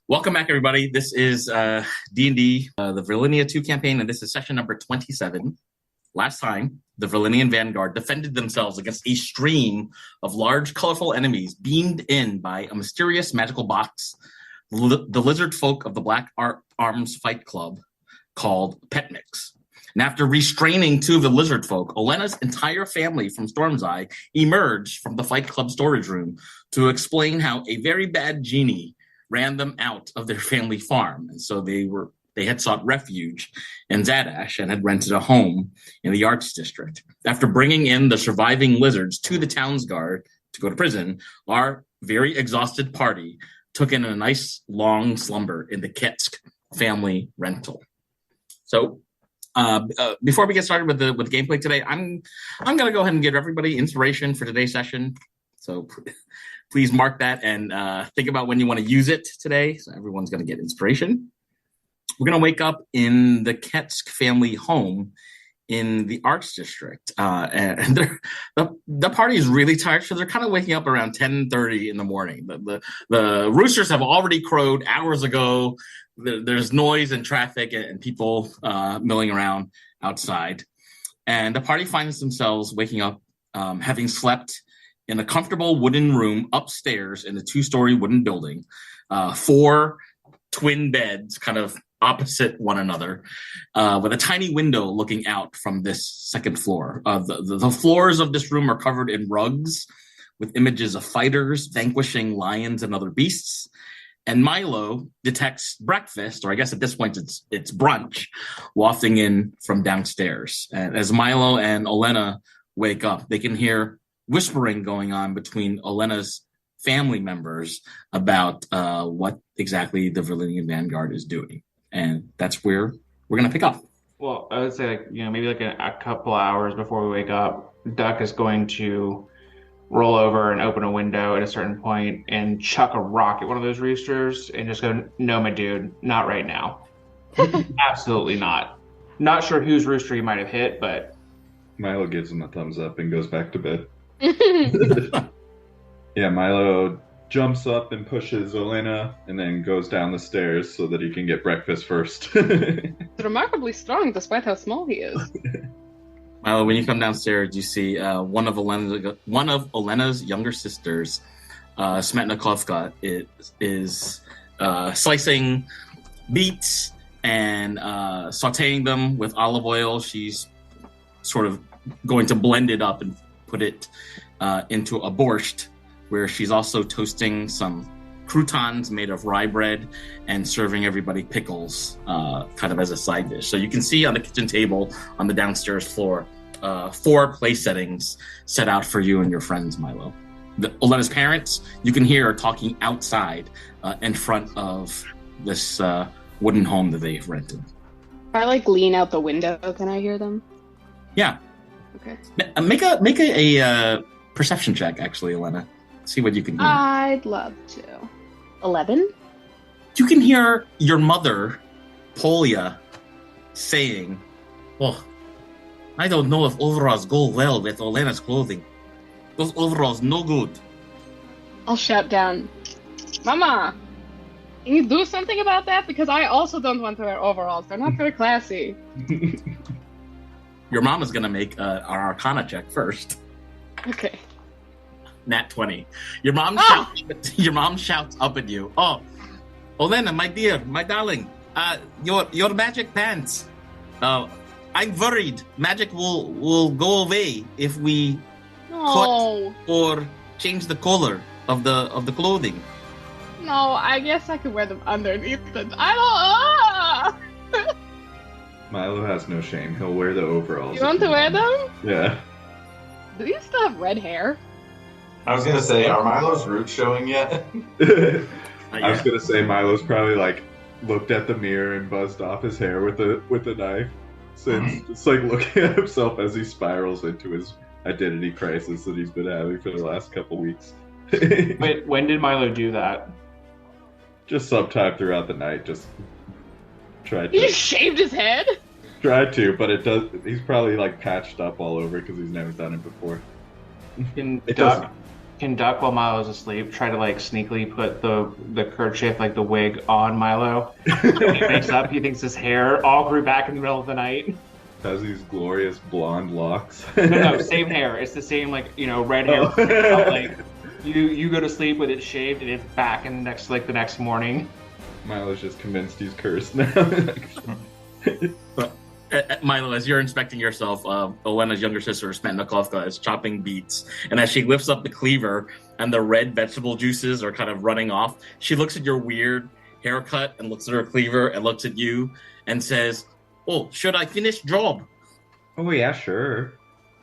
Welcome back, everybody. This is D&D, the Virlinia 2 campaign, and this is session number 27. Last time, the Virlinian Vanguard defended themselves against a stream of large, colorful enemies beamed in by a mysterious magical box, the lizard folk of the Black Arms Fight Club, called Pet Mix. And after restraining two of the lizard folk, Olena's entire family from Storm's Eye emerged from the Fight Club storage room to explain how a very bad genie ran them out of their family farm. And so they had sought refuge in Zadaxi and had rented a home in the Arts District. After bringing in the surviving lizards to the town's guard to go to prison, our very exhausted party took in a nice long slumber in the Ketsk family rental. So before we get started with the gameplay today, I'm going to go ahead and give everybody inspiration for today's session. So please mark that and think about when you want to use it today. So everyone's going to get inspiration. We're going to wake up in the Ketsk family home in the Arts District. And the party is really tired, so they're kind of waking up around 10:30 in the morning. The roosters have already crowed hours ago. There's noise and traffic and people milling around outside. And the party finds themselves waking up having slept in a comfortable wooden room upstairs in a 2-story wooden building, 4 twin beds kind of opposite one another, with a tiny window looking out from this second floor. The floors of this room are covered in rugs with images of fighters vanquishing lions and other beasts. And Milo detects breakfast, or I guess at this point it's brunch, wafting in from downstairs. And as Milo and Olena wake up, they can hear whispering going on between Olena's family members about what exactly the Virlinian Vanguard is doing. And that's where we're going to pick up. Well, I would say, maybe a couple hours before we wake up, Duck is going to roll over and open a window at a certain point and chuck a rock at one of those roosters and just go, "No, my dude, not right now." Absolutely not. Not sure whose rooster he might have hit, but... Milo gives him a thumbs up and goes back to bed. Yeah, Milo jumps up and pushes Olena and then goes down the stairs so that he can get breakfast first. He's remarkably strong despite how small he is. Milo, when you come downstairs, you see one of Olena's younger sisters, Smetnikovka, is slicing beets and sauteing them with olive oil. She's sort of going to blend it up and put it into a borscht, where she's also toasting some croutons made of rye bread and serving everybody pickles kind of as a side dish. So you can see on the kitchen table on the downstairs floor 4 place settings set out for you and your friends, Milo. Olena's parents, you can hear, are talking outside in front of this wooden home that they've rented. If I lean out the window, can I hear them? Yeah. Okay. Make a perception check, actually, Olena. See what you can do. I'd love to. 11? You can hear your mother, Polya, saying, "Oh, I don't know if overalls go well with Olena's clothing. Those overalls no good." I'll shout down, "Mama, can you do something about that? Because I also don't want to wear overalls. They're not very classy." Your mom is going to make an Arcana check first. Okay. Nat 20. Your mom shouts up at you. "Oh, Olena, my dear, my darling, your magic pants. I'm worried magic will go away if we cut or change the color of the clothing." No, I guess I could wear them underneath, but I don't. Milo has no shame. He'll wear the overalls. You want to wear them? Yeah. Do you still have red hair? I was gonna say, are Milo's roots showing yet? I was gonna say Milo's probably looked at the mirror and buzzed off his hair with a knife. Since it's looking at himself as he spirals into his identity crisis that he's been having for the last couple weeks. Wait, when did Milo do that? Just sometime throughout the night. Just tried to. He shaved his head? Tried to, but it does. He's probably patched up all over because he's never done it before. Can It Duck Can Duck, while Milo's asleep, try to like sneakily put the kerchief, like the wig, on Milo? When he wakes up, he thinks his hair all grew back in the middle of the night. Has these glorious blonde locks. No, same hair. It's the same, like, red hair. Oh. Like you go to sleep with it shaved and it's back in the next morning. Milo's just convinced he's cursed now. Milo, as you're inspecting yourself, Olena's younger sister, Smetnikovka, is chopping beets. And as she lifts up the cleaver and the red vegetable juices are kind of running off, she looks at your weird haircut and looks at her cleaver and looks at you and says, "Oh, should I finish job?" Oh yeah, sure.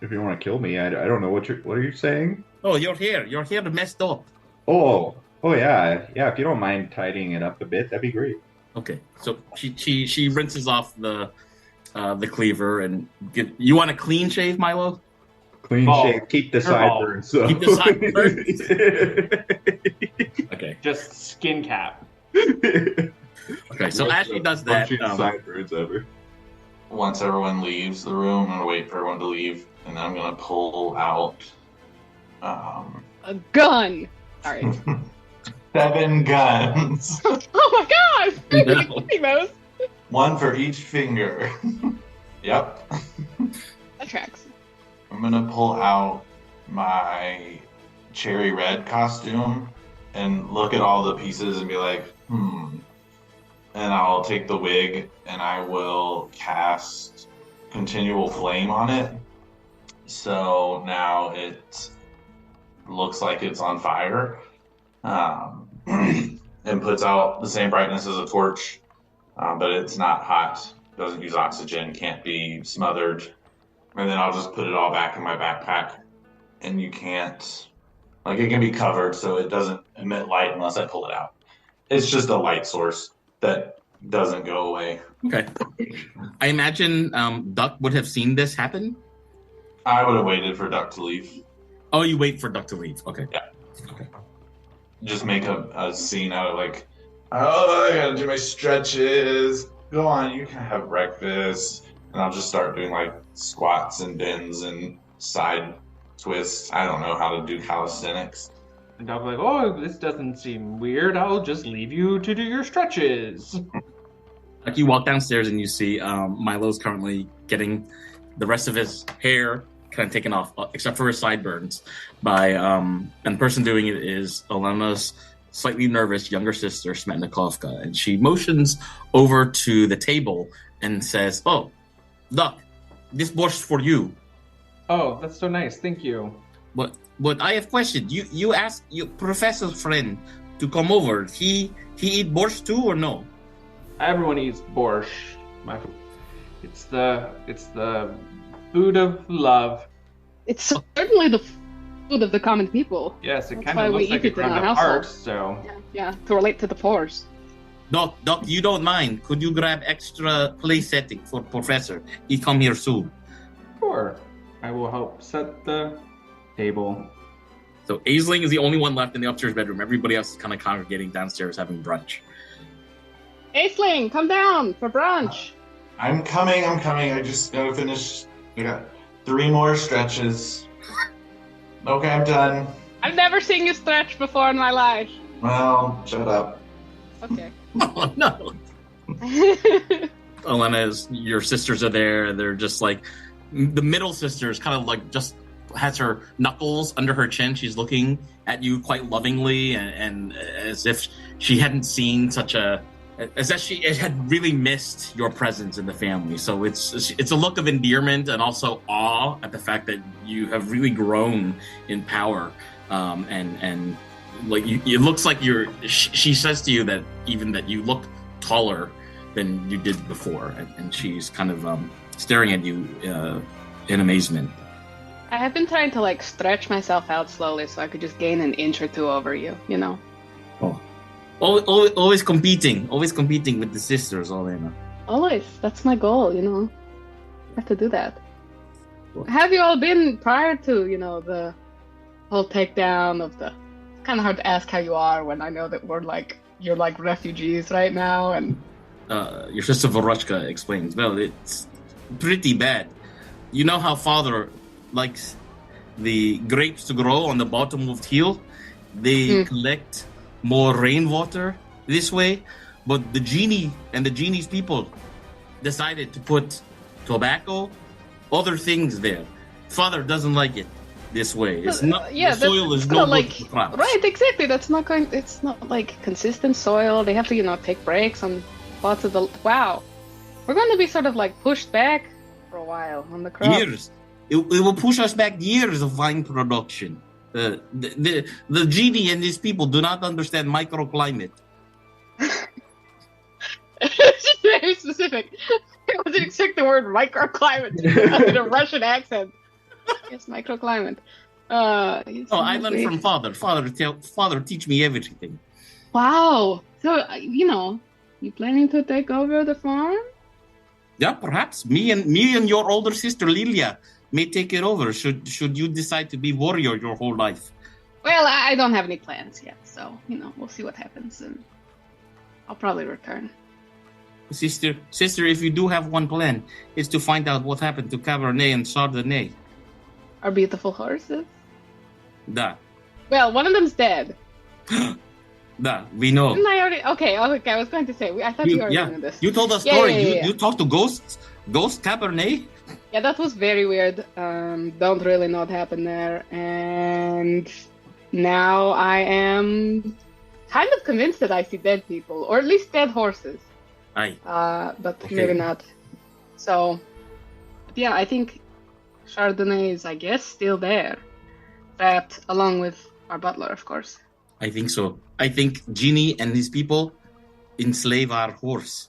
If you want to kill me, I don't know what are you saying? Oh, your hair messed up. Oh yeah. If you don't mind tidying it up a bit, that'd be great. Okay, so she rinses off the cleaver and you want a clean shave, Milo? Clean shave, keep the sideburns. So. Keep the sideburns. Okay, just skin cap. Okay, so as she does that, sideburns ever. Once everyone leaves the room, I'm gonna wait for everyone to leave, and then I'm gonna pull out a gun. All right. 7 guns. Oh my god! I'm No. getting those. 1 for each finger. Yep. That tracks. I'm gonna pull out my cherry red costume and look at all the pieces and be like, And I'll take the wig and I will cast continual flame on it. So now it looks like it's on fire. And puts out the same brightness as a torch, but it's not hot, doesn't use oxygen, can't be smothered. And then I'll just put it all back in my backpack. And you can't, it can be covered so it doesn't emit light unless I pull it out. It's just a light source that doesn't go away. Okay. I imagine Duck would have seen this happen. I would have waited for Duck to leave. Oh, you wait for Duck to leave. Okay. Yeah. Okay. Just make a scene out of I gotta do my stretches. Go on, you can have breakfast. And I'll just start doing squats and bends and side twists. I don't know how to do calisthenics. And I'll be like, "Oh, this doesn't seem weird. I'll just leave you to do your stretches." Like you walk downstairs and you see Milo's currently getting the rest of his hair kind of taken off, except for his sideburns. And the person doing it is Olena's slightly nervous younger sister, Smetnikovka, and she motions over to the table and says, "Oh, Duck, this borscht for you." Oh, that's so nice. Thank you. But I have questioned. You asked your professor's friend to come over. He eat borscht too or no? Everyone eats borscht. It's the food of love. It's certainly the food of the common people. Yes, it That's kind why of we looks like eat it it in from our the household. parts, so... Yeah, to relate to the force. Doc, you don't mind. Could you grab extra place setting for Professor? He come here soon. Sure. I will help set the table. So Aisling is the only one left in the upstairs bedroom. Everybody else is kind of congregating downstairs having brunch. Aisling, come down for brunch. I'm coming. I just gotta finish. I got 3 more stretches. Okay, I'm done. I've never seen you stretch before in my life. Well, shut up. Okay. Oh, no. Olena's, your sisters are there. They're just the middle sister is kind of just has her knuckles under her chin. She's looking at you quite lovingly and as if she hadn't seen as if she had really missed your presence in the family. So it's a look of endearment and also awe at the fact that you have really grown in power. And it looks like she says to you that even that you look taller than you did before. And she's kind of staring at you in amazement. I have been trying to stretch myself out slowly so I could just gain an inch or 2 over you, Oh. Always competing with the sisters, Olena. Always. That's my goal, I have to do that. Have you all been prior to, the whole takedown of the... It's kind of hard to ask how you are when I know that you're refugees right now, and... Your sister Voroshka explains, well, it's pretty bad. You know how father likes the grapes to grow on the bottom of the hill. They collect more rainwater this way, but the genie and the genie's people decided to put tobacco, other things there. Father doesn't like it this way. It's not. The soil is no good for crops. Right, exactly. That's not going. It's not like consistent soil. They have to, take breaks on lots of the. Wow, we're going to be sort of like pushed back for a while on the crop. Years. It will push us back years of vine production. The genie and his people do not understand microclimate. It's just very specific. I wasn't expecting the word microclimate in a Russian accent. Yes, microclimate. I learned from father. Father teach me everything. Wow. So, you planning to take over the farm? Yeah, perhaps me and your older sister Lilia may take it over. Should you decide to be warrior your whole life? Well, I don't have any plans yet, so we'll see what happens, and I'll probably return. Sister, if you do have one plan, it's to find out what happened to Cabernet and Chardonnay. Our beautiful horses? Da. Well, one of them's dead. Da, we know. Didn't I already? Okay, I was going to say, I thought you already knew this. You told a story. Yeah. You talked to ghost Cabernet? Yeah, that was very weird. Don't really know what happened there. And now I am kind of convinced that I see dead people, or at least dead horses. Aye. But maybe not. So, yeah, I think Chardonnay is, I guess, still there. Trapped along with our butler, of course. I think so. I think Genie and his people enslave our horse.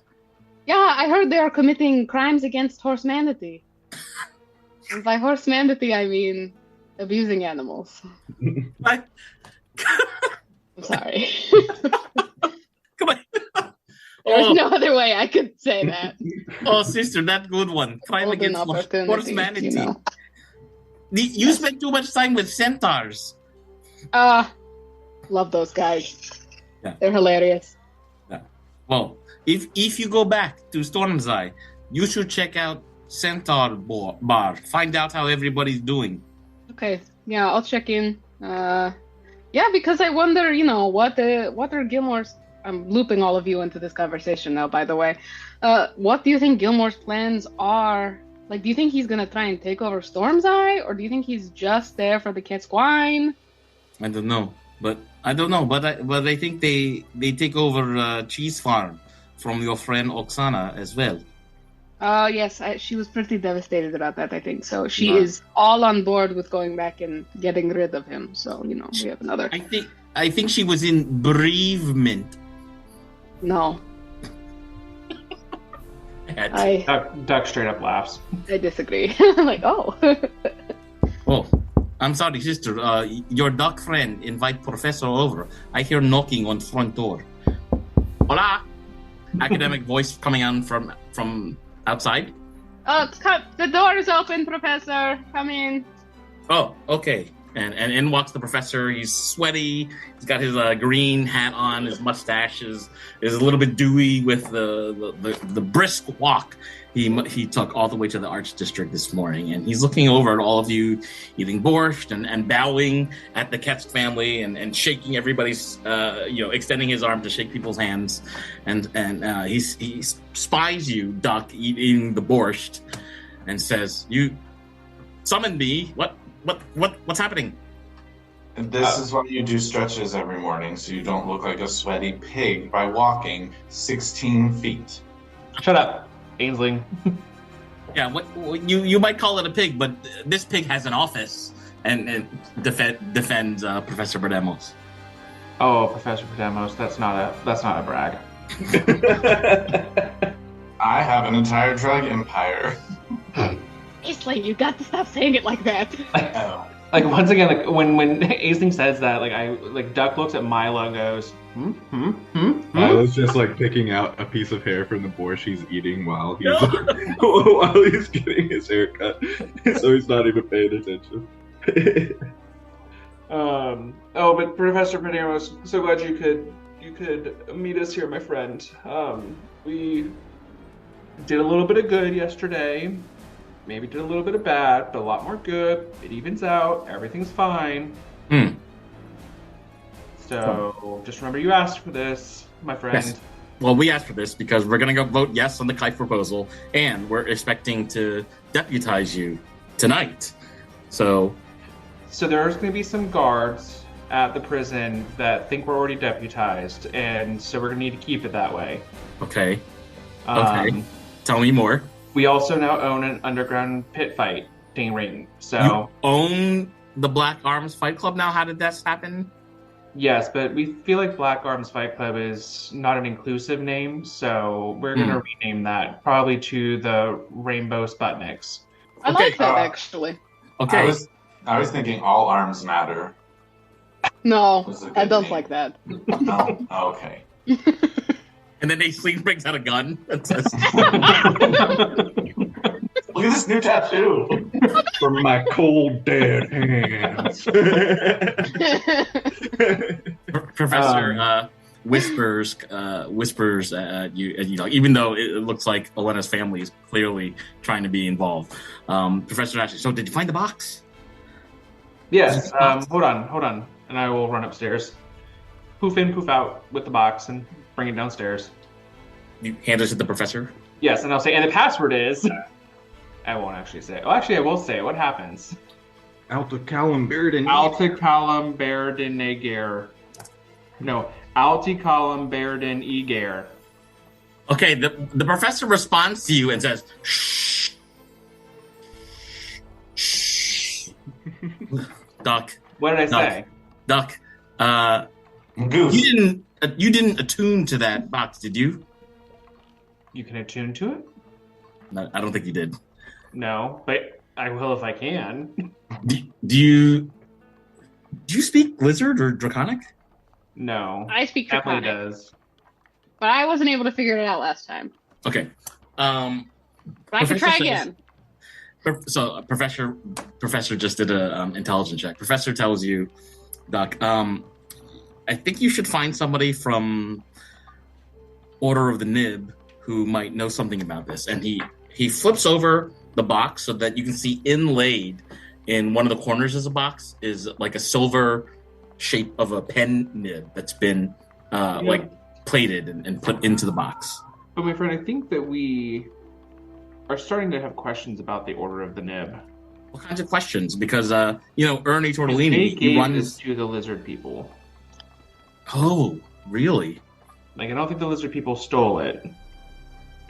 Yeah, I heard they are committing crimes against horsemanity. And by horsemanity, I mean abusing animals. I'm sorry. Come on. There's no other way I could say that. Oh, sister, that good one. Crime against horsemanity. You spend too much time with centaurs. Love those guys. Yeah. They're hilarious. Yeah. Well, if you go back to Storm's Eye, you should check out Centaur Bar. Find out how everybody's doing. Okay. Yeah, I'll check in. Yeah, because I wonder, what are Gilmore's... I'm looping all of you into this conversation now, by the way. What do you think Gilmore's plans are? Like, do you think he's going to try and take over Storm's Eye? Or do you think he's just there for the cat's wine? I don't know. But I think they take over Cheese Farm from your friend Oksana as well. Yes, she was pretty devastated about that, I think. So she is all on board with going back and getting rid of him. So, we have another... I think she was in bereavement. No. Duck straight up laughs. I disagree. I'm like, oh. Oh, I'm sorry, sister. Your duck friend invite Professor over. I hear knocking on front door. Hola! Academic voice coming out from outside. The door is open, Professor. Come in. Oh, okay. And in walks the professor. He's sweaty. He's got his green hat on. His mustache is a little bit dewy with the brisk walk he took all the way to the Arts District this morning. And he's looking over at all of you eating borscht and bowing at the Ketz family and shaking everybody's, extending his arm to shake people's hands. And he spies you, Duck, eating the borscht, and says, "You summoned me. What's happening?" And this is why you do stretches every morning, so you don't look like a sweaty pig by walking 16 feet. Shut up, Ainsling. Yeah, you might call it a pig, but this pig has an office and defends Professor Berdemos. Oh, Professor Berdemos, that's not a brag. I have an entire drug empire. Aisling, you got to stop saying it like that. Like once again, like when Aisling says that, Duck looks at Milo and goes, Milo's just like picking out a piece of hair from the borscht he's eating while he's getting his hair cut, so he's not even paying attention. But Professor Berdemos, so glad you could meet us here, my friend. We did a little bit of good yesterday. maybe did a little bit of bad, but a lot more good. It evens out. Everything's fine. So just remember you asked for this, my friend. Yes. Well, we asked for this because we're going to go vote yes on the kite proposal, and we're expecting to deputize you tonight. So there's going to be some guards at the prison that think we're already deputized, and so we're going to need to keep it that way. Okay. Tell me more. We also now own an underground pit fighting ring. So you own the Black Arms Fight Club now? How did that happen? Yes, but we feel like Black Arms Fight Club is not an inclusive name, so we're going to rename that probably to the Rainbow Sputniks. I like that, actually. Okay. I was thinking all arms matter. No, I don't like that. No? Okay. And then Aislinn brings out a gun and says, look at this new tattoo. From my cold, dead hands. Professor whispers at you, even though it looks like Elena's family is clearly trying to be involved. Professor Ashley, so did you find the box? Yes. Hold on. And I will run upstairs. Poof in, poof out with the box and bring it downstairs. You hand it to the professor? Yes, and I'll say, and the password is... I won't actually say it. Well, actually, I will say it. What happens? Alta Callum Bearden. Alta Callum Bearden Eger. No, Alti Callum Bearden Eger. Okay, the professor responds to you and says, shh. Shh. Duck. What did I say? Duck. Goose. You didn't attune to that box, did you? You can attune to it? No, I don't think you did. No, but I will if I can. Do you speak Lizard or Draconic? No. I speak Emily Draconic. does. But I wasn't able to figure it out last time. Okay. But I can try again. So Professor just did a intelligence check. Professor tells you, Doc, I think you should find somebody from Order of the Nib who might know something about this. And he flips over the box so that you can see inlaid in one of the corners of the box is like a silver shape of a pen nib that's been like plated and put into the box. But my friend, I think that we are starting to have questions about the Order of the Nib. What kinds of questions? Because Ernie They Tortellini gave runs this to the lizard people. Oh, really? Like, I don't think the lizard people stole it.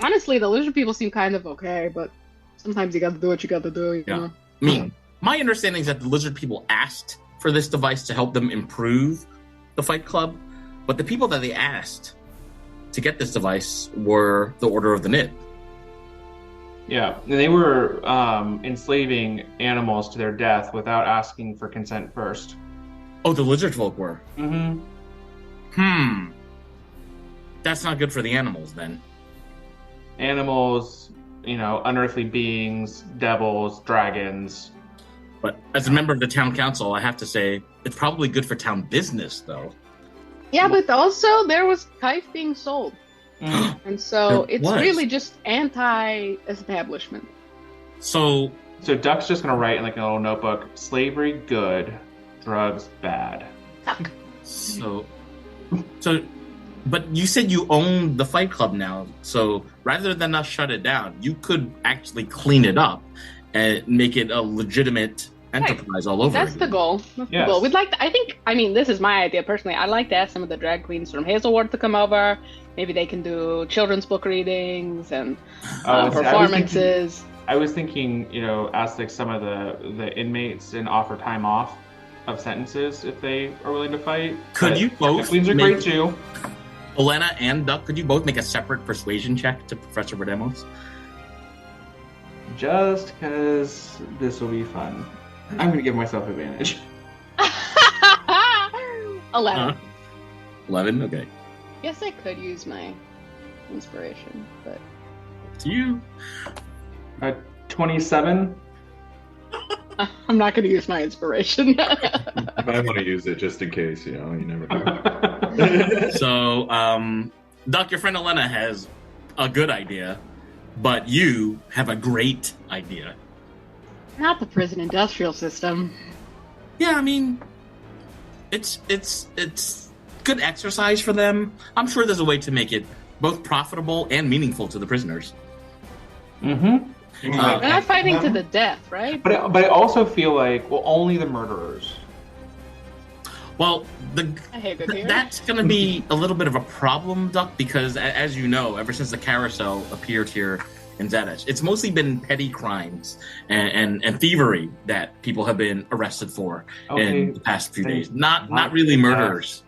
Honestly, the lizard people seem kind of okay, but sometimes you gotta do what you gotta do, you know? I mean, my understanding is that the lizard people asked for this device to help them improve the Fight Club, but the people that they asked to get this device were the Order of the Nib. Yeah, and they were enslaving animals to their death without asking for consent first. Oh, the lizard folk were? Mm-hmm. That's not good for the animals, then. Animals, unearthly beings, devils, dragons. But as a member of the town council, I have to say, it's probably good for town business, though. Yeah, but also there was kife being sold. And so There it's was. really just anti-establishment. So Duck's just gonna write in like a little notebook, slavery good, drugs bad. But you said you own the Fight Club now, so rather than us shut it down, you could actually clean it up and make it a legitimate enterprise all over That's again. the goal. That's Yes. the goal. We'd like to, this is my idea personally. I'd like to ask some of the drag queens from Hazelward to come over. Maybe they can do children's book readings and performances. I was thinking, ask like some of the inmates and offer time off of sentences if they are willing to fight. Could But you both the queens are make- great too. Elena and Duck, could you both make a separate persuasion check to Professor Verdemos? Just because this will be fun. I'm going to give myself advantage. 11. 11? Okay. Yes, I could use my inspiration, but To you. 27. I'm not going to use my inspiration. I might want to use it just in case, you never know. So, Duck, your friend Elena has a good idea, but you have a great idea. Not the prison industrial system. Yeah, I mean, it's good exercise for them. I'm sure there's a way to make it both profitable and meaningful to the prisoners. Mm-hmm. They're not fighting to the death, right? But I also feel like, well, only the murderers. Well, I hate it here. that's going to be a little bit of a problem, Duck, because as you know, ever since the carousel appeared here in Zadaxi, it's mostly been petty crimes and thievery that people have been arrested for in the past few days. Not really murderers.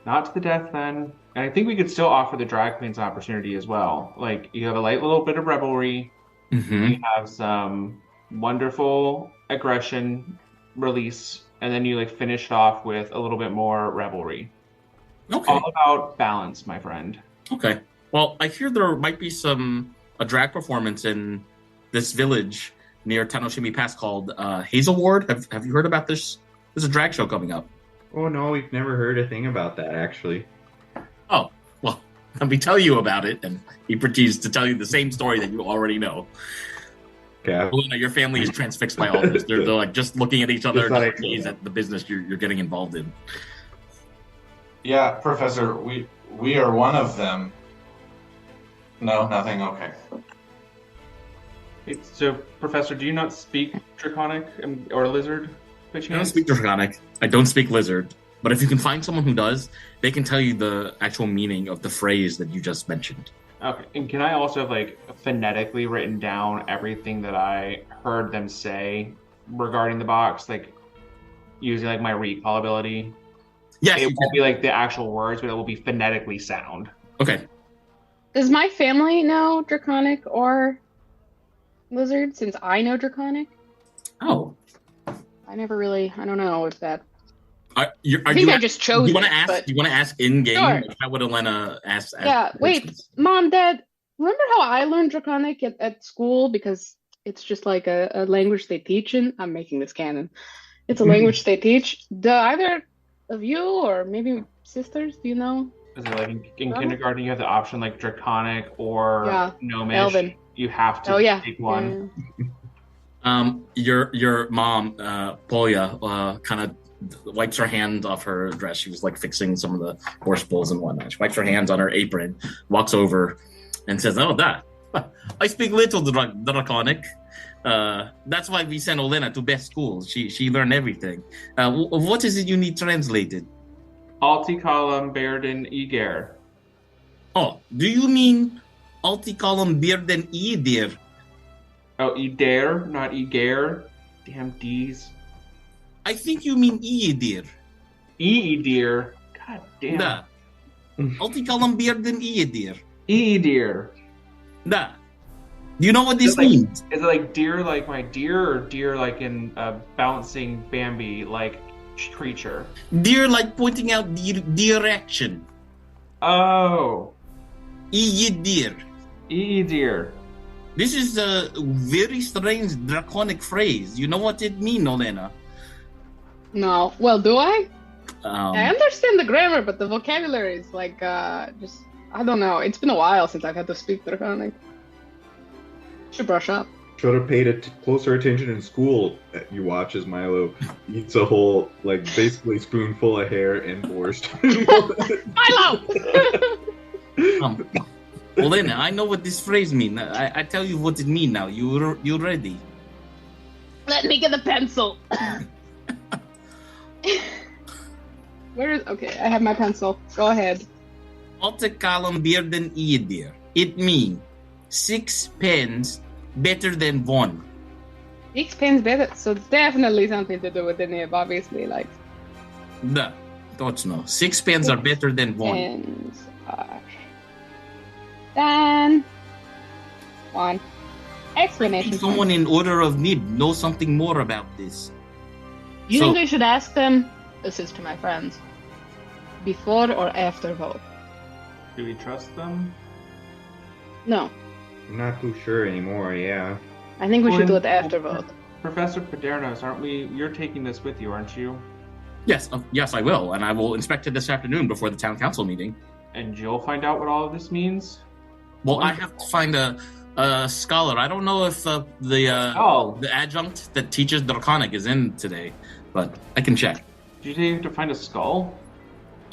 Not to the death, then. And I think we could still offer the drag queens an opportunity as well. Like, you have a light little bit of revelry. Mm-hmm. You have some wonderful aggression release, and then you finish it off with a little bit more revelry. Okay. All about balance, my friend. Okay. Well, I hear there might be a drag performance in this village near Tanoshimi Pass called Hazelward. Have you heard about this? There's a drag show coming up. Oh no, we've never heard a thing about that actually. Oh, well, let me tell you about it. And he proceeds to tell you the same story that you already know. Okay. Well, your family is transfixed by all this. They're like just looking at each other Just and gaze at the business you're getting involved in. Yeah, Professor, we are one of them. No, nothing. Okay. So, Professor, do you not speak Draconic or Lizard? I don't speak Draconic. I don't speak Lizard. But if you can find someone who does, they can tell you the actual meaning of the phrase that you just mentioned. Okay, and can I also have phonetically written down everything that I heard them say regarding the box, using my recall ability? Yes, it won't be the actual words, but it will be phonetically sound. Okay. Does my family know Draconic or Lizard, since I know Draconic? Oh. I don't know if that... I just chose. Do you want to ask? Do you want to ask in game? Sure. How would Elena ask? Yeah. Wait, Mom, Dad. Remember how I learned Draconic at school? Because it's just a language they teach in. I'm making this canon. It's a language they teach. Do either of you or maybe sisters? Do you know? Is it in kindergarten you have the option Draconic or Gnomish? Elven. You have to take one. Yeah. Your mom, Polya, kind of wipes her hand off her dress. She was fixing some of the horse bulls and whatnot. She wipes her hands on her apron, walks over, and says, "Oh, that I speak little Draconic. That's why we send Olena to best schools. She learned everything. What is it you need translated?" Alticolum Bearden Eger. Oh, do you mean Alticolum Bearden Edir? Oh, Eder, not Eger. Damn D's. I think you mean Edir. Edir. God damn. Da. Alticolum Bearden Edir. Edir. Da. Do you know what this means? Is it deer like my deer, or deer in balancing Bambi creature? Deer pointing out the direction. Oh. Edir. Edir. This is a very strange draconic phrase. You know what it means, Olena? No. Well, do I? I Um, understand the grammar, but the vocabulary is just... I don't know. It's been a while since I've had to speak Draconic. Should brush up. Should have paid closer attention in school. You watch as Milo eats a whole, basically spoonful of hair and borscht. Milo! Olena, I know what this phrase means. I tell you what it means now. You ready? Let me get a pencil. Where is... Okay, I have my pencil. Go ahead. Alticolum Bearden Edir. It means 6 pens better than 1. 6 pens better, so it's definitely something to do with the nib, obviously. Da. Точно. 6 pens are better than 1. Pens are than 1. Explanation. Someone in order of nib knows something more about this. You think I should ask them? This is to my friends. Before or after vote? Do we trust them? No. I'm not too sure anymore, yeah. I think we should do it after vote. Professor Padernos, aren't we? You're taking this with you, aren't you? Yes, yes, I will, and I will inspect it this afternoon before the town council meeting. And you'll find out what all of this means? Well, I have to find a Scholar. I don't know if the adjunct that teaches Draconic is in today, but I can check. Did you say you have to find a skull?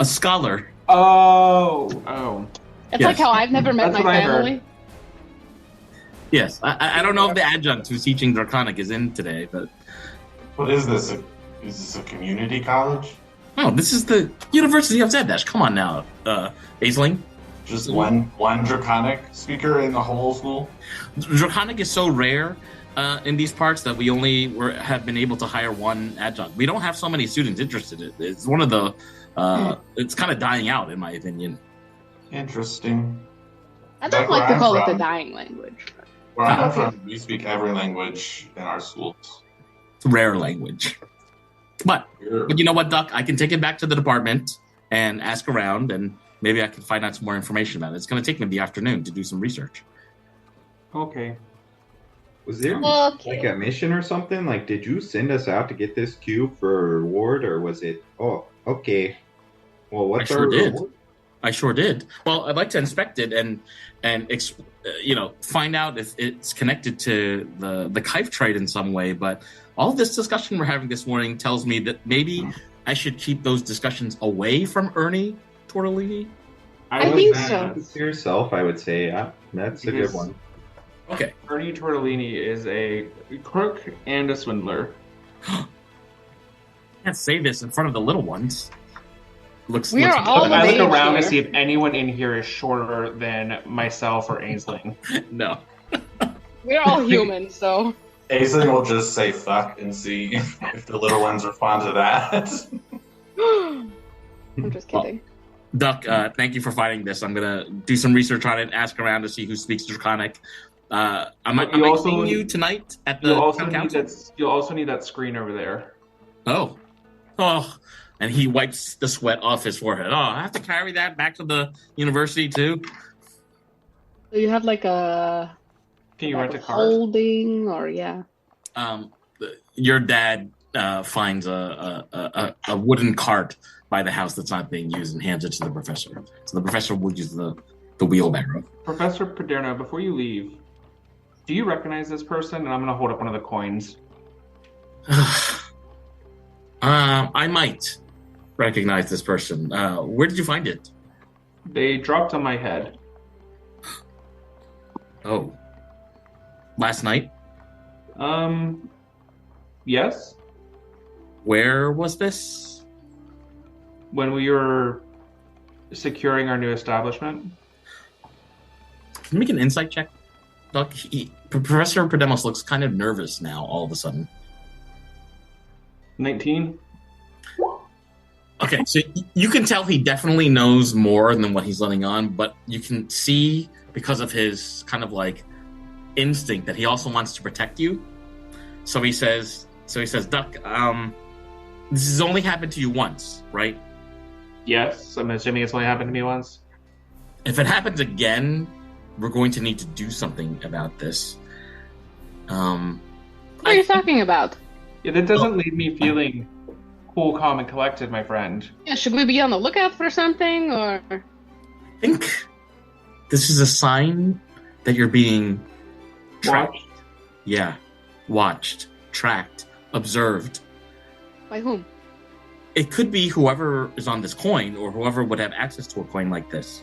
A scholar. Oh. It's Yes. like how I've never met That's my what I heard. family. Yes, I don't know if the adjunct who's teaching Draconic is in today, but What is this? Is this a community college? oh, this is the University of Zadash. Come on now, Aisling. Just one draconic speaker in the whole school? Draconic is so rare in these parts that we only have been able to hire one adjunct. We don't have so many students interested in it. It's one of the it's kind of dying out, in my opinion. Interesting. I don't Like like where to I'm call it the from. dying language. Where I'm Okay. from, we speak every language in our schools. It's a rare language. But you know what, Duck? I can take it back to the department and ask around, and maybe I can find out some more information about it. It's going to take me the afternoon to do some research. Okay. Was there Okay. like a mission or something? Like, did you send us out to get this cube for a reward, or was it? Oh, okay. Well, what's I sure our did. reward? I sure did. Well, I'd like to inspect it and find out if it's connected to the kife trade in some way. But all this discussion we're having this morning tells me that maybe I should keep those discussions away from Ernie Tortellini. I would think say so. that's- To yourself, I would say. Yeah, that's a good Because- one. Okay. Ernie Tortellini is a crook and a swindler. Can't say this in front of the little ones. Looks. We looks are all good. I look mage around to here. see if anyone in here is shorter than myself or Ainsling. No. We're all human, so Aislinn will just say fuck and see if the little ones respond to that. I'm just kidding. Duck, thank you for finding this. I'm gonna do some research on it, ask around to see who speaks Draconic. Am I seeing you tonight at the town council? You'll also need that screen over there. Oh, and he wipes the sweat off his forehead. Oh, I have to carry that back to the university too. So you have like a Can you rent a car? holding or yeah. Your dad finds a wooden cart by the house that's not being used and hands it to the professor. So the professor will use the wheelbarrow. Professor Paderno, before you leave, do you recognize this person? And I'm going to hold up one of the coins. I might recognize this person. Where did you find it? They dropped on my head. Oh, last night. Yes. Where was this? When we were securing our new establishment. Can you make an insight check, Doc? Professor Prodemos looks kind of nervous now. All of a sudden. 19. Okay, so you can tell he definitely knows more than what he's letting on, but you can see because of his kind of like instinct that he also wants to protect you. So he says, Duck, this has only happened to you once, right? Yes, I'm assuming it's only happened to me once. If it happens again, we're going to need to do something about this. What are you talking about? Yeah, that doesn't leave me feeling cool, calm, and collected, my friend. Yeah, should we be on the lookout for something or I think this is a sign that you're being tracked. Watched? Yeah, watched, tracked, observed. by whom? It could be whoever is on this coin or whoever would have access to a coin like this.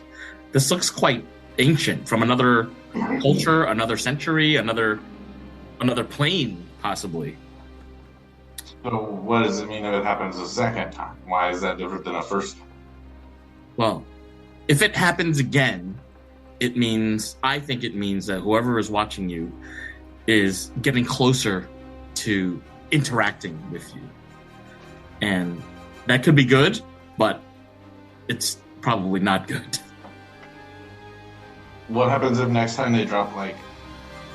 This looks quite ancient, from another culture, another century, another plane, possibly. So what does it mean if it happens a second time? Why is that different than a first time? Well, if it happens again, I think it means that whoever is watching you is getting closer to interacting with you. And that could be good, but it's probably not good. What happens if next time they drop like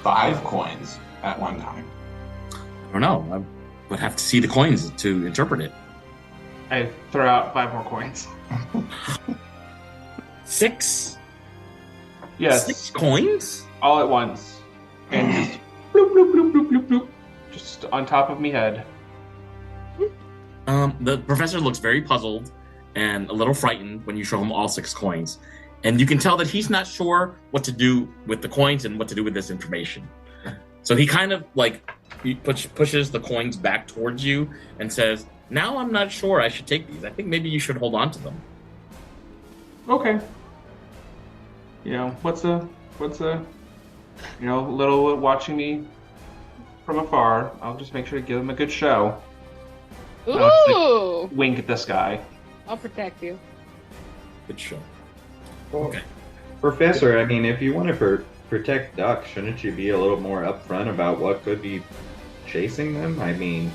5 coins at one time? I don't know. I would have to see the coins to interpret it. I throw out 5 more coins. 6? Yes, 6 coins? all at once. And just bloop, bloop, bloop, bloop, bloop, bloop. Just on top of me head. The professor looks very puzzled and a little frightened when you show him all 6 coins. And you can tell that he's not sure what to do with the coins and what to do with this information. So he kind of like he pushes the coins back towards you and says, "Now I'm not sure I should take these. I think maybe you should hold on to them." Okay. What's a little watching me from afar. I'll just make sure to give them a good show. Ooh! Wink at this guy. I'll protect you. Good show. Well, Okay. Professor, I mean, if you want to protect ducks, shouldn't you be a little more upfront about what could be chasing them? I mean,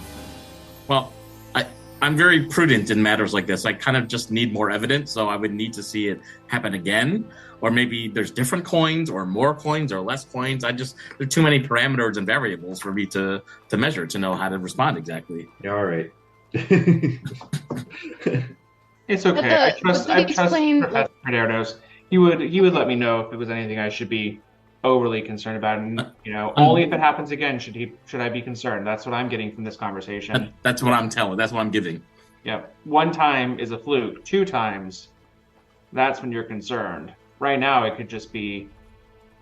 Well, I'm very prudent in matters like this. I kind of just need more evidence, so I would need to see it happen again. Or maybe there's different coins or more coins or less coins. There are too many parameters and variables for me to measure to know how to respond exactly. yeah, all right. It's okay. I trust Professor Padernos. He would let me know if it was anything I should be overly concerned about, and only if it happens again should I be concerned. That's what I'm getting from this conversation. That's what I'm telling. That's what I'm giving. Yep. 1 time is a fluke. 2 times, that's when you're concerned. Right now, it could just be,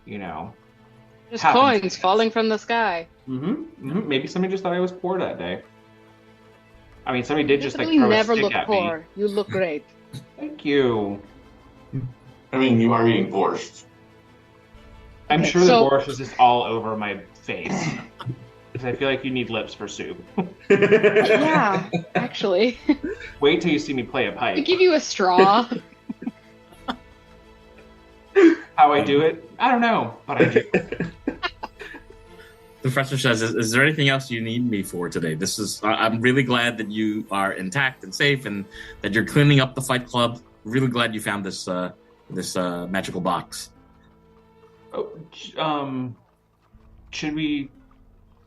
Just coins falling from the sky. Maybe somebody just thought I was poor that day. I mean, somebody did just like You throw never a stick look at poor. me. You look great. Thank you. I mean, you are eating borscht. I'm Okay, sure the so- borscht was just all over my face. Because I feel like you need lips for soup. Yeah, actually. Wait till you see me play a I pipe. give you a straw. How I do it? I don't know, but I do. The professor says, "Is there anything else you need me for today? I'm really glad that you are intact and safe, and that you're cleaning up the Fight Club. Really glad you found this magical box." Should we?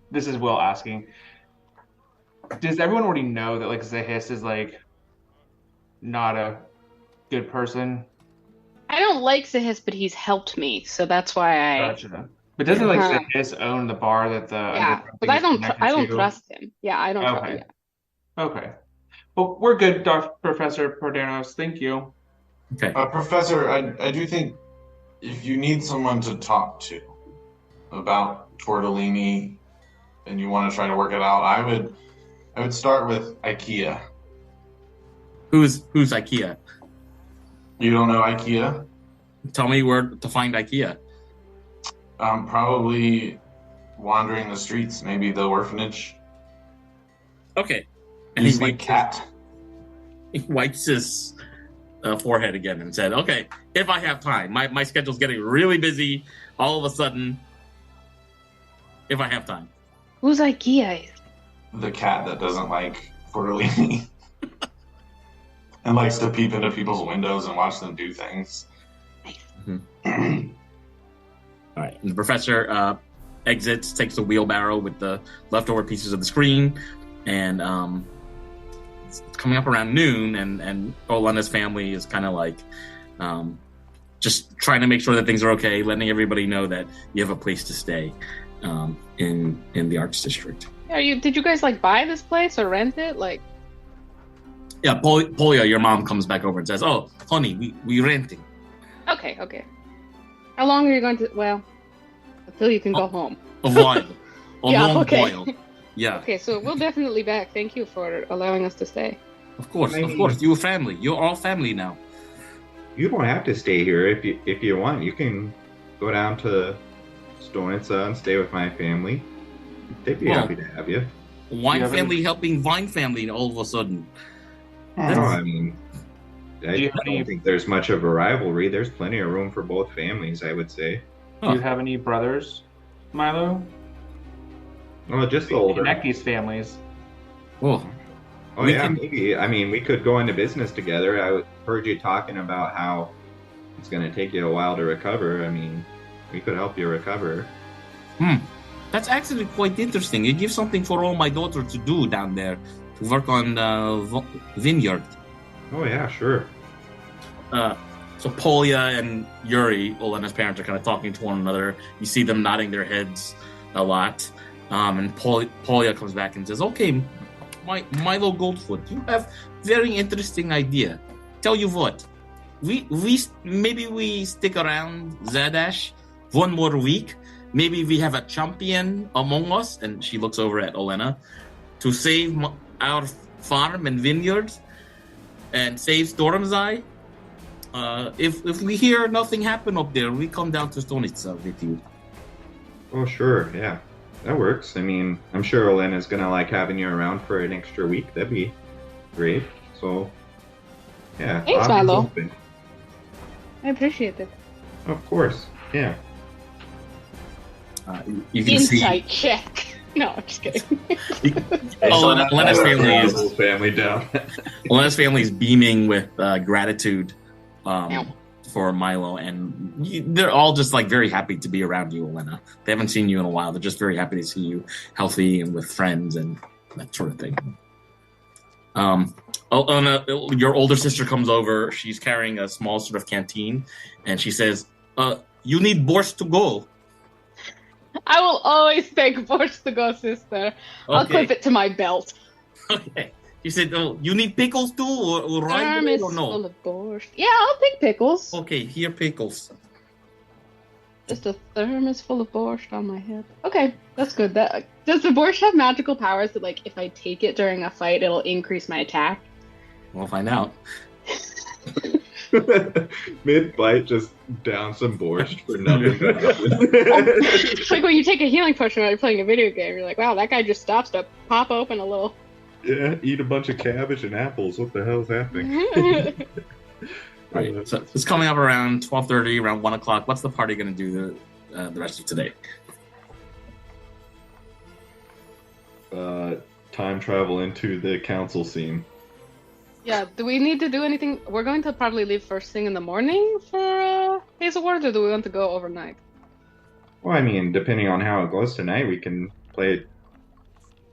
This is Will asking. Does everyone already know that Zahis is not a good person? I don't like Zahis, but he's helped me, so that's why I. Gotcha. But doesn't Zahis own the bar that the Yeah, underground but thing I is don't. connected I don't to? trust him. Yeah, I don't trust Okay. him. Okay. Well, we're good, Professor Perdanos. Thank you. Okay. Professor, I do think if you need someone to talk to about tortellini and you want to try to work it out, I would start with IKEA. Who's IKEA? You don't know IKEA? Tell me where to find IKEA. Probably wandering the streets, maybe the orphanage. Okay. And he's like cat. He wipes his forehead again and said, "Okay, if I have time, my schedule's getting really busy. All of a sudden, if I have time." Who's IKEA? The cat that doesn't like tortellini and likes to peep into people's windows and watch them do things. All right. And the professor exits, takes a wheelbarrow with the leftover pieces of the screen, and it's coming up around noon, and Olena's family is kind of just trying to make sure that things are okay, letting everybody know that you have a place to stay in the Arts District. Yeah, did you guys buy this place or rent it? Yeah, Polya, your mom, comes back over and says, "Oh, honey, we renting." Okay. How long are you going to? Well, until you can go home. A while. A Yeah, long okay. while. Yeah. Okay, so we'll definitely back. Thank you for allowing us to stay. Of course. You're family. You're all family now. You don't have to stay here if you want. You can go down to Stonica and stay with my family. They'd be happy to have you. Wine family helping Vine family all of a sudden. No, I mean, I don't think there's much of a rivalry. There's plenty of room for both families, I would say. Do you have any brothers, Milo? Well, just the older. Connect these families. Oh, Maybe. I mean, we could go into business together. I heard you talking about how it's going to take you a while to recover. I mean, we could help you recover. That's actually quite interesting. You give something for all my daughter to do down there, to work on the vineyard. Oh, yeah, sure. So Polya and Yuri, Olena's parents, are kind of talking to one another. You see them nodding their heads a lot. And Polya comes back and says, "Okay, Milo Goldfoot, you have very interesting idea. Tell you what, maybe we stick around Zadash one more week. Maybe we have a champion among us, and she looks over at Olena, to save our farm and vineyards and save Storm's Eye. If we hear nothing happen up there, we come down to Stonica with you. Oh, sure, yeah. That works. I mean, I'm sure Olena's gonna like having you around for an extra week. That'd be great. So, yeah. Thanks, options Milo. open. I appreciate it. Of course, yeah. You can Insight check. No, I'm just kidding. Olena's family is Whole family down. Olena's family is beaming with gratitude for Milo, and they're all just like very happy to be around you, Olena. They haven't seen you in a while. They're just very happy to see you healthy and with friends and that sort of thing. Olena, your older sister comes over. She's carrying a small sort of canteen, and she says, "You need borscht to go." I will always take borscht to go, sister. I'll clip it to my belt. Okay. She said, "Oh, you need pickles too, or rye Arm bread, is or no?" full of borscht. Yeah, I'll take pickles. Okay, here pickles. Just a thermos full of borscht on my head. Okay, that's good. Does the borscht have magical powers that, like, if I take it during a fight, it'll increase my attack? We'll find out. Mid-fight, just down some borscht for nothing. It's like when you take a healing potion while you're playing a video game. You're like, wow, that guy just stops to pop open a little. Yeah, eat a bunch of cabbage and apples. What the hell's happening? Right. So it's coming up around 12:30, around 1 o'clock. What's the party going to do the rest of today? Time travel into the council scene. Yeah, do we need to do anything? We're going to probably leave first thing in the morning for Hazelward, or do we want to go overnight? Well, I mean, depending on how it goes tonight, we can play it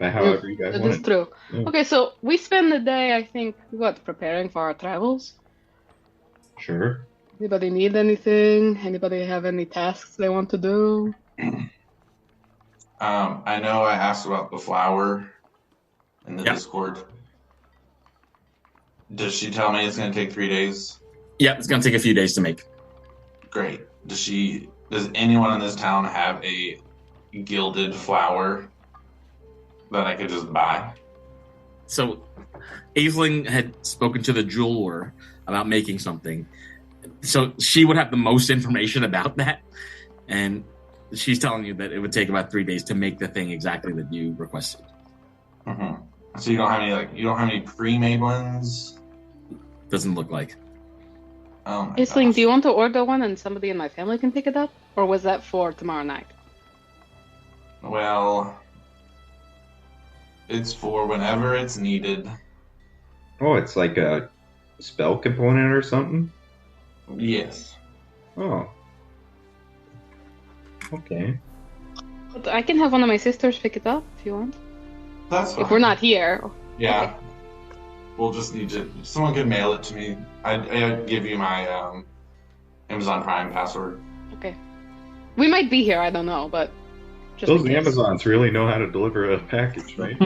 by however you guys That want is it. true. Yeah. Okay, so we spend the day, I think, preparing for our travels? Sure. Anybody need anything? Anybody have any tasks they want to do? I know I asked about the flower in the Discord. Does she tell me it's going to take 3 days? Yeah, it's going to take a few days to make. Great. Does anyone in this town have a gilded flower that I could just buy? So, Aisling had spoken to the jeweler about making something. So she would have the most information about that. And she's telling you that it would take about 3 days to make the thing exactly that you requested. Mm-hmm. So you don't have any pre-made ones? Doesn't look like. Oh my Aisling, gosh. do you want to order one and somebody in my family can pick it up? Or was that for tomorrow night? Well, it's for whenever it's needed. Oh, it's like a spell component or something? Yes. Oh. Okay. But I can have one of my sisters pick it up if you want. That's fine. If we're not here. Yeah. Okay. We'll just need to. Someone could mail it to me. I'd give you my Amazon Prime password. Okay. We might be here, I don't know, but just Those in case. Amazons really know how to deliver a package, right?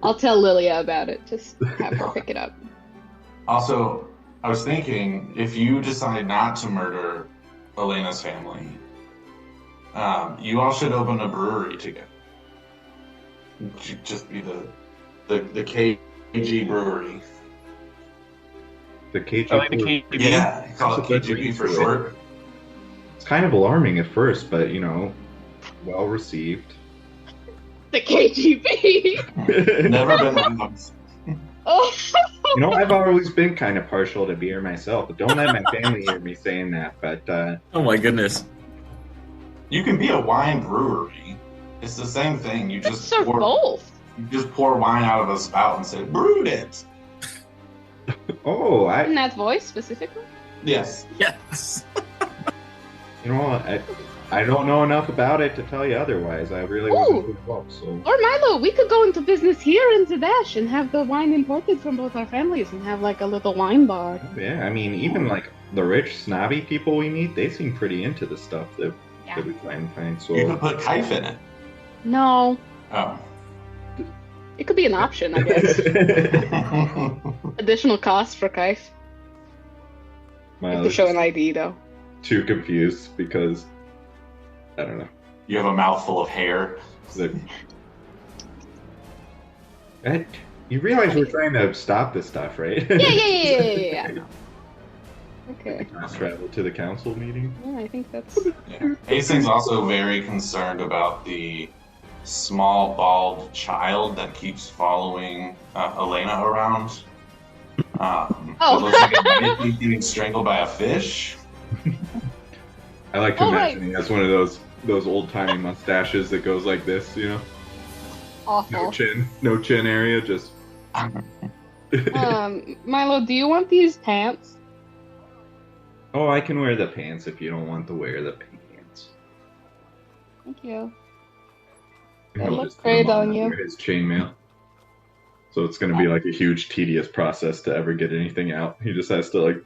I'll tell Lilia about it. Just have her pick it up. Also, I was thinking, if you decide not to murder Elena's family, you all should open a brewery together. Just be the KG brewery. The KG. I like the KGB. Yeah, call it That's a KGB for good short. It's kind of alarming at first, but you know, well received. The KGB! Never been robbed. Oh! You know, I've always been kind of partial to beer myself, but don't let my family hear me saying that. But Oh my goodness. You can be a wine brewery. It's the same thing. You Let's just serve both. You just pour wine out of a spout and say, "Brewed it." oh, In that voice specifically? Yes. Yes. you know, I don't know enough about it to tell you otherwise. I really wasn't involved, so. Or Milo, we could go into business here in Zadash and have the wine imported from both our families and have like a little wine bar. Yeah, I mean, even like the rich, snobby people we meet, they seem pretty into the stuff that we try and find. So You could put kife in it. No. Oh. It could be an option, I guess. Additional cost for Kife. You have to show an ID, though. Too confused because I don't know. You have a mouthful of hair. You realize we're trying to stop this stuff, right? Yeah. Okay. Travel to the council meeting. Yeah, I think that's. Yeah. Hastings also very concerned about the small bald child that keeps following Elena around. It looks like it might be getting strangled by a fish. I like to imagine he has one of those old timey mustaches that goes like this, you know. Awful. No chin area, just. Milo, do you want these pants? Oh, I can wear the pants if you don't want to wear the pants. Thank you. He'll It looks just put 'em great on you. His chainmail. So it's going to be like a huge, tedious process to ever get anything out. He just has to like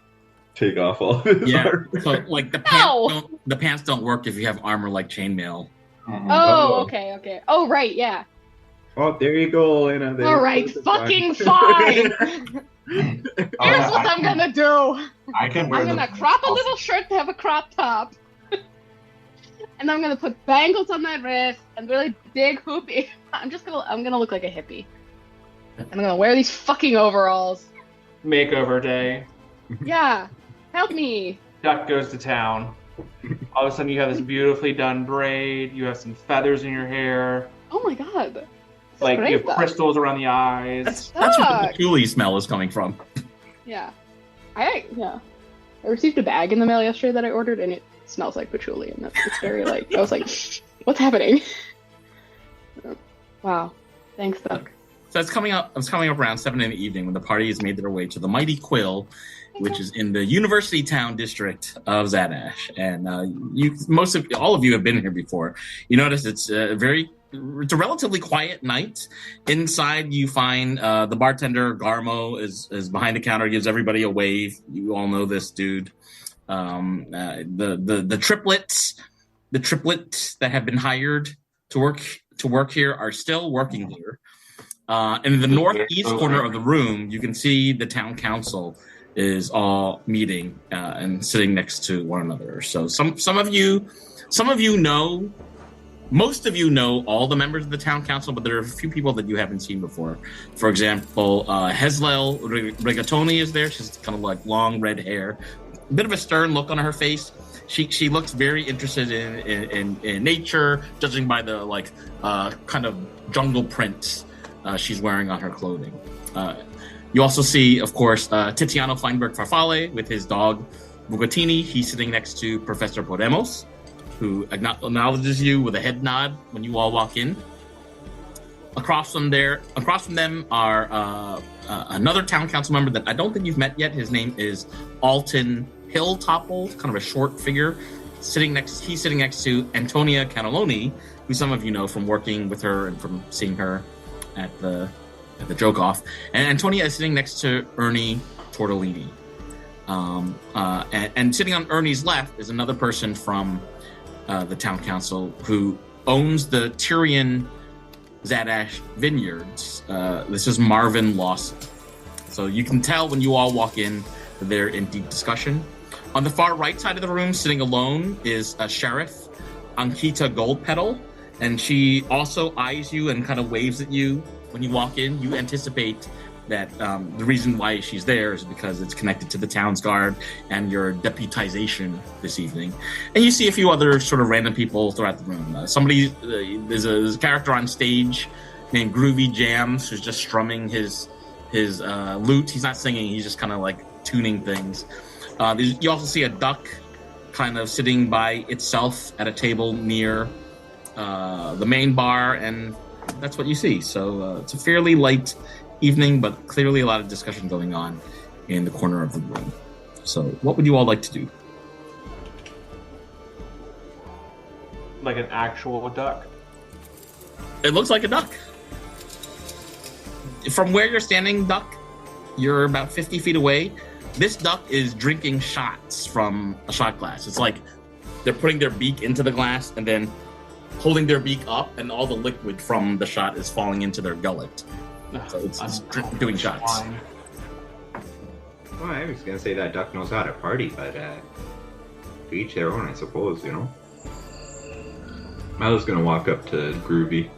take off all of his armor. So like the pants don't work if you have armor like chainmail. Oh, okay. Oh, right, yeah. Oh, there you go, Elena. There All right, fucking fine. Here's what I'm gonna do. I'm gonna crop a little shirt to have a crop top. And I'm gonna put bangles on my wrist and really big hoopy. I'm gonna look like a hippie. I'm gonna wear these fucking overalls. Makeover day. Yeah, help me. Duck goes to town. All of a sudden, you have this beautifully done braid. You have some feathers in your hair. Oh my god. Like Great, you have Duck. crystals around the eyes. That's where the patchouli smell is coming from. Yeah. I received a bag in the mail yesterday that I ordered, and it smells like patchouli, and it's very like I was like, what's happening? Wow. Thanks, Duck. So it's coming up around 7 in the evening when the party has made their way to the Mighty Quill, which is in the University Town district of Zadash. And all of you have been here before. You notice it's a relatively quiet night. Inside, you find the bartender Garmo is behind the counter, gives everybody a wave. You all know this dude. The triplets that have been hired to work here are still working here. And in the northeast corner of the room, you can see the town council is all meeting and sitting next to one another. So some of you know. Most of you know all the members of the town council, but there are a few people that you haven't seen before. For example, Hezlel Rigatoni is there. She's kind of like long red hair, a bit of a stern look on her face. She looks very interested in nature, judging by the kind of jungle prints she's wearing on her clothing. You also see, of course, Tiziano Feinberg Farfalle with his dog Bugatini. He's sitting next to Professor Podemos, who acknowledges you with a head nod when you all walk in. Across from them are another town council member that I don't think you've met yet. His name is Alton Hilltopple, kind of a short figure. He's sitting next to Antonia Cannelloni, who some of you know from working with her and from seeing her at the joke off. And Antonia is sitting next to Ernie Tortellini. And sitting on Ernie's left is another person from the town council who owns the Tyrion Zadash Vineyards. This is Marvin Lawson. So you can tell when you all walk in that they're in deep discussion. On the far right side of the room, sitting alone, is Sheriff Ankita Goldpetal, and she also eyes you and kind of waves at you when you walk in. You anticipate that the reason why she's there is because it's connected to the town's guard and your deputization this evening. And you see a few other sort of random people throughout the room. There's a character on stage named Groovy Jams who's just strumming his lute. He's not singing, he's just kind of like tuning things. You also see a duck kind of sitting by itself at a table near the main bar, and that's what you see. So it's a fairly light evening, but clearly a lot of discussion going on in the corner of the room. So what would you all like to do? Like an actual duck? It looks like a duck. From where you're standing, Duck, you're about 50 feet away. This duck is drinking shots from a shot glass. It's like they're putting their beak into the glass and then holding their beak up, and all the liquid from the shot is falling into their gullet. So it's doing shots. Well, I was gonna say that duck knows how to party, but to each their own, I suppose, you know. Milo's gonna walk up to Groovy,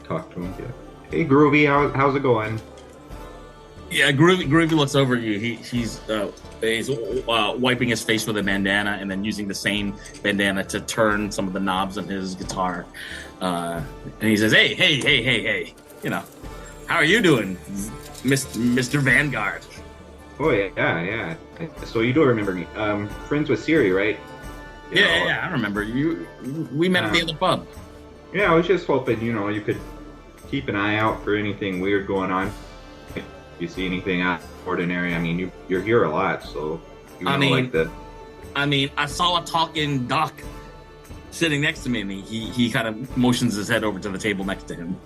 talk to him. Yeah. Hey, Groovy, how's it going? Yeah, Groovy looks over at you. He's wiping his face with a bandana and then using the same bandana to turn some of the knobs on his guitar. And he says, hey, you know, how are you doing, Mr. Vanguard? Oh, yeah. So you do remember me. Friends with Siri, right? Yeah, I remember. We met at the other pub. Yeah, I was just hoping, you know, you could keep an eye out for anything weird going on. If you see anything out of ordinary, I mean, you're here a lot, so you know, I saw a talking duck sitting next to me, and he kind of motions his head over to the table next to him.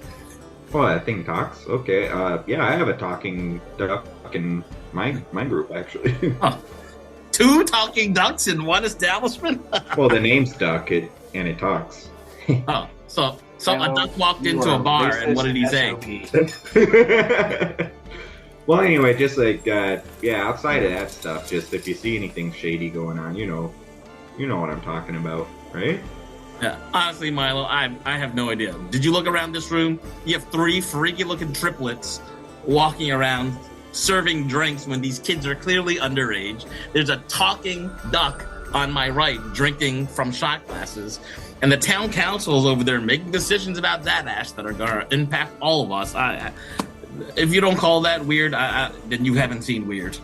Oh, that thing talks? Okay. Yeah, I have a talking duck in my group, actually. Huh. 2 talking ducks in one establishment? Well, the name's Duck, and it talks. Oh, so a duck walked into a bar, and what did he say? Well, anyway, just like, outside of that stuff, just if you see anything shady going on, you know what I'm talking about, right? Yeah, honestly, Milo, I have no idea. Did you look around this room? You have 3 freaky-looking triplets walking around serving drinks when these kids are clearly underage. There's a talking duck on my right drinking from shot glasses, and the town council is over there making decisions about Zadaxi that are going to impact all of us. If you don't call that weird, then you haven't seen weird.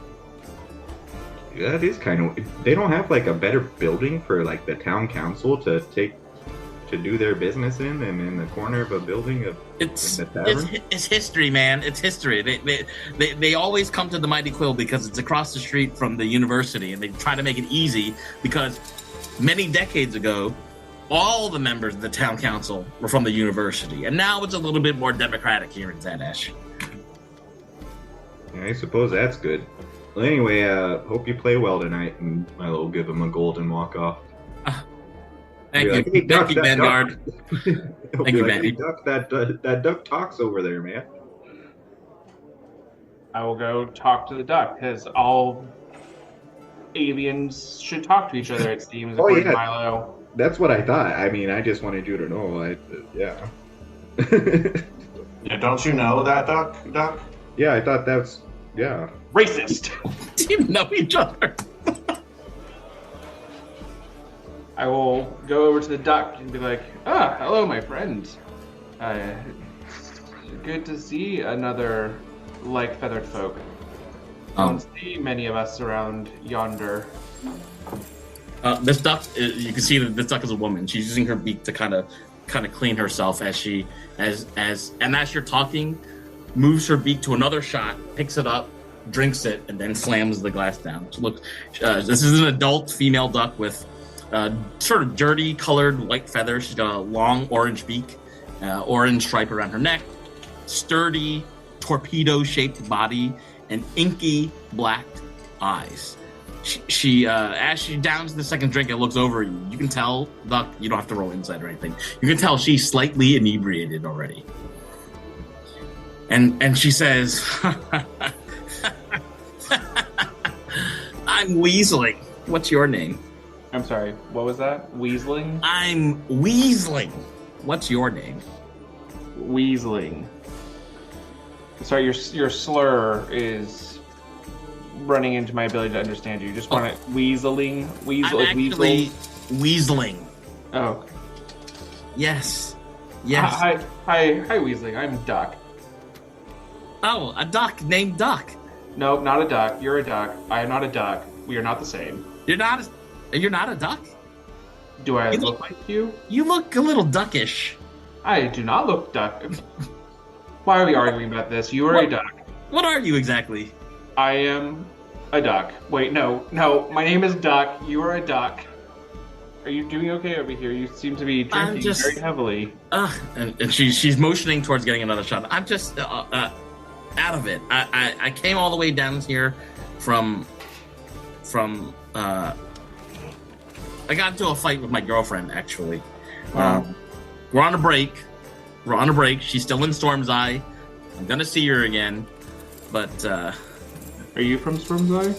Yeah, that is kind of... They don't have, like, a better building for, like, the town council to do their business in than in the corner of a building in the tavern? It's history, man. It's history. They always come to the Mighty Quill because it's across the street from the university, and they try to make it easy because many decades ago, all the members of the town council were from the university, and now it's a little bit more democratic here in Zadaxi. Yeah, I suppose that's good. Well, anyway, hope you play well tonight, and Milo will give him a gold and walk off. Thank you, like, hey, Duck, thank you, Vanguard. Thank you, Vanguard. Hey, Duck, that duck talks over there, man. I will go talk to the duck, because all aliens should talk to each other, it seems, according to Milo. That's what I thought. I mean, I just wanted you to know. Yeah. Yeah, don't you know that, Duck? Yeah, I thought that's... Yeah. Racist! Do you know each other? I will go over to the duck and be like, hello, my friend. Good to see another like-feathered folk. I don't see many of us around yonder. This duck, you can see that this duck is a woman. She's using her beak to kind of clean herself as you're talking, moves her beak to another shot, picks it up, drinks it, and then slams the glass down. So look, this is an adult female duck with sort of dirty colored white feathers. She's got a long orange beak, orange stripe around her neck, sturdy torpedo-shaped body, and inky black eyes. She as she downs the second drink and looks over at you, you can tell, Duck, you don't have to roll insight or anything. You can tell she's slightly inebriated already. And she says, I'm Weaseling. What's your name? I'm sorry, what was that? Weaseling? I'm Weaseling. What's your name? Weaseling. Sorry, your slur is running into my ability to understand you. Just want to weaseling? I'm actually Weaseling. Oh. Yes. Hi, Weaseling. I'm Duck. Oh, a duck named Duck. No, not a duck. You're a duck. I am not a duck. We are not the same. You're not a duck? Do I look like you? You look a little duckish. I do not look duck. Why are we arguing about this? You are a duck. What are you exactly? I am a duck. Wait, no. My name is Duck. You are a duck. Are you doing okay over here? You seem to be drinking very heavily. And she's motioning towards getting another shot. I'm just out of it. I came all the way down here from I got into a fight with my girlfriend, actually. We're on a break. We're on a break. She's still in Storm's Eye. I'm gonna see her again, but Are you from Storm's Eye?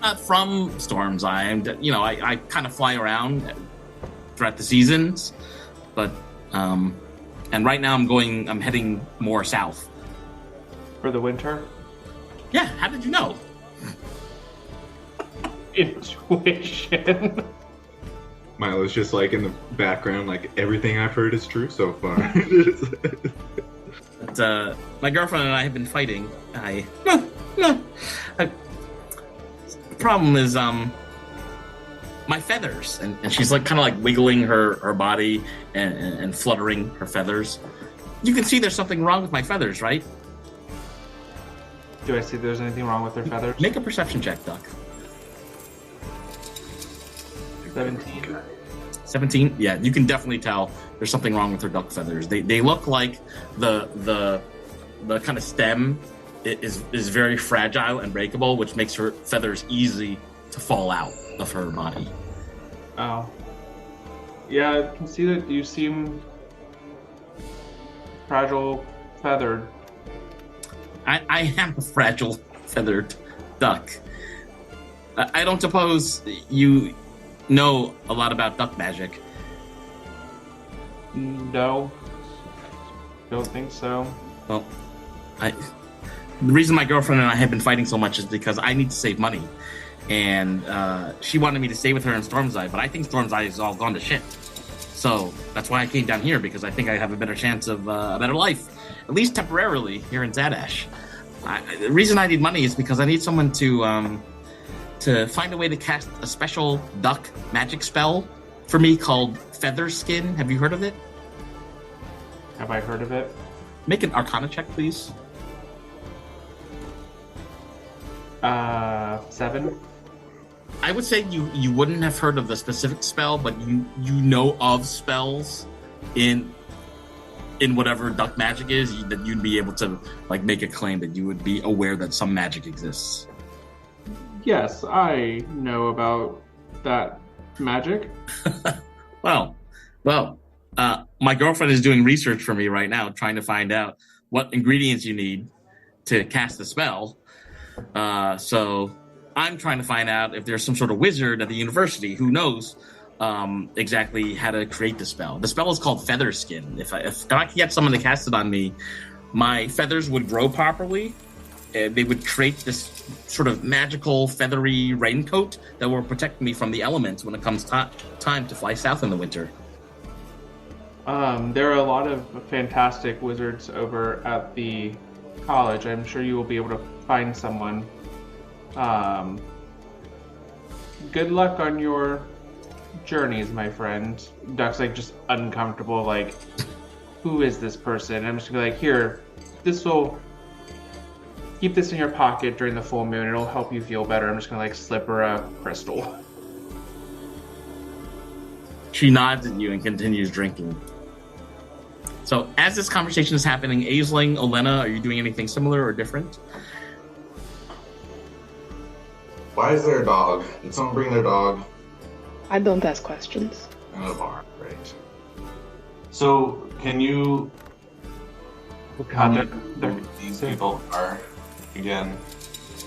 not from Storm's Eye. I kind of fly around throughout the seasons, but and right now I'm heading more south. For the winter? Yeah, how did you know? Intuition. Milo's just like in the background, like everything I've heard is true so far. But, my girlfriend and I have been fighting. The problem is my feathers, and she's like kind of like wiggling her body and fluttering her feathers. You can see there's something wrong with my feathers, right? Do I see there's anything wrong with their feathers? Make a perception check, Duck. 17. 17? Yeah, you can definitely tell there's something wrong with her duck feathers. They look like the kind of stem is very fragile and breakable, which makes her feathers easy to fall out of her body. Oh. Yeah, I can see that you seem fragile feathered. I am a fragile feathered duck. I don't suppose you know a lot about duck magic. No. Don't think so. Well, the reason my girlfriend and I have been fighting so much is because I need to save money. And she wanted me to stay with her in Storm's Eye, but I think Storm's Eye is all gone to shit. So that's why I came down here, because I think I have a better chance of a better life, at least temporarily, here in Zadash. The reason I need money is because I need someone to find a way to cast a special duck magic spell for me called Feather Skin. Have you heard of it? Have I heard of it? Make an Arcana check, please. 7. I would say you wouldn't have heard of the specific spell, but you know of spells in whatever duck magic is, that you'd be able to like make a claim that you would be aware that some magic exists. Yes, I know about that magic. Well, my girlfriend is doing research for me right now, trying to find out what ingredients you need to cast the spell. So I'm trying to find out if there's some sort of wizard at the university who knows exactly how to create the spell. The spell is called Feather Skin. If I could get someone to cast it on me, my feathers would grow properly. They would create this sort of magical feathery raincoat that will protect me from the elements when it comes time to fly south in the winter. There are a lot of fantastic wizards over at the college. I'm sure you will be able to find someone. Good luck on your journeys, my friend. Duck's like just uncomfortable, like, who is this person? I'm just gonna be like, here, keep this in your pocket during the full moon. It'll help you feel better. I'm just gonna like slip her a crystal. She nods at you and continues drinking. So as this conversation is happening, Aisling, Olena, are you doing anything similar or different? Why is there a dog? Did someone bring their dog? I don't ask questions. In a bar, right. So, can you tell me who these people are again?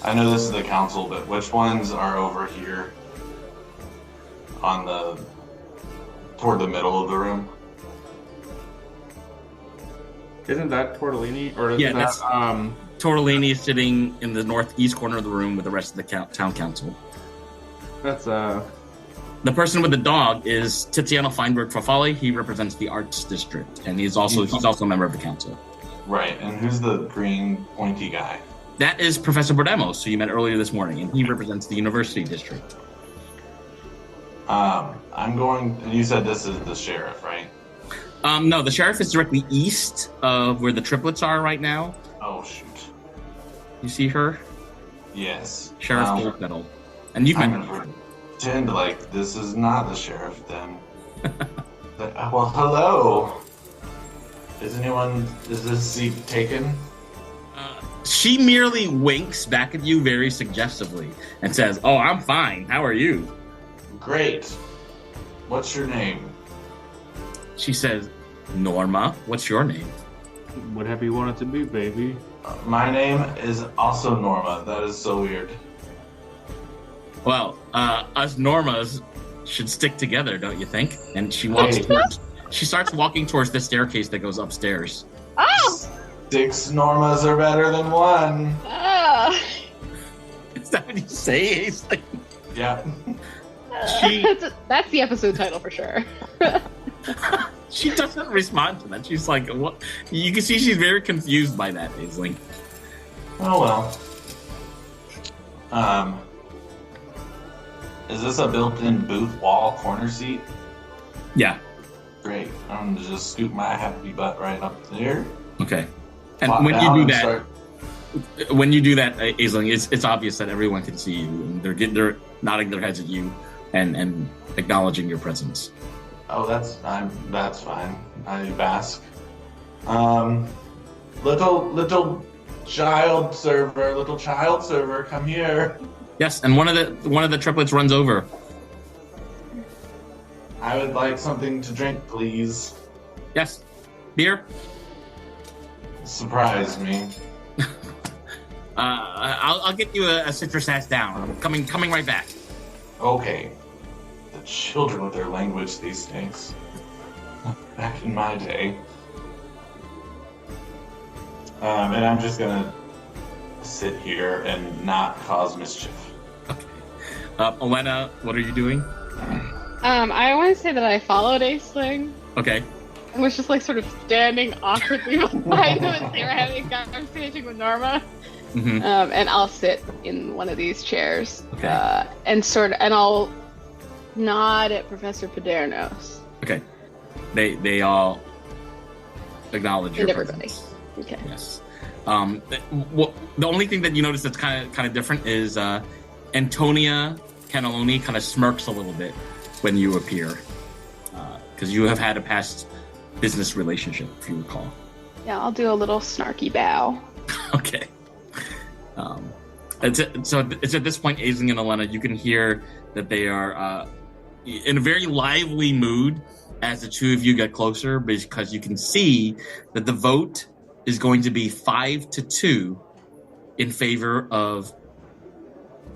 I know this is the council, but which ones are over here toward the middle of the room? Isn't that Tortellini? Or is Yeah, that, that's Tortellini is sitting in the northeast corner of the room with the rest of the town council. That's The person with the dog is Tiziano Feinberg Fafali. He represents the arts district, and he's also a member of the council. Right, and who's the green pointy guy? That is Professor Bordemos, who you met earlier this morning, and he represents the university district. You said this is the sheriff, right? No, the sheriff is directly east of where the triplets are right now. Oh, shoot. You see her? Yes. Sheriff Goldmetal. And you've met I'm her. gonna pretend like this is not the sheriff then. Well, hello. Is this seat taken? She merely winks back at you very suggestively and says, "Oh, I'm fine. How are you?" Great. What's your name? She says, Norma, what's your name? Whatever you want it to be, baby. My name is also Norma. That is so weird. Well, us Normas should stick together, don't you think? And she starts walking towards the staircase that goes upstairs. Oh! 6 Normas are better than 1. Ah! Is that what you say? It's like, Yeah. That's the episode title for sure. she doesn't respond to that. She's like, what? You can see she's very confused by that, Aisling. Oh well. Is this a built-in booth wall corner seat? Yeah. Great. I'm gonna just scoop my happy butt right up there. Okay. And Pop when down you do and that, start- Aisling, it's obvious that everyone can see you, and they're nodding their heads at you and acknowledging your presence. Oh, that's fine. I bask. Little child server, come here. Yes, and one of the triplets runs over. I would like something to drink, please. Yes, beer. Surprise me. I'll get you a citrus ass down. I'm coming right back. Okay. The children with their language these days. Back in my day. And I'm just gonna sit here and not cause mischief. Okay. Elena, what are you doing? I want to say that I followed Aisling Okay. and was just like sort of standing awkwardly behind him as they were having a conversation with Norma. Mm-hmm. And I'll sit in one of these chairs. Okay. And I'll nod at Professor Padernos. Okay. They all acknowledge your And everybody. presence. Okay. Yes. The only thing that you notice that's kind of different is Antonia Cannelloni kind of smirks a little bit when you appear, because you have had a past business relationship, if you recall. Yeah, I'll do a little snarky bow. Okay. It's at this point, Aisling and Elena, you can hear that they are in a very lively mood as the two of you get closer, because you can see that the vote is going to be 5-2 in favor of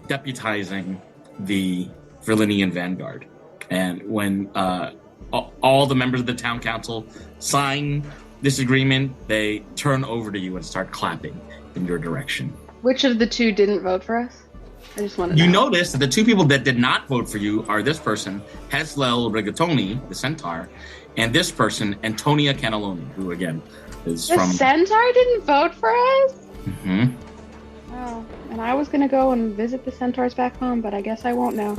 deputizing the Virlinian Vanguard. And when all the members of the town council sign this agreement, they turn over to you and start clapping in your direction. Which of the two didn't vote for us? I just want to know. You notice that the two people that did not vote for you are this person, Heslel Rigatoni, the centaur, and this person, Antonia Cannelloni, who again is The from... centaur didn't vote for us? Mhm. Oh, and I was gonna go and visit the centaurs back home, but I guess I won't now.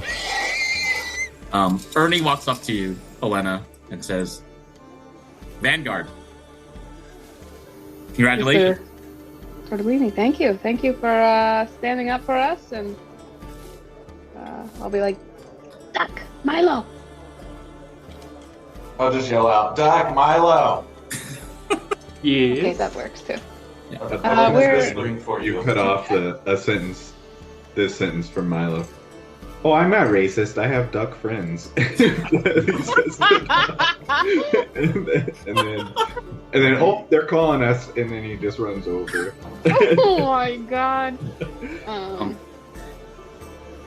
Ernie walks up to you, Elena, and says, Vanguard. Congratulations. Mr. Tortellini, thank you. Thank you for standing up for us, and I'll be like, Duck, Milo. I'll just yell out, Doc Milo! Yes. Okay, that works too. I'm we're- whispering for you. You cut off this sentence from Milo. Oh, I'm not racist. I have duck friends. and then, oh, they're calling us, and then he just runs over. Oh my god.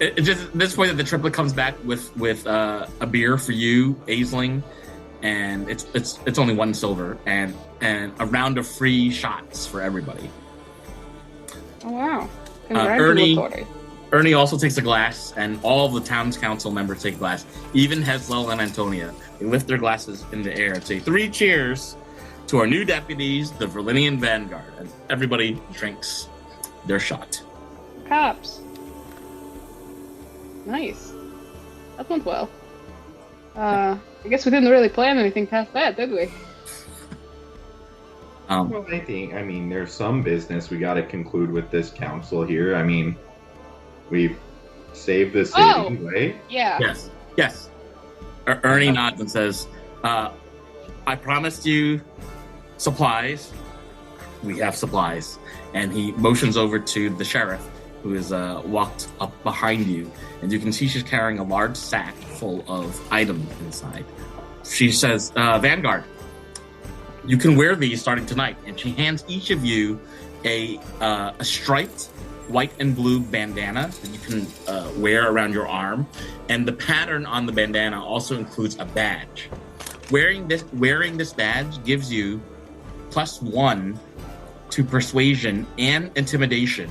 It's just at this point that the triplet comes back with a beer for you, Aisling, and it's only 1 silver and a round of free shots for everybody. Oh wow. Ernie also takes a glass, and all of the town's council members take a glass. Even Heslel and Antonia. They lift their glasses in the air and say, 3 cheers to our new deputies, the Virlinian Vanguard. And everybody drinks their shot. Cops. Nice. That went well. I guess we didn't really plan anything past that, did we? Well, I mean, there's some business we got to conclude with this council here. I mean, we've saved the city, right? Yeah. Yes. Ernie nods and says, I promised you supplies. We have supplies. And he motions over to the sheriff, who is walked up behind you. And you can see she's carrying a large sack full of items inside. she says, Vanguard, you can wear these starting tonight. And she hands each of you a striped white and blue bandana that you can wear around your arm. And the pattern on the bandana also includes a badge. Wearing this badge gives you +1 to persuasion and intimidation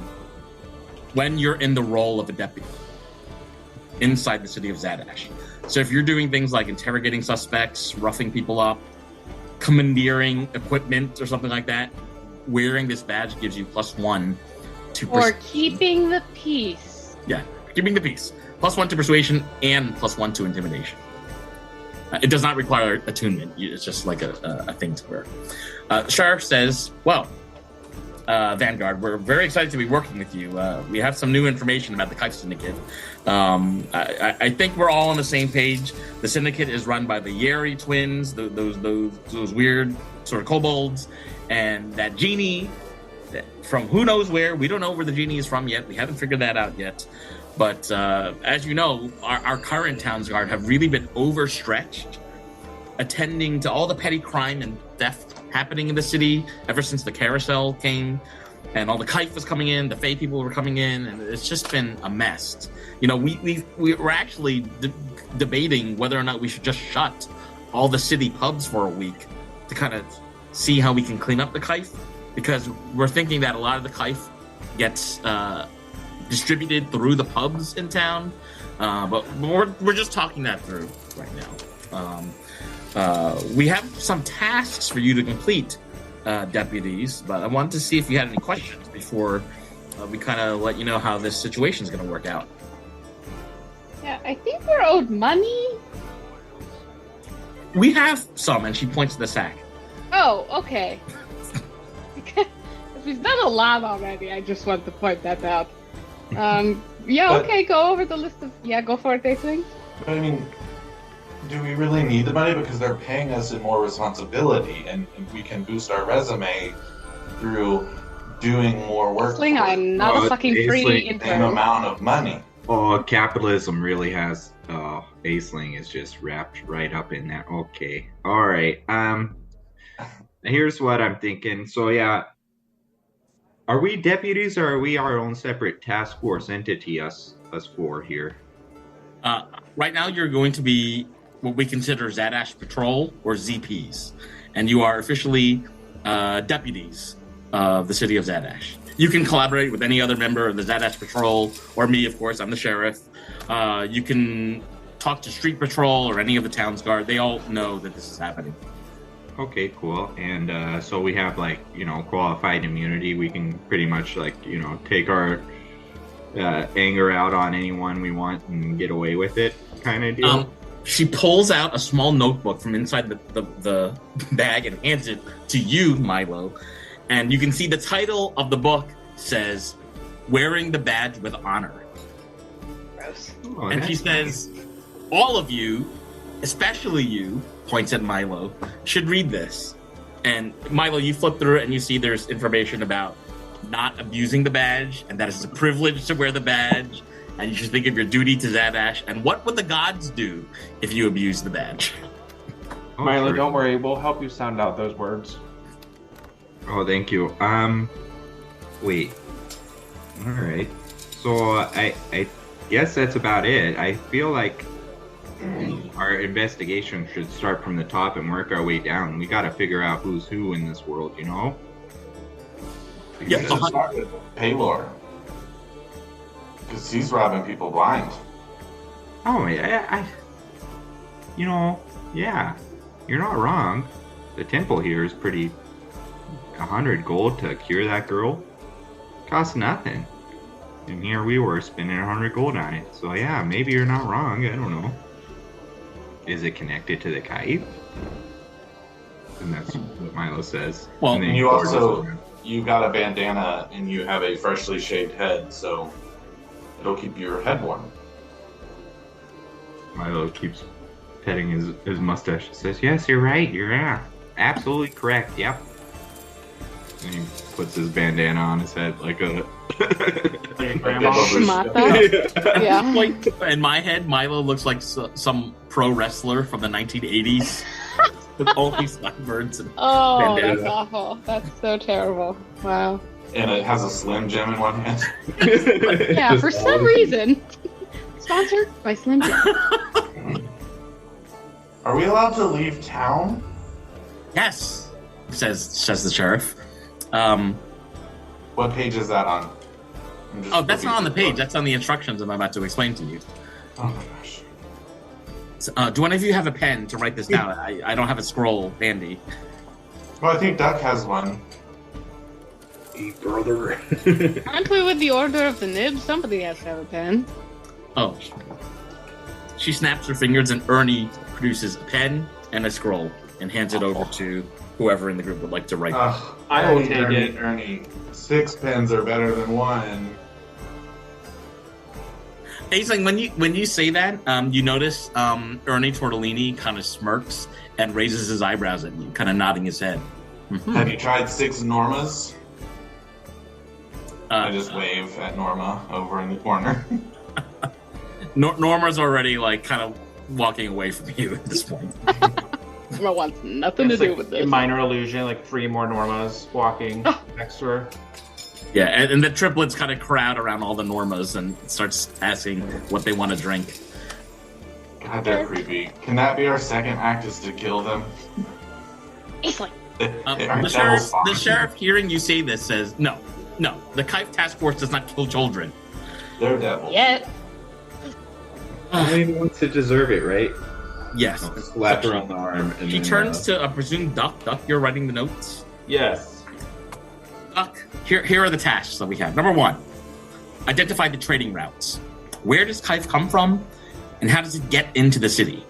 when you're in the role of a deputy inside the city of Zadash. So if you're doing things like interrogating suspects, roughing people up, commandeering equipment or something like that, wearing this badge gives you +1 to Or keeping the peace. Yeah, keeping the peace. +1 to persuasion and +1 to intimidation. It does not require attunement. It's just like a thing to wear. Sheriff says, well, Vanguard, we're very excited to be working with you. We have some new information about the Kife Syndicate. I think we're all on the same page. The syndicate is run by the Yeri twins, those weird sort of kobolds, and that genie from who knows where. We don't know where the genie is from yet. We haven't figured that out yet. But as you know, our current Towns Guard have really been overstretched, attending to all the petty crime and theft happening in the city ever since the carousel came, and all the kife was coming in, the Fae people were coming in, and it's just been a mess. You know, we're actually debating whether or not we should just shut all the city pubs for a week to kind of see how we can clean up the kife, because we're thinking that a lot of the kife gets distributed through the pubs in town, but we're just talking that through right now. We have some tasks for you to complete, deputies, but I wanted to see if you had any questions before we kind of let you know how this situation is going to work out. Yeah, I think we're owed money. We have some, and she points to the sack. Oh, okay. Because we've done a lot already. I just want to point that out. Yeah, okay, go over the list of... Yeah, go for it, Daisling. But I mean, do we really need the money? Because they're paying us in more responsibility, and we can boost our resume through doing more work. Sling, I'm not a fucking free Same intern. amount of money. Oh, capitalism really has. Aisling is just wrapped right up in that. Okay, all right. Here's what I'm thinking. So yeah, are we deputies or are we our own separate task force entity? Us four here. Right now, you're going to be what we consider Zadash Patrol, or ZPs, and you are officially deputies of the city of Zadash. You can collaborate with any other member of the Zadash Patrol, or me, of course. I'm the sheriff. You can talk to Street Patrol or any of the Towns Guard. They all know that this is happening. Okay, cool. And so we have qualified immunity. We can pretty much take our anger out on anyone we want and get away with it, kind of deal. She pulls out a small notebook from inside the bag and hands it to you, Milo. And you can see the title of the book says, Wearing the Badge with Honor. Gross. Oh, And she says, all of you, especially you, points at Milo, should read this. And Milo, you flip through it and you see there's information about not abusing the badge, and that it's a privilege to wear the badge, and you should think of your duty to Zadash, and what would the gods do if you abuse the badge? Oh, Milo, sure. don't worry. We'll help you sound out those words. Oh, thank you. Wait. All right. So I guess that's about it. I feel like our investigation should start from the top and work our way down. We got to figure out who's who in this world, you know? Yeah, We should start with Paylor. Because he's robbing people blind. Oh, yeah. Yeah. You're not wrong. The temple here is pretty... 100 gold to cure that girl? Costs nothing. And here we were spending 100 gold on it. So yeah, maybe you're not wrong. I don't know. Is it connected to the kite? And that's what Milo says. Well, And then And you he forwards also, it. you got a bandana and you have a freshly shaved head, so it'll keep your head warm. Milo keeps petting his mustache. Says, yes, you're right. You're absolutely correct. Yep. And he puts his bandana on his head like a. Like a grandma. Schmata. Yeah. Like in my head, Milo looks like some pro wrestler from the 1980s with all these blackbirds and Oh, bandana. that's awful. That's so terrible. Wow. And it has a Slim Jim in one hand. Yeah, Just for all some of- reason. Sponsored by Slim Jim. Are we allowed to leave town? Yes, says the sheriff. What page is that on? I'm just Oh, that's looking not on the for page. book. That's on the instructions I'm about to explain to you. Oh my gosh. So, do one of you have a pen to write this down? I don't have a scroll handy. Well, I think Duck has one. Hey, brother. Aren't we with the Order of the Nib? Somebody has to have a pen. Oh. She snaps her fingers and Ernie produces a pen and a scroll and hands it over to whoever in the group would like to write. Ugh, I will Ernie, take Ernie, it. Ernie, 6 pens are better than 1. Aisling, when you say that, you notice Ernie Tortellini kind of smirks and raises his eyebrows at you, kind of nodding his head. Mhm. Have you tried 6 Normas? I Uh, just wave at Norma over in the corner. Norma's already like kind of walking away from you at this point. Norma wants nothing to It's do like with a this. minor illusion, like 3 more Normas walking next to her. Yeah, and the triplets kind of crowd around all the Normas and starts asking what they want to drink. God, they're creepy. Can that be our second act, is to kill them? Aisling. The sheriff, hearing you say this, says, no, the Kife Task Force does not kill children. They're devils. Yet. I mean, wants to deserve it, right? Yes. Slap her on the arm. And She then, turns to, I presume, Duck. Duck, you're writing the notes? Yes. Duck, here are the tasks that we have. Number 1, identify the trading routes. Where does Kife come from, and how does it get into the city?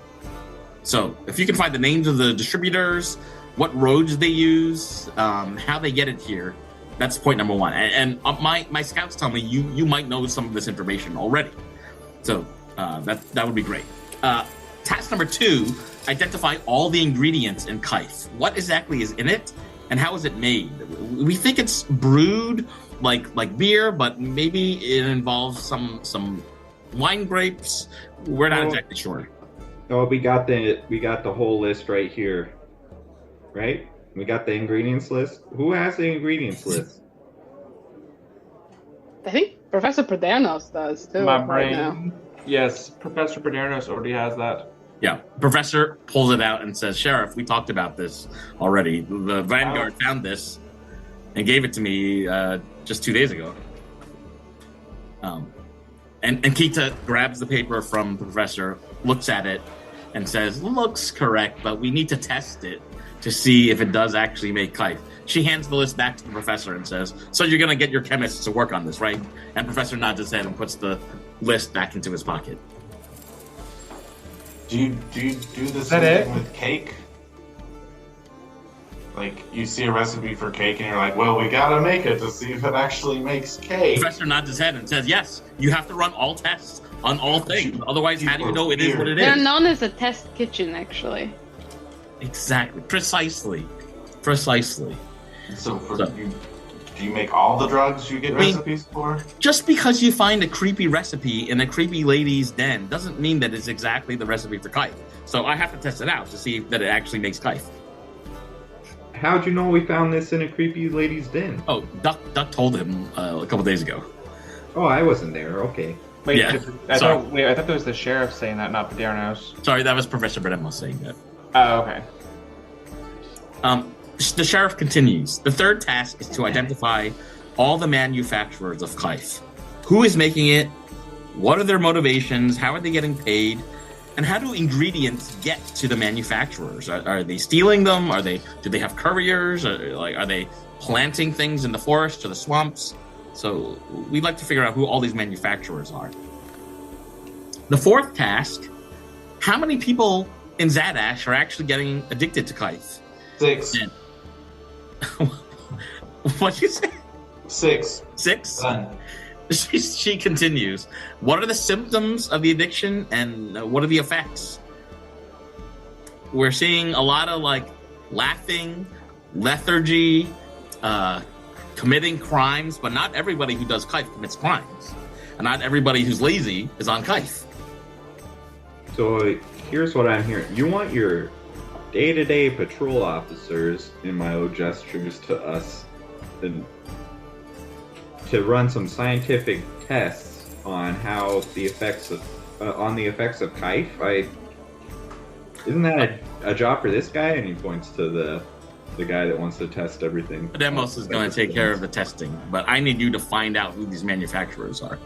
So, if you can find the names of the distributors, what roads they use, how they get it here, that's point number 1. And my scouts tell me you might know some of this information already. So, that would be great. Task number 2, identify all the ingredients in Kife. What exactly is in it, and how is it made? We think it's brewed like beer, but maybe it involves some wine grapes. We're not exactly sure. Oh, we got the whole list right here, right? We got the ingredients list. Who has the ingredients list? I think Professor Perdanos does too. My right now. brain. Yes, Professor Padernos already has that. Yeah, Professor pulls it out and says, "Sheriff, we talked about this already. The Vanguard found this and gave it to me just 2 days ago." And Kita grabs the paper from the professor, looks at it, and says, "Looks correct, but we need to test it to see if it does actually make Kife." She hands the list back to the professor and says, "So you're going to get your chemists to work on this, right?" And Professor nods his head and puts the list back into his pocket. Do you do the that same it? thing with cake? Like, you see a recipe for cake and you're like, well, we gotta make it to see if it actually makes cake. Professor nods his head and says, "Yes, you have to run all tests on all things. Otherwise, how do you know it is what it They're is?" known as a test kitchen, actually. Exactly. Precisely. So, do you make all the drugs you get recipes for? Just because you find a creepy recipe in a creepy lady's den doesn't mean that it's exactly the recipe for Kife. So I have to test it out to see that it actually makes Kife. How'd you know we found this in a creepy lady's den? Oh, Duck told him a couple days ago. Oh, I wasn't there. Okay. Wait, Yeah, I sorry. thought that was the sheriff saying that, not Padernos. Sorry, that was Professor Bredemo saying that. Oh, okay. The sheriff continues. The third task is to identify all the manufacturers of Kife. Who is making it? What are their motivations? How are they getting paid? And how do ingredients get to the manufacturers? Are they stealing them? Do they have couriers? Are they planting things in the forest or the swamps? So we'd like to figure out who all these manufacturers are. The fourth task: how many people in Zadash are actually getting addicted to Kife? 6. Yeah. What'd you say? 6. 6? Done. She continues. What are the symptoms of the addiction and what are the effects? We're seeing a lot of laughing, lethargy, committing crimes, but not everybody who does kife commits crimes. And not everybody who's lazy is on kife. So here's what I'm hearing. You want your day-to-day patrol officers, in Milo gestures to us, and to run some scientific tests on how the effects of kife. Isn't that a job for this guy? And he points to the guy that wants to test everything. Demos is going to take care of the testing, but I need you to find out who these manufacturers are.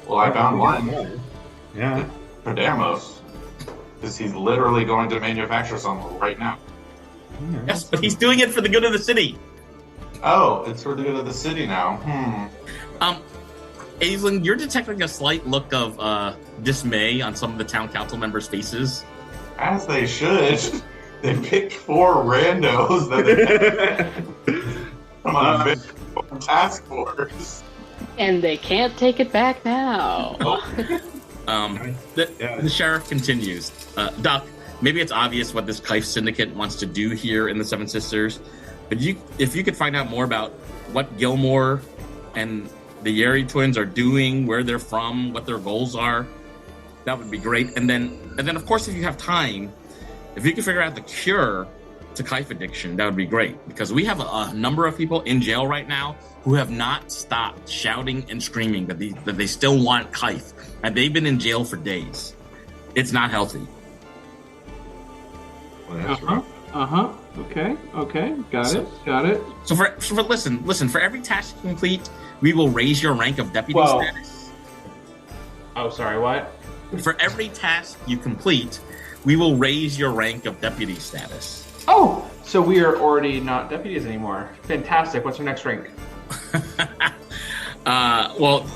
Well, I found one. Yeah. For Demos. Because he's literally going to manufacture some right now. Yes, but he's doing it for the good of the city. Oh, it's for the good of the city now. Aislinn, you're detecting a slight look of dismay on some of the town council members' faces. As they should. They picked 4 randos that come on a big task force. And they can't take it back now. The sheriff continues. Doc, maybe it's obvious what this kife syndicate wants to do here in the Seven Sisters, but if you could find out more about what Gilmore and the Yeri twins are doing, where they're from, what their goals are, that would be great. And then of course, if you have time, if you can figure out the cure to kife addiction, that would be great, because we have a number of people in jail right now who have not stopped shouting and screaming that they still want kife, and they've been in jail for days. It's not healthy. Well, that's right. Okay. Got it. So listen. For every task you complete, we will raise your rank of deputy status. Oh, sorry. What? For every task you complete, we will raise your rank of deputy status. Oh, so we are already not deputies anymore. Fantastic. What's our next rank? Well,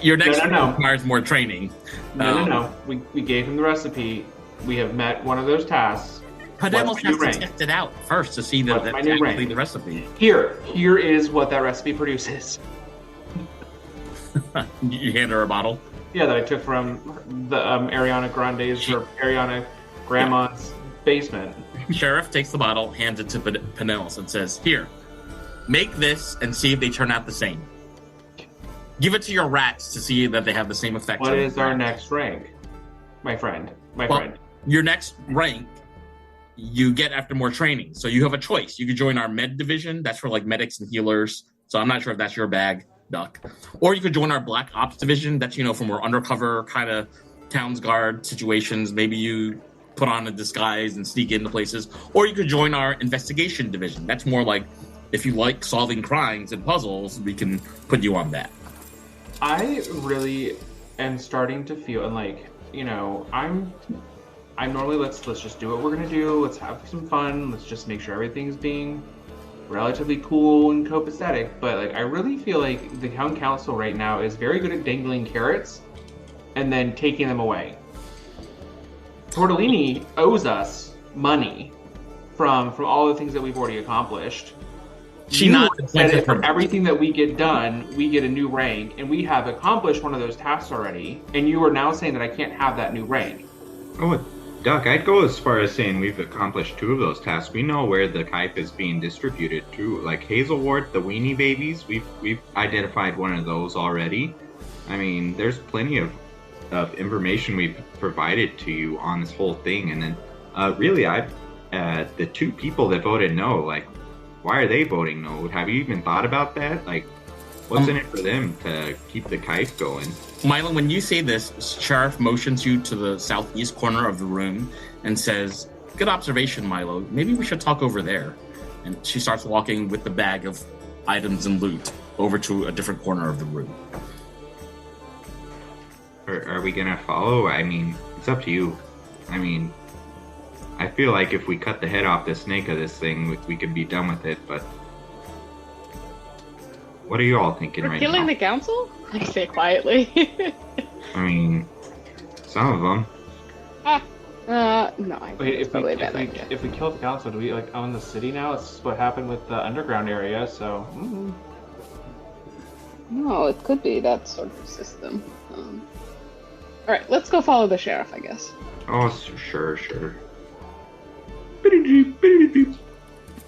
your next No. requires more training. No. We gave him the recipe. We have met one of those tasks. Pademos has to test it out first to see that that's actually the recipe. Here is what that recipe produces. You hand her a bottle? Yeah, that I took from the Ariana Grande's or Ariana Grandma's basement. Sheriff takes the bottle, hands it to Pinellas, and says, "Here, make this and see if they turn out the same. Give it to your rats to see that they have the same effect." What is our next rank, my friend? Your next rank you get after more training. So you have a choice. You could join our med division. That's for like medics and healers. So I'm not sure if that's your bag, Duck. Or you could join our black ops division. That's, for more undercover kind of town's guard situations. Maybe you put on a disguise and sneak into places. Or you could join our investigation division. That's more like, if you like solving crimes and puzzles, we can put you on that. I really am starting to feel, and I'm normally let's just do what we're gonna do. Let's have some fun. Let's just make sure everything's being relatively cool and copacetic. But I really feel like the town council right now is very good at dangling carrots and then taking them away. Tortellini owes us money from all the things that we've already accomplished. For everything that we get done, we get a new rank, and we have accomplished one of those tasks already. And you are now saying that I can't have that new rank. Oh, Doc, I'd go as far as saying we've accomplished 2 of those tasks. We know where the kife is being distributed to. Like Hazelward, the weenie babies, we've identified one of those already. I mean, there's plenty of information we've provided to you on this whole thing. And then, really, the 2 people that voted no, why are they voting no? Have you even thought about that? What's in it for them to keep the kife going? Milo, when you say this, Sheriff motions you to the southeast corner of the room and says, "Good observation, Milo. Maybe we should talk over there." And she starts walking with the bag of items and loot over to a different corner of the room. Are we gonna follow? I mean, it's up to you. I mean, I feel like if we cut the head off the snake of this thing, we could be done with it, but what are you all thinking right now? Killing the council? I say quietly. I mean, some of them. No, I think it's probably a bad idea. If we kill the council, do we own the city now? It's what happened with the underground area, so... Mm-hmm. No, it could be that sort of system. Alright, let's go follow the sheriff, I guess. Oh, sure.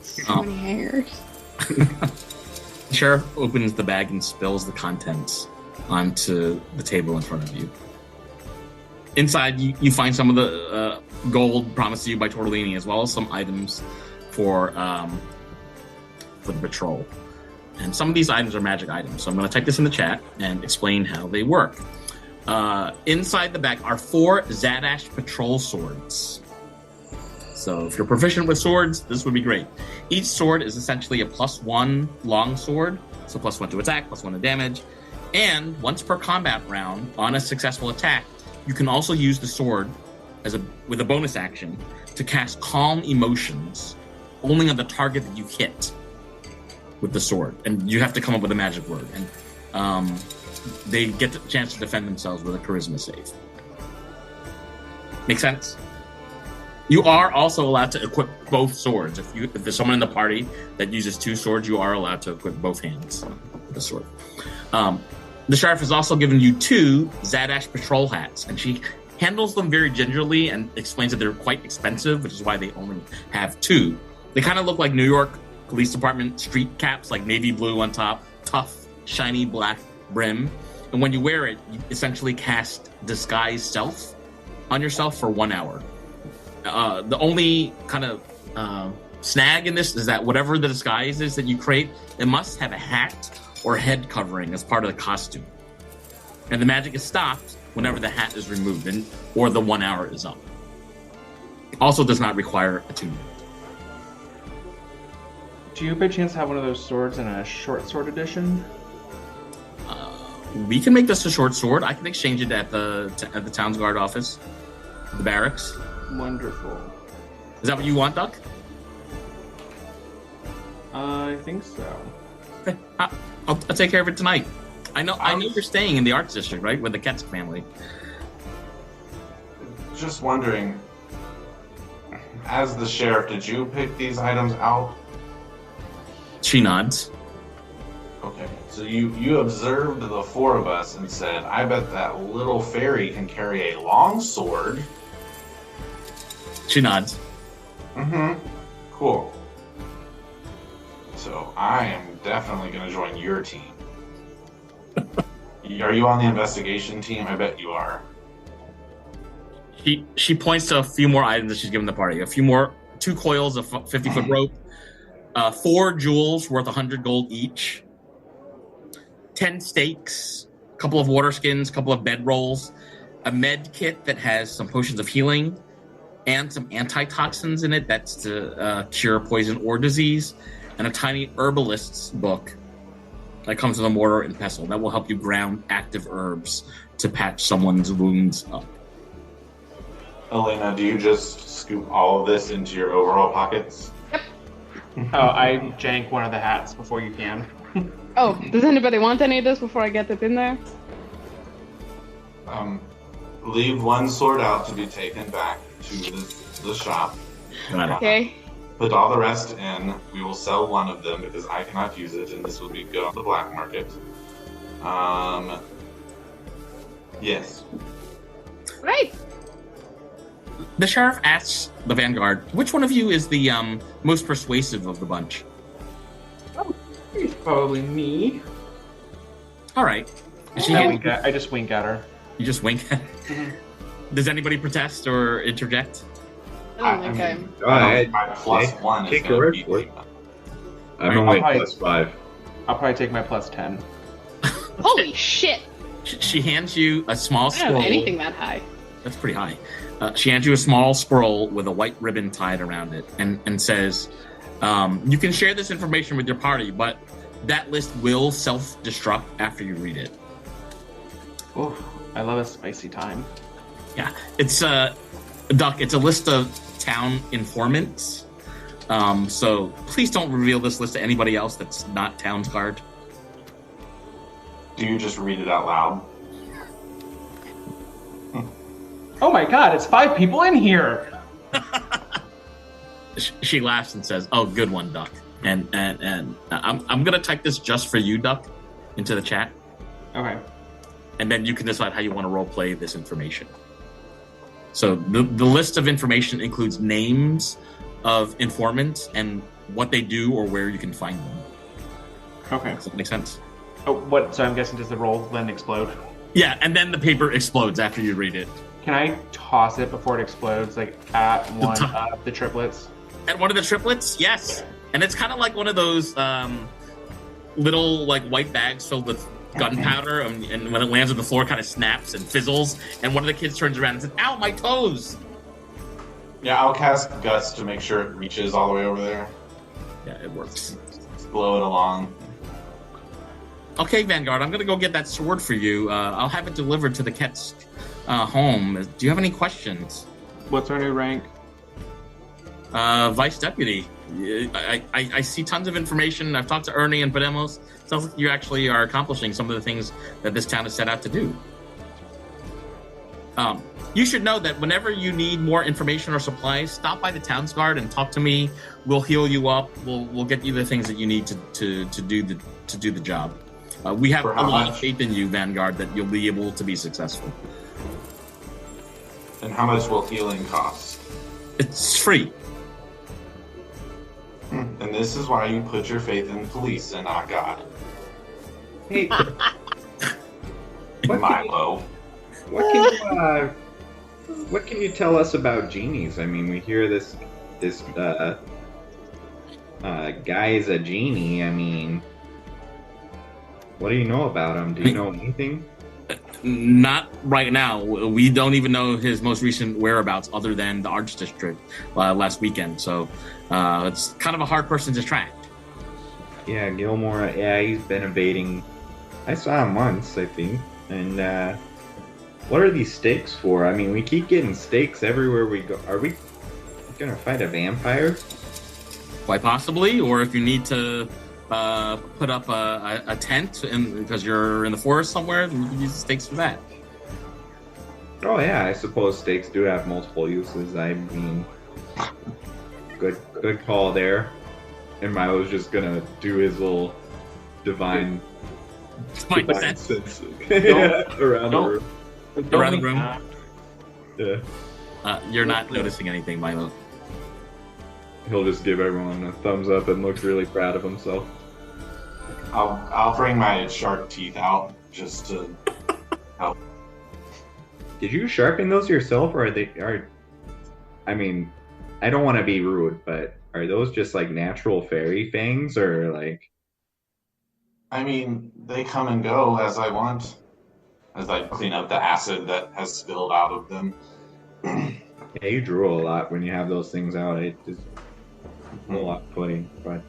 So many hairs. The sheriff opens the bag and spills the contents onto the table in front of you. Inside, you find some of the gold promised to you by Tortellini, as well as some items for the patrol. And some of these items are magic items. So I'm going to type this in the chat and explain how they work. Inside the bag are 4 Zadaxi patrol swords. So if you're proficient with swords, this would be great. Each sword is essentially a +1 long sword, so +1 to attack, +1 to damage. And once per combat round, on a successful attack, you can also use the sword with a bonus action to cast Calm Emotions only on the target that you hit with the sword. And you have to come up with a magic word. And they get the chance to defend themselves with a charisma save. Make sense? You are also allowed to equip both swords. If there's someone in the party that uses 2 swords, you are allowed to equip both hands with the sword. The sheriff has also given you 2 Zadaxi patrol hats, and she handles them very gingerly and explains that they're quite expensive, which is why they only have 2. They kind of look like New York Police Department street caps, like navy blue on top, tough, shiny black brim. And when you wear it, you essentially cast Disguise Self on yourself for 1 hour. The only kind of snag in this is that whatever the disguise is that you create, it must have a hat or head covering as part of the costume. And the magic is stopped whenever the hat is removed or the 1 hour is up. It also does not require attunement. Do you by chance have one of those swords in a short sword edition? We can make this a short sword. I can exchange it at the Town's Guard office, the barracks. Wonderful. Is that what you want, Duck? I think so. Okay. I'll take care of it tonight. I know you're staying in the Arts District, right? With the Ketz family. Just wondering, as the sheriff, did you pick these items out? She nods. Okay, so you observed the 4 of us and said, I bet that little fairy can carry a long sword. She nods. Mm-hmm. Cool. So I am definitely going to join your team. Are you on the investigation team? I bet you are. She points to a few more items that she's given the party. 2 coils of 50-foot rope, 4 jewels worth 100 gold each, 10 stakes, a couple of water skins, a couple of bed rolls, a med kit that has some potions of healing, and some antitoxins in it that's to cure poison or disease, and a tiny herbalist's book that comes with a mortar and pestle that will help you ground active herbs to patch someone's wounds up. Elena, do you just scoop all of this into your overall pockets? Yep. Oh, I jank one of the hats before you can. Oh, does anybody want any of this before I get it in there? Leave one sword out to be taken back to the shop. Okay. Put all the rest in. We will sell one of them because I cannot use it, and this will be good on the black market. Yes. Right. The sheriff asks the Vanguard, which one of you is the most persuasive of the bunch? Oh, it's probably me. All right. I just wink at her. You just wink. Does anybody protest or interject? I don't think I'm. My +1 is take going your to word beat for it. me. I'm only I'll +5. I'll probably take my +10. Holy shit! She hands you a small I don't scroll. have anything that high. That's pretty high. She hands you a small scroll with a white ribbon tied around it and says, you can share this information with your party, but that list will self-destruct after you read it. Oh, I love a spicy time. Yeah, it's Duck, it's a list of town informants. So please don't reveal this list to anybody else that's not Town's Guard. Do you just read it out loud? Oh my god, it's 5 people in here! She laughs and says, "Oh, good one, Duck." And I'm gonna type this just for you, Duck, into the chat. Okay. And then you can decide how you want to role play this information. So the list of information includes names of informants and what they do or where you can find them. Okay. Does that make sense? Oh, what? So I'm guessing does the roll then explode? Yeah, and then the paper explodes after you read it. Can I toss it before it explodes, like at one of the triplets? At one of the triplets, yes. And it's kind of like one of those little like white bags filled with gunpowder, and when it lands on the floor, kind of snaps and fizzles. And one of the kids turns around and says, "Ow, my toes!" Yeah, I'll cast Gust to make sure it reaches all the way over there. Yeah, it works. Just blow it along. Okay, Vanguard, I'm gonna go get that sword for you. I'll have it delivered to the Ket's home. Do you have any questions? What's our new rank? Vice Deputy. I see tons of information. I've talked to Ernie and Podemos. Sounds like you actually are accomplishing some of the things that this town is set out to do. You should know that whenever you need more information or supplies, stop by the Town's Guard and talk to me. We'll heal you up. We'll get you the things that you need to do the job. We have a lot of faith in you, Vanguard, that you'll be able to be successful. And how much will healing cost? It's free. And this is why you put your faith in police and not God. Hey, Milo. what can you tell us about genies? I mean, we hear this guy is a genie. I mean, what do you know about him? Do you know anything? Not right now. We don't even know his most recent whereabouts other than the Arch District last weekend. So it's kind of a hard person to track. Yeah, Gilmore. Yeah, he's been evading. I saw him once, I think. And what are these stakes for? I mean, we keep getting stakes everywhere we go. Are we gonna fight a vampire? Quite possibly. Or if you need to put up a tent because you're in the forest somewhere, you can use the stakes for that. Oh yeah, I suppose stakes do have multiple uses. I mean, good call there. And Milo's just gonna do his little divine sense around the room. Around the room? Yeah. You're not noticing anything, Milo. He'll just give everyone a thumbs up and look really proud of himself. I'll bring my shark teeth out just to help. Did you sharpen those yourself, or I mean, I don't want to be rude, but are those just like natural fairy fangs, or like? I mean, they come and go as I want, as I clean up the acid that has spilled out of them. Yeah, you drool a lot when you have those things out. It just a lot pudding, but.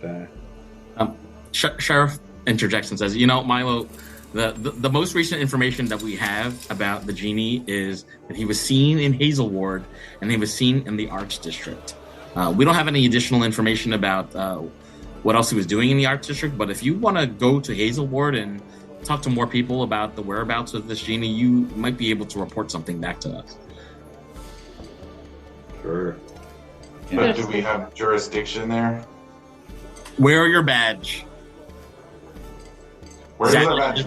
Sheriff interjects and says, "You know, Milo, the most recent information that we have about the genie is that he was seen in Hazelward and he was seen in the Arch District. We don't have any additional information about what else he was doing in the Arch District, but if you want to go to Hazelward and talk to more people about the whereabouts of this genie, you might be able to report something back to us." Sure. But do we have jurisdiction there? Wear your badge. Where's the badge?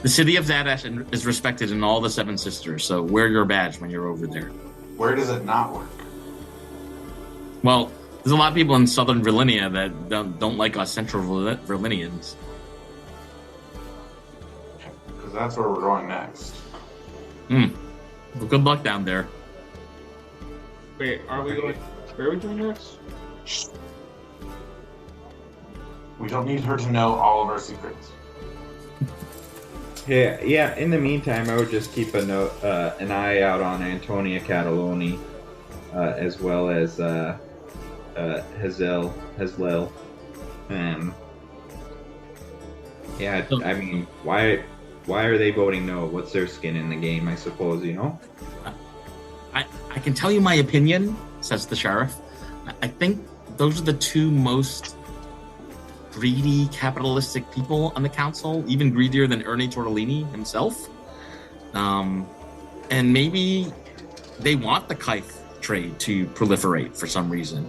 The city of Zadaxi is respected in all the Seven Sisters, so wear your badge when you're over there. Where does it not work? Well, there's a lot of people in southern Virlinia that don't like us central Virlinians. Because that's where we're going next. Well, good luck down there. Wait, are we going? Where are we going next? We don't need her to know all of our secrets. Yeah. In the meantime, I would just keep an eye out on Antonia Cataloni, as well as Hazel. Yeah, I mean, why are they voting no? What's their skin in the game? I suppose, you know. I can tell you my opinion, says the sheriff. I think those are the two most greedy, capitalistic people on the council, even greedier than Ernie Tortellini himself. And maybe they want the kife trade to proliferate for some reason.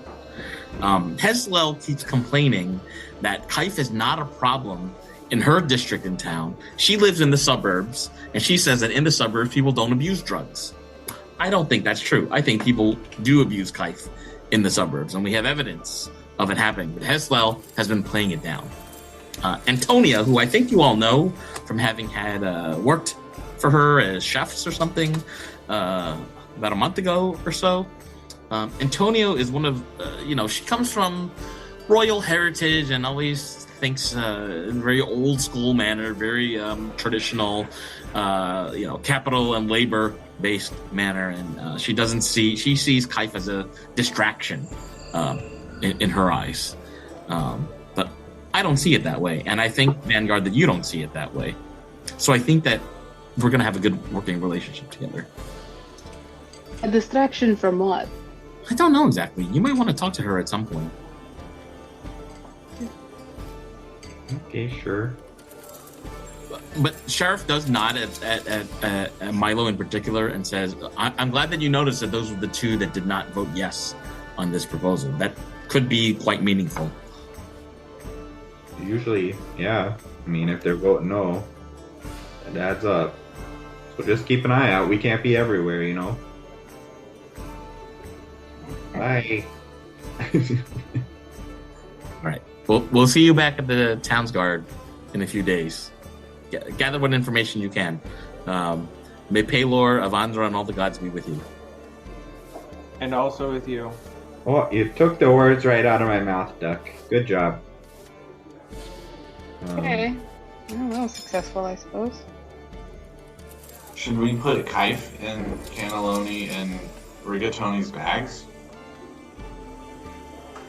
Heslel keeps complaining that kife is not a problem in her district in town. She lives in the suburbs, and she says that in the suburbs, people don't abuse drugs. I don't think that's true. I think people do abuse kife in the suburbs, and we have evidence of it happening, but Heslel has been playing it down. Antonia, who I think you all know from having had worked for her as chefs or something about a month ago or so. Antonio is one of, she comes from royal heritage and always thinks in very old school manner, very traditional, capital and labor based manner. And she sees Kife as a distraction in her eyes. But I don't see it that way. And I think, Vanguard, that you don't see it that way. So I think that we're going to have a good working relationship together. A distraction from what? I don't know exactly. You might want to talk to her at some point. Okay, sure. But Sheriff does nod at Milo in particular and says, I'm glad that you noticed that those were the two that did not vote yes on this proposal. That could be quite meaningful. Usually, yeah. I mean, if they're voting no, that adds up. So just keep an eye out. We can't be everywhere, you know? Bye. All right. We'll see you back at the Town's Guard in a few days. Gather what information you can. May Paylor, Avandra, and all the gods be with you. And also with you. Oh, you took the words right out of my mouth, Duck. Good job. Okay. Well, that was successful, I suppose. Should we put Kife in Cannelloni and Rigatoni's bags?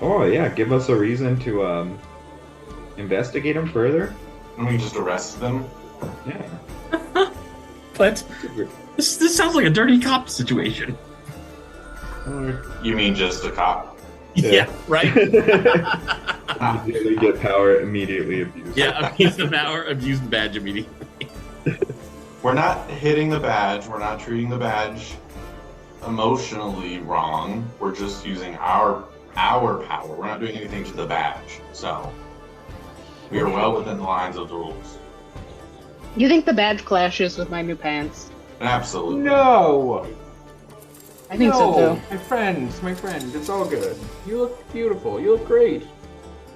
Oh, yeah. Give us a reason to investigate them further. And we just arrest them? Yeah. But this sounds like a dirty cop situation. You mean just a cop? Yeah, right? Immediately get power, immediately abuse. Yeah, abuse the power, abuse the badge immediately. We're not hitting the badge. We're not treating the badge emotionally wrong. We're just using our power. We're not doing anything to the badge. So we are well within the lines of the rules. You think the badge clashes with my new pants? Absolutely. No! I think so too. My friend, it's all good. You look beautiful. You look great.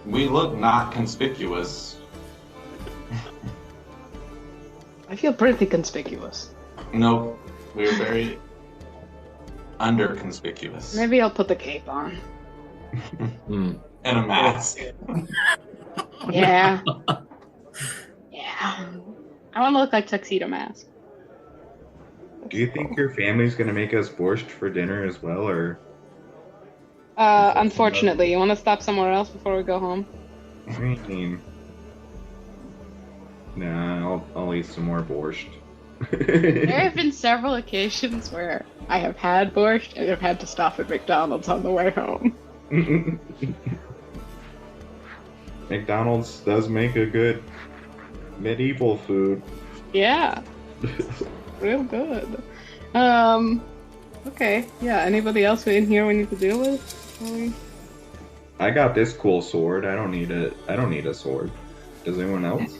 We look not conspicuous. I feel pretty conspicuous. Nope. We're very under-conspicuous. Maybe I'll put the cape on. And a mask. Yeah. Yeah. I want to look like Tuxedo Mask. Do you think your family's gonna make us borscht for dinner as well, or? Unfortunately, you want to stop somewhere else before we go home? I mean, nah, I'll eat some more borscht. There have been several occasions where I have had borscht and have had to stop at McDonald's on the way home. McDonald's does make a good medieval food. Yeah. Real good. Okay. Yeah, anybody else in here we need to deal with? I got this cool sword. I don't need a sword. Does anyone else?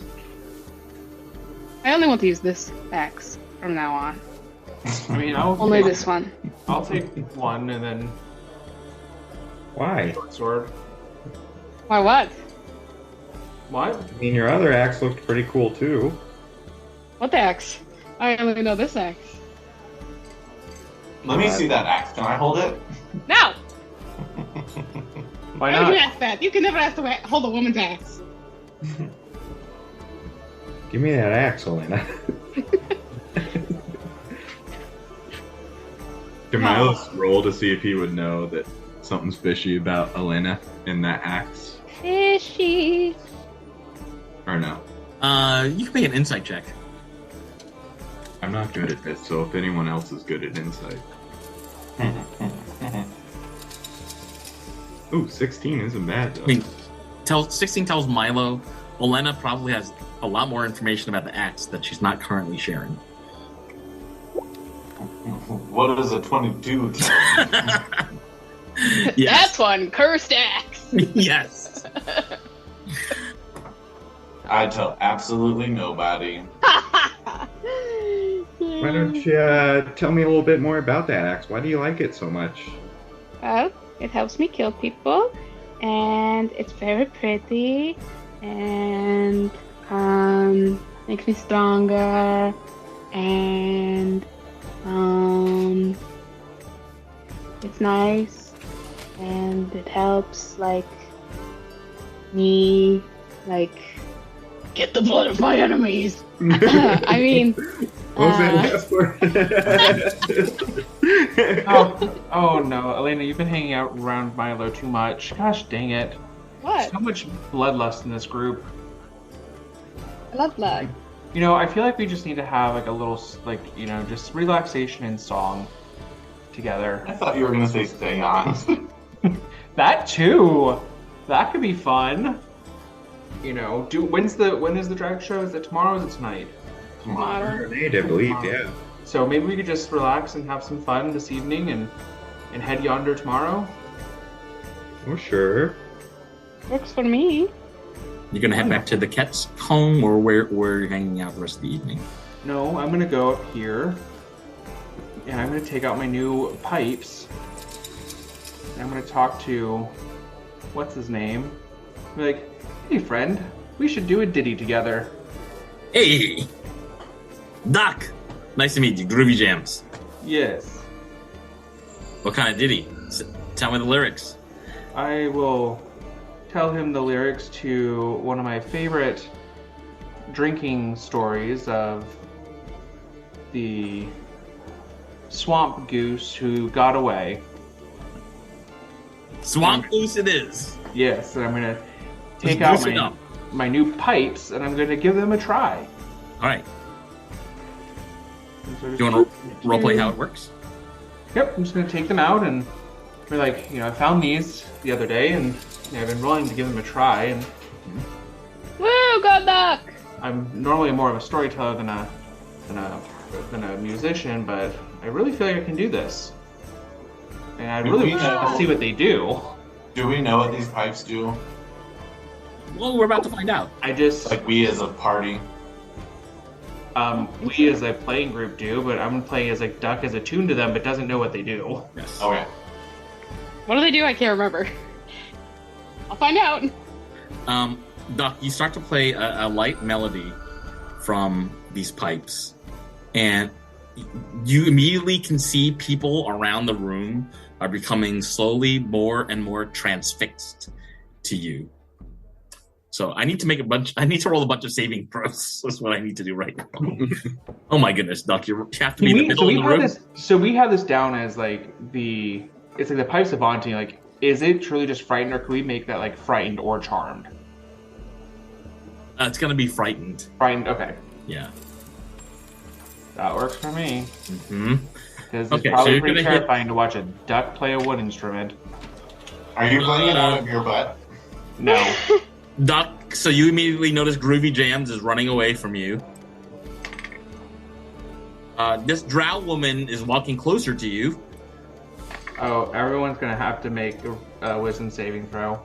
I only want to use this axe from now on. I mean, Only this one. I'll take one and then Why? sword. Why what? What? I mean, your other axe looked pretty cool too. What axe? I only know this axe. Let me see that axe. Can I hold it? No! Why Why would you not? ask that? You can never ask to hold a woman's axe. Give me that axe, Elena. Can Milos roll to see if he would know that something's fishy about Elena in that axe? Fishy. Or no? You can make an insight check. I'm not good at this, so if anyone else is good at insight. Ooh, 16 isn't bad though. I mean, 16 tells Milo Elena probably has a lot more information about the axe that she's not currently sharing. What does a 22 tell me? Yes. That's one cursed axe. Yes. I tell absolutely nobody. Why don't you tell me a little bit more about that axe? Why do you like it so much? Well, it helps me kill people, and it's very pretty, and makes me stronger, and it's nice, and it helps like me like get the blood of my enemies. I mean, What was that last word? Oh no, Elena, you've been hanging out around Milo too much. Gosh dang it. what? So much bloodlust in this group. I love blood. You know, I feel like we just need to have like a little, like, you know, just relaxation and song together. I thought you were gonna say stay on. That too. That could be fun. You know, when is the drag show? Is it tomorrow or is it tonight? Tomorrow. Grenade, I believe, yeah. So maybe we could just relax and have some fun this evening and head yonder tomorrow. Oh, sure. Works for me. You're gonna head back to the Ket's home, or where you're hanging out the rest of the evening? No, I'm gonna go up here and I'm gonna take out my new pipes. And I'm gonna talk to what's his name? Be like, hey friend, we should do a ditty together. Hey, Doc. Nice to meet you. Groovy Jams. Yes. What kind of ditty? Tell me the lyrics. I will tell him the lyrics to one of my favorite drinking stories of the swamp goose who got away. Swamp Goose it is. Yes, and I'm gonna take Let's out goose it up. my new pipes and I'm gonna give them a try. All right. And so Do just- you want to roleplay how it works? Yep, I'm just gonna take them out and be like, you know, I found these the other day and you know, I've been willing to give them a try. And Woo, go Duck! I'm normally more of a storyteller than a musician, but I really feel like I can do this. And I really want to see what they do. Do we know what these pipes do? Well, we're about to find out. I just Like we as a party. we as a playing group do, but I'm playing as like Duck as a tune to them, but doesn't know what they do. Yes. Okay. What do they do? I can't remember. I'll find out. Doc, you start to play a light melody from these pipes, and you immediately can see people around the room are becoming slowly more and more transfixed to you. So I need to roll a bunch of saving throws. That's what I need to do right now. Oh my goodness, Doc, you have to be in the middle of the room. So we have this down as like it's like the pipes of Auntie. Like, is it truly just frightened, or can we make that like frightened or charmed? It's gonna be frightened. Frightened, okay. Yeah. That works for me. Mm-hmm. Because Okay, it's probably so you're pretty gonna hit- terrifying to watch a duck play a wood instrument. Are you playing it out of your butt? No. Doc, so you immediately notice Groovy Jams is running away from you. This drow woman is walking closer to you. Oh, everyone's gonna have to make a wisdom saving throw.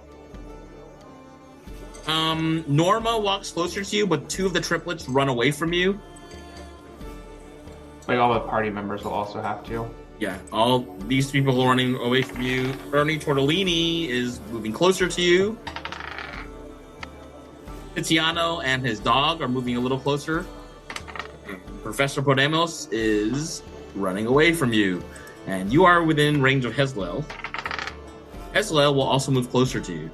Norma walks closer to you, but two of the triplets run away from you. Like all the party members will also have to. Yeah, all these people are running away from you. Ernie Tortellini is moving closer to you. Tiziano and his dog are moving a little closer. Professor Podemos is running away from you. And you are within range of Hezlel. Hezlel will also move closer to you.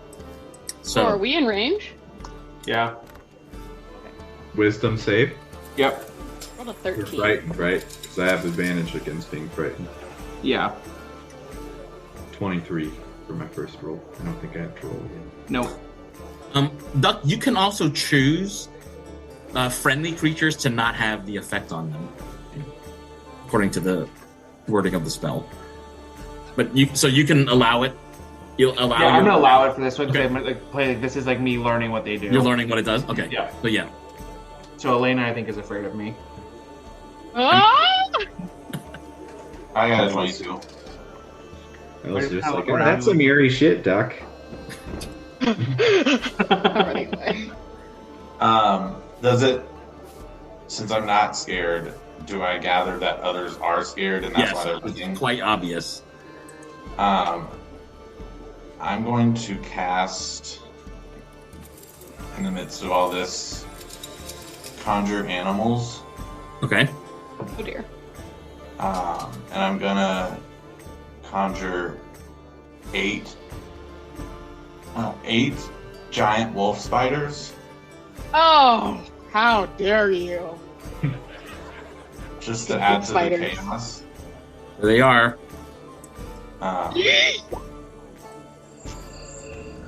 So are we in range? Yeah. Wisdom save. Yep. Rolled a You're 13. frightened, right? Because I have advantage against being frightened. Yeah. 23 for my first roll. I don't think I have to roll again. No. Duck, you can also choose friendly creatures to not have the effect on them, according to the wording of the spell. But you can allow it. You'll allow. Yeah, I'm gonna allow it for this one because I'm gonna like, play. This is like me learning what they do. You're learning what it does. Okay. Yeah. So yeah. So Elena, I think, is afraid of me. Ah! I got a 22. I was just like, Around- that's some eerie shit, Duck. Running away. Does it, since I'm not scared, do I gather that others are scared and that's Yes, why they're it's running? quite obvious. I'm going to cast, in the midst of all this, conjure animals. Okay. Oh dear. And I'm gonna conjure eight giant wolf spiders. Oh, how dare you! Just to add to Spiders. the chaos. There they are.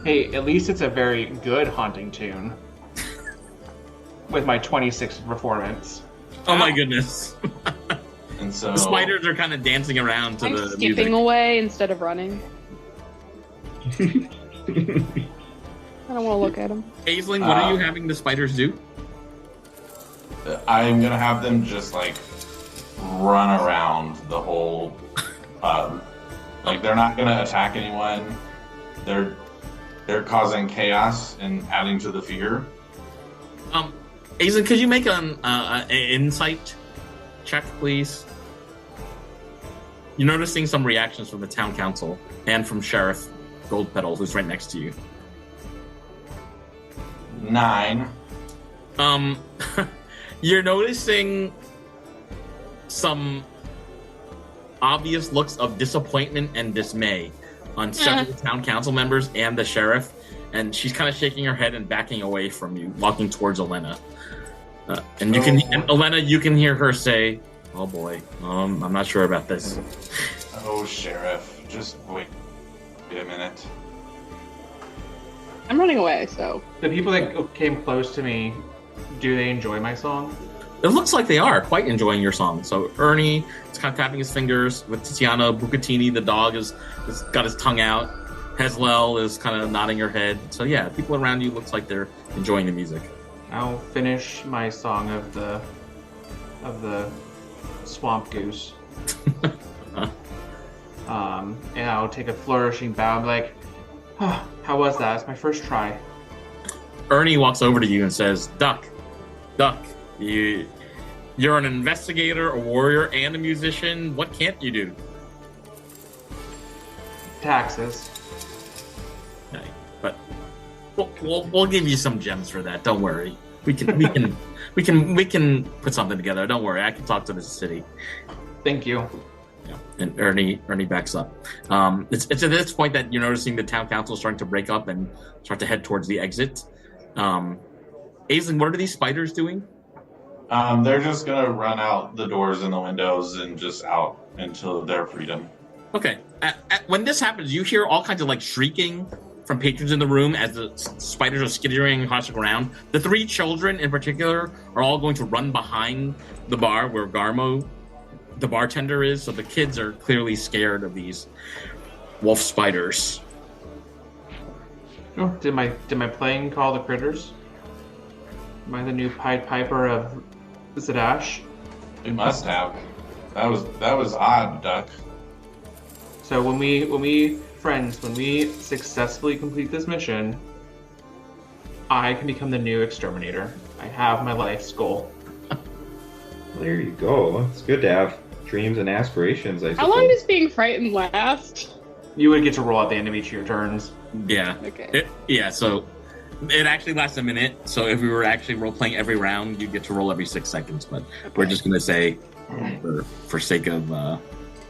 Hey, at least it's a very good haunting tune. With my 26th performance. Oh my goodness. And so The spiders are kind of dancing around to I'm the skipping music. away instead of running. I don't want to look at them. Aisling, what are you having the spiders do? I'm gonna have them just like run around the whole pub. Like they're not gonna attack anyone. They're causing chaos and adding to the fear. Aisling, could you make an insight check, please? You're noticing some reactions from the town council and from Sheriff Goldpetal, who's right next to you. 9. You're noticing some obvious looks of disappointment and dismay on several town council members and the sheriff, and she's kind of shaking her head and backing away from you, walking towards Elena. And Elena, you can hear her say, "Oh boy, I'm not sure about this." Oh, Sheriff, just wait a minute. I'm running away, so. The people that came close to me, do they enjoy my song? It looks like they are quite enjoying your song. So Ernie is kind of tapping his fingers with Tiziana. Bucatini, the dog, is got his tongue out. Heslel is kind of nodding her head. So yeah, people around you looks like they're enjoying the music. I'll finish my song of the swamp goose. And I'll take a flourishing bow and be like, oh, how was that? It's my first try. Ernie walks over to you and says, Duck, you're an investigator, a warrior, and a musician. What can't you do? Taxes. Okay, but we'll give you some gems for that. Don't worry. We can put something together. Don't worry. I can talk to the city. Thank you. Yeah. And Ernie backs up. It's at this point that you're noticing the town council starting to break up and start to head towards the exit. Aisling, what are these spiders doing? They're just gonna run out the doors and the windows and just out into their freedom. Okay. When this happens, you hear all kinds of like shrieking from patrons in the room as the spiders are skittering across the ground. The 3 children in particular are all going to run behind the bar where Garmo, the bartender, is. So the kids are clearly scared of these wolf spiders. Oh, did my playing call the critters? Am I the new Pied Piper of Zadash? It must have. That was odd, Duck. So when we successfully complete this mission, I can become the new exterminator. I have my life's goal. Well, there you go. It's good to have dreams and aspirations, I suppose. How long does being frightened last? You would get to roll at the end of each of your turns. Yeah. Okay. So it actually lasts a minute. So if we were actually role playing every round, you'd get to roll every 6 seconds. But we're just going to say, for sake of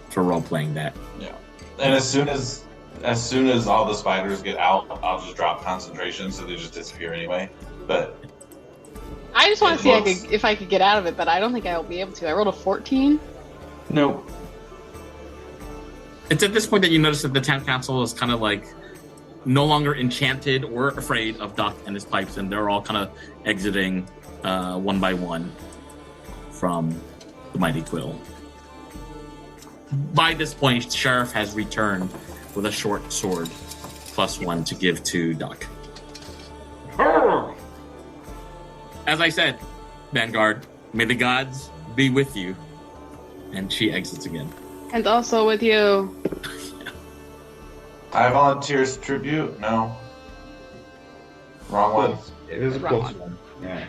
for role playing that. Yeah. And as soon as all the spiders get out, I'll just drop concentration so they just disappear anyway. But I just want to see if I could get out of it, but I don't think I'll be able to. I rolled a 14. Nope. It's at this point that you notice that the town council is kind of like no longer enchanted or afraid of Duck and his pipes, and they're all kind of exiting one by one from the Mighty Quill. By this point, Sheriff has returned with a short sword, +1 to give to Duck. As I said, Vanguard, may the gods be with you. And she exits again. And also with you. I volunteers tribute? No. Wrong one. It is a close one. Yeah.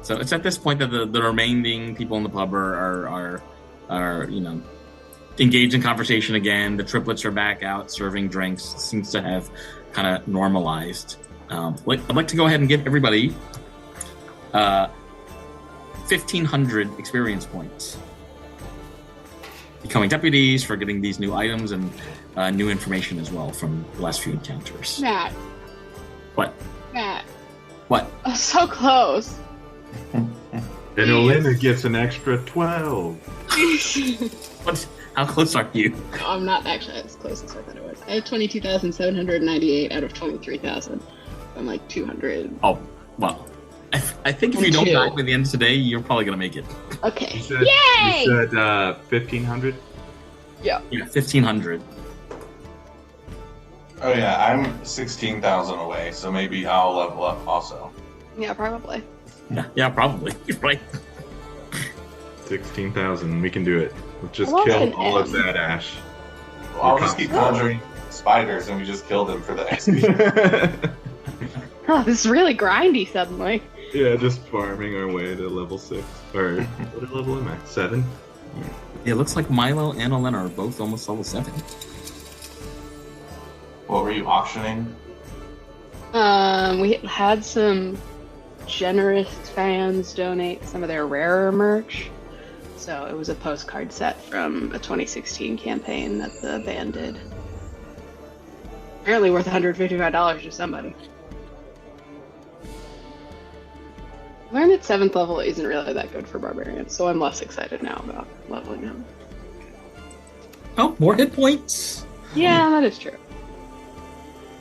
So it's at this point that the remaining people in the pub are engage in conversation again. The triplets are back out serving drinks. Seems to have kind of normalized. I'd like to go ahead and give everybody 1,500 experience points. Becoming deputies for getting these new items and new information as well from the last few encounters. Matt. What? Matt. What? Oh, so close. And Elena gets an extra 12. What? How close are you? No, I'm not actually as close as I thought it was. I had 22,798 out of 23,000. I'm like 200. Oh, well. I think if you don't die by the end of today, you're probably going to make it. Okay. Yay! You said 1,500? Yeah. Yeah, 1,500. Oh yeah, I'm 16,000 away, so maybe I'll level up also. Yeah, probably. Yeah, probably. You're right. 16,000. We can do it. We'll just I love kill an all of M. that ash. Well, I'll just keep conjuring spiders, and we just kill them for the XP. Oh, this is really grindy suddenly. Yeah, just farming our way to level 6. Or, what level am I? 7? It looks like Milo and Elena are both almost level 7. What were you auctioning? We had some generous fans donate some of their rarer merch. So it was a postcard set from a 2016 campaign that the band did. Apparently worth $155 to somebody. I learned that 7th level isn't really that good for barbarians, so I'm less excited now about leveling up. Oh, more hit points. Yeah, that is true.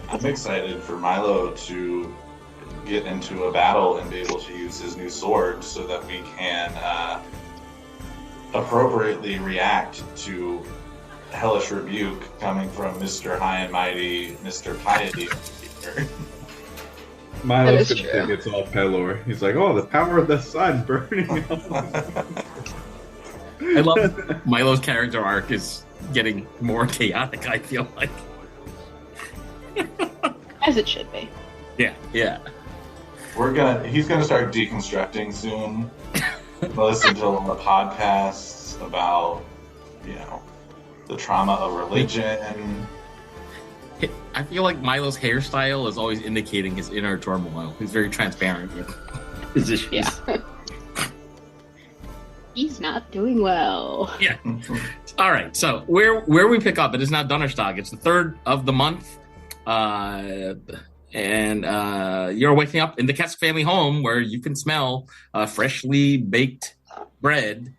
I'm excited for Milo to get into a battle and be able to use his new sword so that we can appropriately react to hellish rebuke coming from Mr. High and Mighty, Mr. Piety. Milo's gonna think it's all Pelor. He's like, oh, the power of the sun burning up. I love Milo's character arc is getting more chaotic, I feel like. As it should be. Yeah. He's gonna start deconstructing soon. Listen to a lot of podcasts about, the trauma of religion. I feel like Milo's hairstyle is always indicating his inner turmoil. He's very transparent with his issues. Yeah. He's not doing well. Yeah. All right. So where we pick up, it is now Donnerstag. It's the 3rd of the month. And you're waking up in the Kesk family home where you can smell freshly baked bread.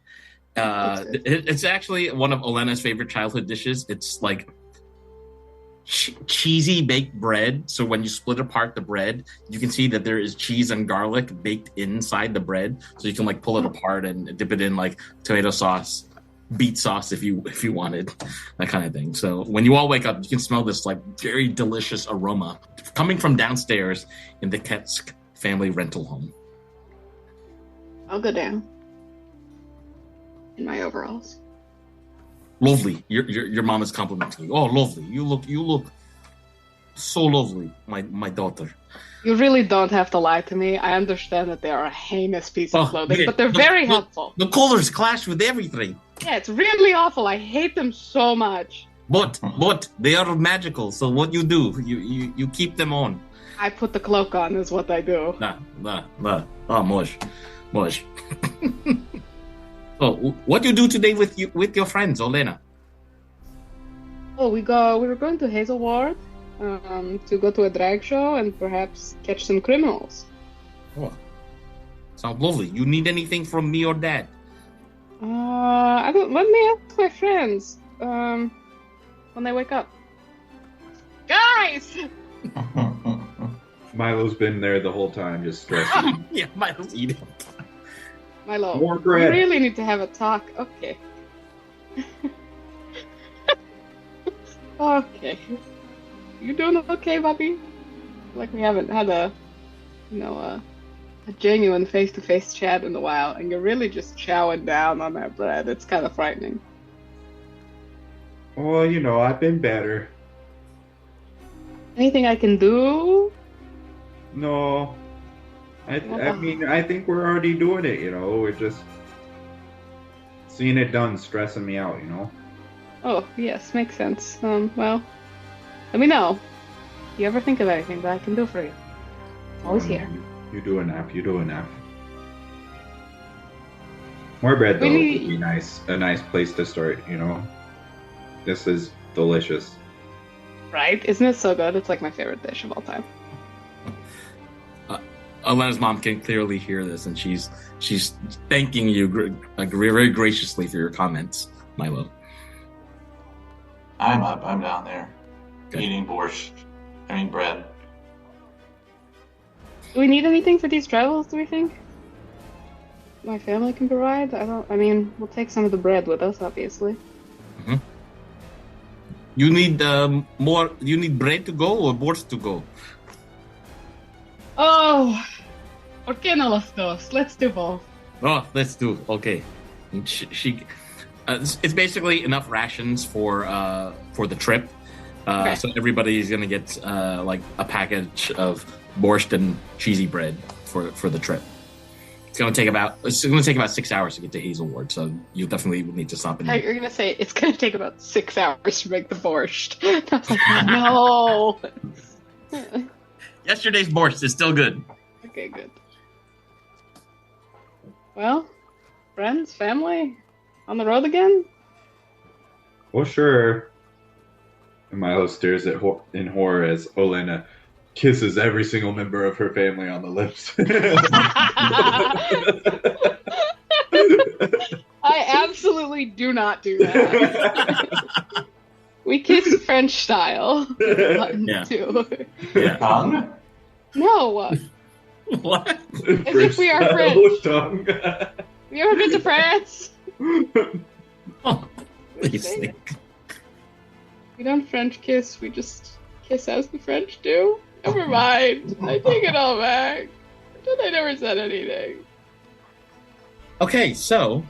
It's actually one of Elena's favorite childhood dishes. It's like cheesy baked bread. So when you split apart the bread, you can see that there is cheese and garlic baked inside the bread. So you can like pull it apart and dip it in like tomato sauce, beet sauce if you wanted, that kind of thing. So when you all wake up, you can smell this like very delicious aroma coming from downstairs in the Kesk family rental home. I'll go down in my overalls. Lovely. Your mom is complimenting you. Oh, lovely. You look so lovely, my daughter. You really don't have to lie to me. I understand that they are a heinous piece of clothing, but they're very helpful. The colors clash with everything. Yeah, it's really awful. I hate them so much. But they are magical. So what you do, you keep them on. I put the cloak on is what I do. Nah. Oh, mush. So what do you do today with your friends, Olena? Oh, we were going to Hazelward to go to a drag show and perhaps catch some criminals. Oh, sounds lovely. You need anything from me or Dad? I don't. Let me ask my friends when they wake up. Guys! Milo's been there the whole time, just stressing. Yeah, Milo's eating. Milo, More bread. we really need to have a talk. Okay. Okay. You doing okay, buddy? Like we haven't had a genuine face-to-face chat in a while, and you're really just chowing down on that bread. It's kind of frightening. Well, I've been better. Anything I can do? No. I mean, I think we're already doing it, We're just seeing it done, stressing me out, Oh, yes, makes sense. Well, let me know. If you ever think of anything that I can do for you. Always here. You do enough. You do enough. More bread though would be nice. A nice place to start. You know, this is delicious. Right? Isn't it so good? It's like my favorite dish of all time. Elena's mom can clearly hear this, and she's thanking you very graciously for your comments, Milo. I'm up. I'm down there. Good. Eating borscht. I mean bread. Do we need anything for these travels, do we think? My family can provide? I mean, we'll take some of the bread with us, obviously. Mm-hmm. You need more. You need bread to go or borscht to go? Oh, ¿por qué no los dos? Let's do both. Oh, let's do. Okay. It's basically enough rations for the trip. Okay. So everybody's gonna get like a package of borscht and cheesy bread for the trip. It's gonna take about 6 hours to get to Hazelward, so you definitely will need to stop in. You're gonna say it's gonna take about 6 hours to make the borscht. I was like, no. Yesterday's borscht is still good. Okay, good. Well, friends, family, on the road again? Well, sure. And Milo stares at in horror as Olena kisses every single member of her family on the lips. I absolutely do not do that. We kiss French style. Yeah. Too. Yeah. Tongue? No. What? As if we are French. Tongue. You ever been to France? Oh, please think. We don't French kiss, we just kiss as the French do. Never mind. I take it all back. Pretend I never said anything. Okay, so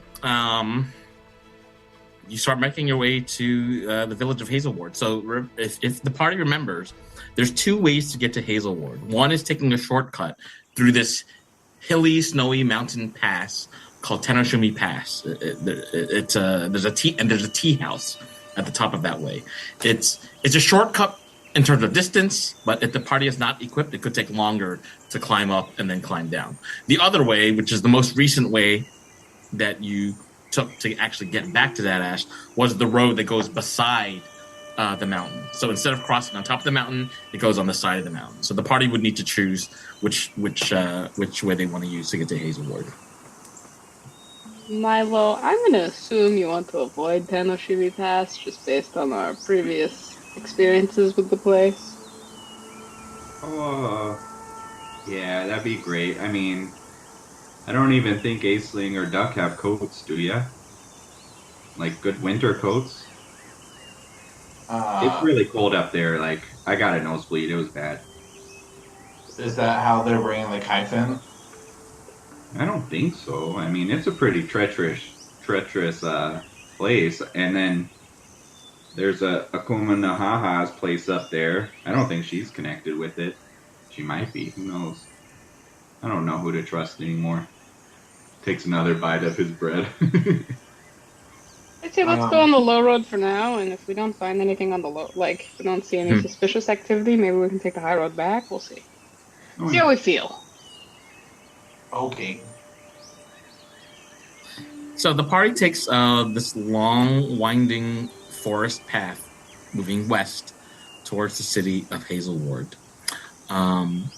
you start making your way to the village of Hazelward. So if the party remembers, there's two ways to get to Hazelward. One is taking a shortcut through this hilly, snowy mountain pass called Tenoshumi Pass. There's a tea house at the top of that way. It's a shortcut in terms of distance, but if the party is not equipped, it could take longer to climb up and then climb down. The other way, which is the most recent way that you took to actually get back to that ash, was the road that goes beside the mountain. So instead of crossing on top of the mountain, it goes on the side of the mountain. So the party would need to choose which way they want to use to get to Hazelward. Milo, I'm gonna assume you want to avoid Tenoshimi Pass just based on our previous experiences with the place. Oh, yeah, that'd be great. I mean, I don't even think Aisling or Duck have coats, do ya? Like good winter coats? It's really cold up there. Like, I got a nosebleed. It was bad. Is that how they're bringing the kife in? I don't think so. I mean, it's a pretty treacherous place. And then there's a Akuma Nahaha's place up there. I don't think she's connected with it. She might be. Who knows? I don't know who to trust anymore. Takes another bite of his bread. I'd say let's go on the low road for now, and if we don't find anything on the low, like if we don't see any suspicious activity, maybe we can take the high road back. We'll see. See how we feel. Okay. So the party takes this long, winding forest path moving west towards the city of Hazelward,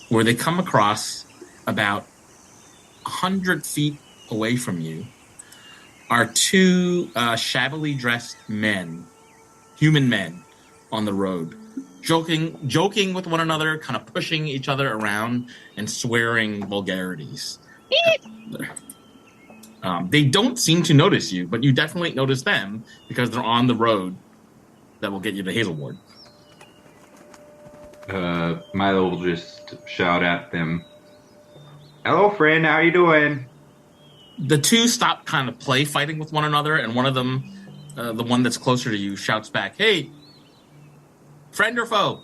where they come across about 100 feet away from you are two shabbily dressed men, human men, on the road, joking with one another, kind of pushing each other around and swearing vulgarities. They don't seem to notice you, but you definitely notice them because they're on the road that will get you to Hazelward. Milo will just shout at them, "Hello, friend, how you doing?" The two stop kind of play fighting with one another, and one of them, the one that's closer to you, shouts back, "Hey, friend or foe?"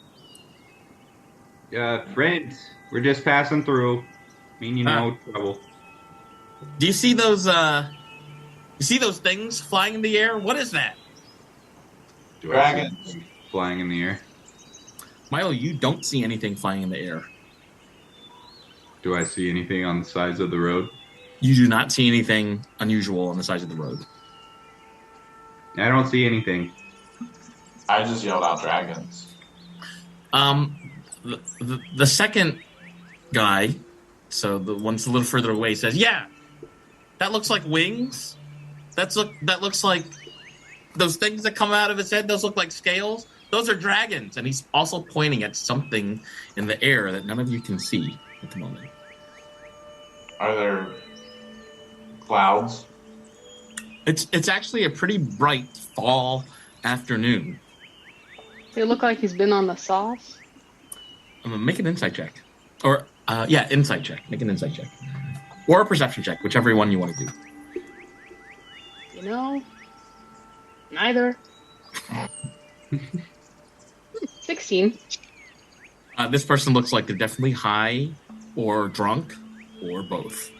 Friends. We're just passing through. Mean you no trouble. Do you see those things flying in the air? What is that? Do I see Dragons. anything flying in the air? Milo, you don't see anything flying in the air. Do I see anything on the sides of the road? You do not see anything unusual on the sides of the road. I don't see anything. I just yelled out dragons. The second guy, so the one's a little further away, says, "Yeah, that looks like wings. That looks like those things that come out of his head. Those look like scales. Those are dragons." And he's also pointing at something in the air that none of you can see at the moment. Are there clouds? It's actually a pretty bright fall afternoon. They look like he's been on the sauce. I'm gonna make an insight check, or insight check. Make an insight check, or a perception check, whichever one you want to do. You know, neither. 16. This person looks like they're definitely high, or drunk, or both.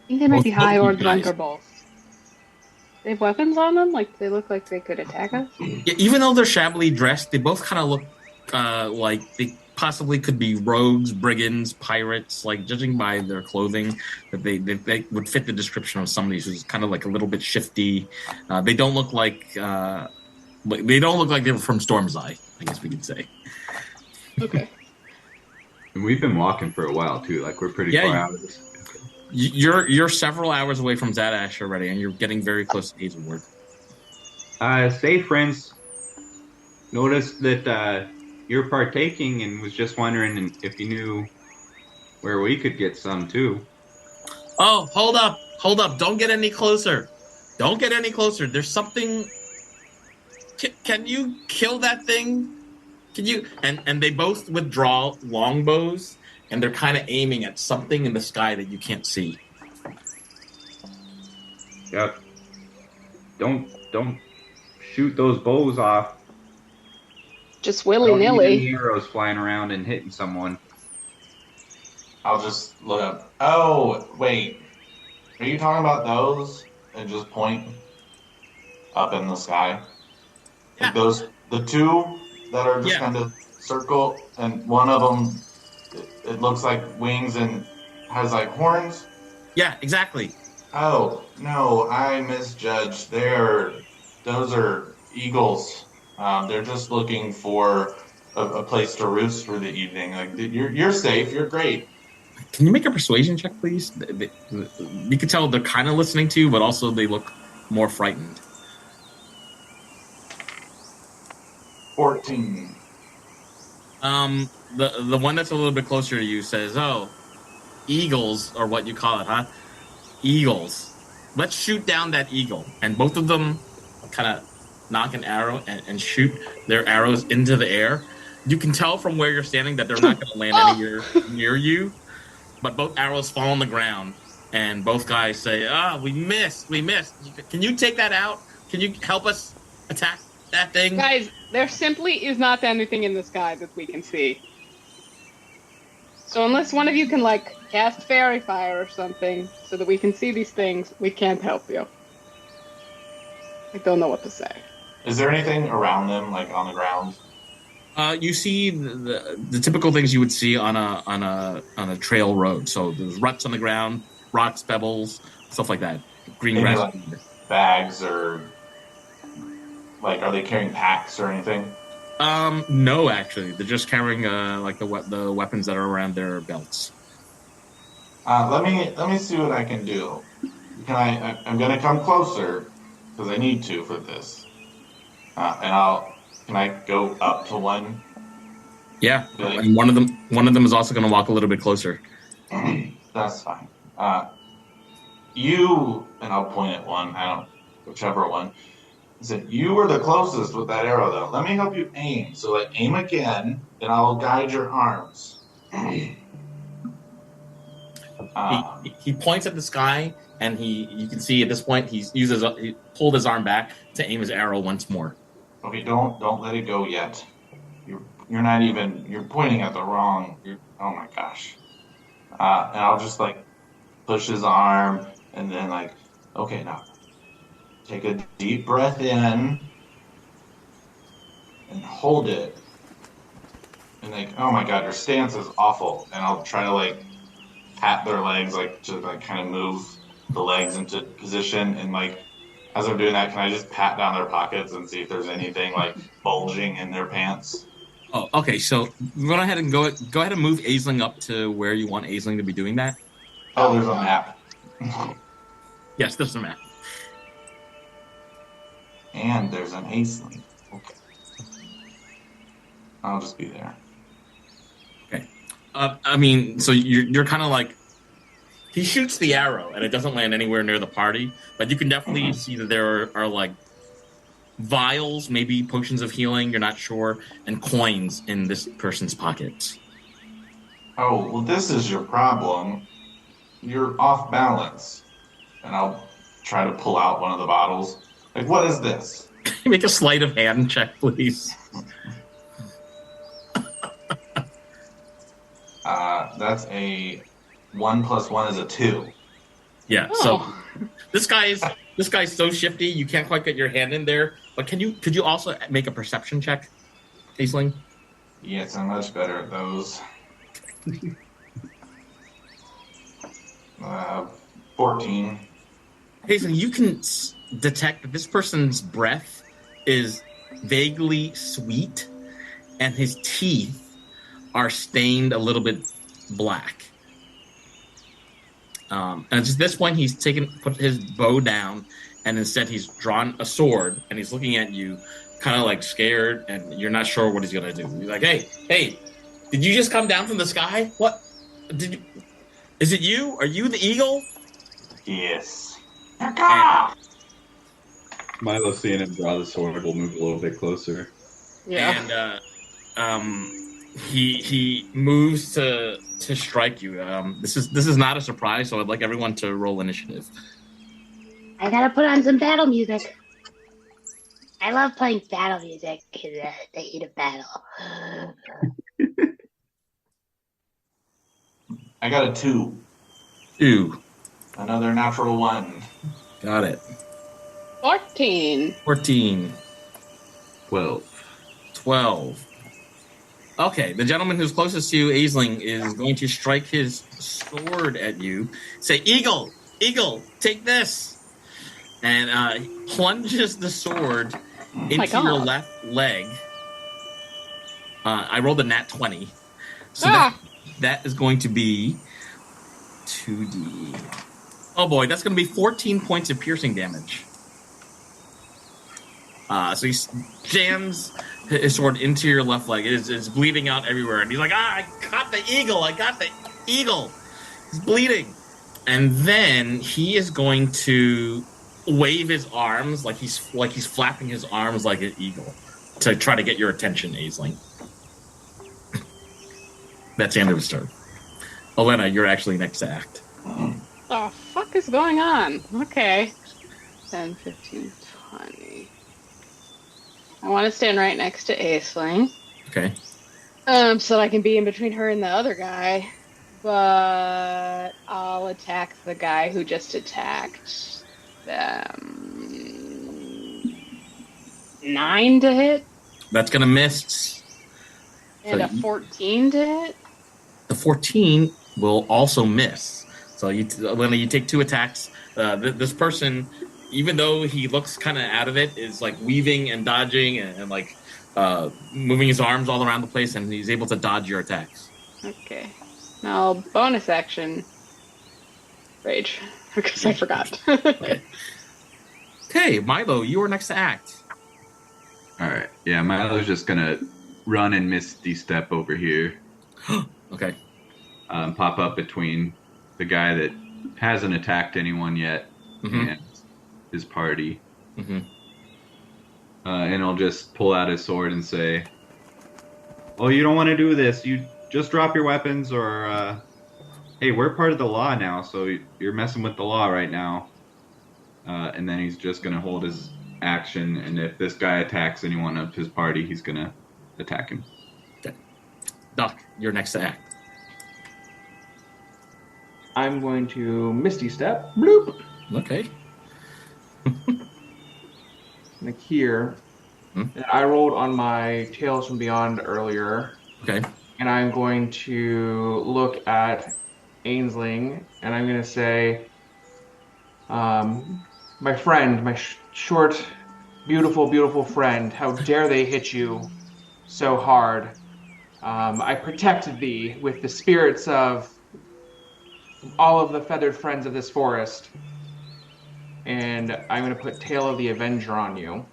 I think they might be Both high or you drunk guys. or both. They have weapons on them? Like, they look like they could attack us? Yeah, even though they're shabbily dressed, they both kind of look like they possibly could be rogues, brigands, pirates. Like, judging by their clothing, that they would fit the description of somebody who's kind of like a little bit shifty. They don't look like they were from Storm's Eye, I guess we could say. Okay. And we've been walking for a while too. Like we're pretty far out of this. You're several hours away from Zadaxi already, and you're getting very close to Hazelward. Say, friends, noticed that you're partaking and was just wondering if you knew where we could get some too. Oh, hold up! Don't get any closer. Don't get any closer. There's something. Can you kill that thing? Can you? And they both withdraw longbows, and they're kind of aiming at something in the sky that you can't see. Yep. Don't shoot those bows off. Just Don't need willy-nilly. any arrows flying around and hitting someone. I'll just look up. Oh, wait. Are you talking about those? And just point up in the sky? Yeah. Like those, the two that are just Yeah. kind of circle, and one of them, it looks like wings and has like horns? Yeah, exactly. Oh, no, I misjudged. Those are eagles. They're just looking for a place to roost for the evening. Like, you're safe. You're great. Can you make a persuasion check, please? You can tell they're kind of listening to you, but also they look more frightened. 14. The one that's a little bit closer to you says, "Oh, eagles are what you call it, huh? Eagles. Let's shoot down that eagle." And both of them kind of knock an arrow and shoot their arrows into the air. You can tell from where you're standing that they're not going to land anywhere near you, but both arrows fall on the ground, and both guys say, we missed. Can you take that out? Can you help us attack that thing?" Guys, there simply is not anything in the sky that we can see. So unless one of you can, like, cast fairy fire or something so that we can see these things, we can't help you. I don't know what to say. Is there anything around them, like on the ground? You see the typical things you would see on a trail road. So there's ruts on the ground, rocks, pebbles, stuff like that. Green Maybe grass. like bags, or like, are they carrying packs or anything? No, actually, they're just carrying like the weapons that are around their belts. Let me see what I can do. I'm gonna come closer because I need to for this. Can I go up to one? Yeah, Good. and one of them is also going to walk a little bit closer. That's fine. You, and I'll point at one, whichever one. I said, you were the closest with that arrow, though. Let me help you aim. So, like, aim again, and I'll guide your arms. He points at the sky, and you can see at this point he pulled his arm back to aim his arrow once more. Okay, don't let it go yet. You're pointing at the wrong. Oh my gosh. And I'll just like push his arm, and then like, okay, now take a deep breath in, and hold it. And like, oh my god, your stance is awful. And I'll try to like pat their legs, like to like kind of move the legs into position. And like, as I'm doing that, can I just pat down their pockets and see if there's anything like bulging in their pants? Oh, okay. So go ahead and go ahead and move Aisling up to where you want Aisling to be doing that. Oh, there's a map. Yes, there's a map. And there's an Aisling. Okay. I'll just be there. Okay. I mean, so you're kind of like, he shoots the arrow and it doesn't land anywhere near the party, but you can definitely see that there are like vials, maybe potions of healing, you're not sure, and coins in this person's pockets. Oh, well, this is your problem. You're off balance. And I'll try to pull out one of the bottles. Like, what is this? Make a sleight of hand check, please. That's a 1 + 1 is a 2. Yeah. So this guy's so shifty, you can't quite get your hand in there. But could you also make a perception check, Aisling? Yes, I'm much better at those. 14. Aisling, you can detect that this person's breath is vaguely sweet, and his teeth are stained a little bit black. And at this point, he's put his bow down, and instead he's drawn a sword, and he's looking at you, kind of like scared, and you're not sure what he's gonna do. He's like, "Hey, did you just come down from the sky? What? Is it you? Are you the eagle?" Yes. Milo, seeing him draw the sword, will move a little bit closer. Yeah. And he moves to strike you. This is not a surprise, so I'd like everyone to roll initiative. I gotta put on some battle music. I love playing battle music in the heat of battle. I got a 2. 2. Another natural 1. Got it. 14. 14. 12. Okay, the gentleman who's closest to you, Aisling, is going to strike his sword at you. Say, Eagle, take this. And plunges the sword into your left leg. I rolled a nat 20. So that is going to be 2d. Oh boy, that's going to be 14 points of piercing damage. So he jams his sword into your left leg. It's bleeding out everywhere. And he's like, I got the eagle. He's bleeding. And then he is going to wave his arms like he's flapping his arms like an eagle to try to get your attention, Aisling. That's the end of his turn. Elena, you're actually next to act. The fuck is going on? Okay. 10, 15, 20. I want to stand right next to Aisling. Okay. So that I can be in between her and the other guy. But I'll attack the guy who just attacked them. 9 to hit. That's going to miss. And So a 14 to hit. The 14 will also miss. So, Elena, you take 2 attacks. This person, even though he looks kind of out of it, is like weaving and dodging and like moving his arms all around the place, and he's able to dodge your attacks. Okay. Now, bonus action. Rage. Because I forgot. Okay, Milo, you are next to act. Alright. Yeah, Milo's just gonna run and misty step over here. Okay. Pop up between the guy that hasn't attacked anyone yet and his party. And I'll just pull out his sword and say, "Oh, you don't want to do this. You just drop your weapons, or hey, we're part of the law now, so you're messing with the law right now." And then he's just gonna hold his action, and if this guy attacks anyone of his party, he's gonna attack him. Okay. Doc, you're next to act. I'm going to Misty Step. Bloop. Okay. Like here. And I rolled on my Tales from Beyond earlier. Okay. And I'm going to look at Ainsling, and I'm going to say, my friend, my short, beautiful, beautiful friend, how dare they hit you so hard? I protect thee with the spirits of all of the feathered friends of this forest. And I'm going to put Tale of the Avenger on you.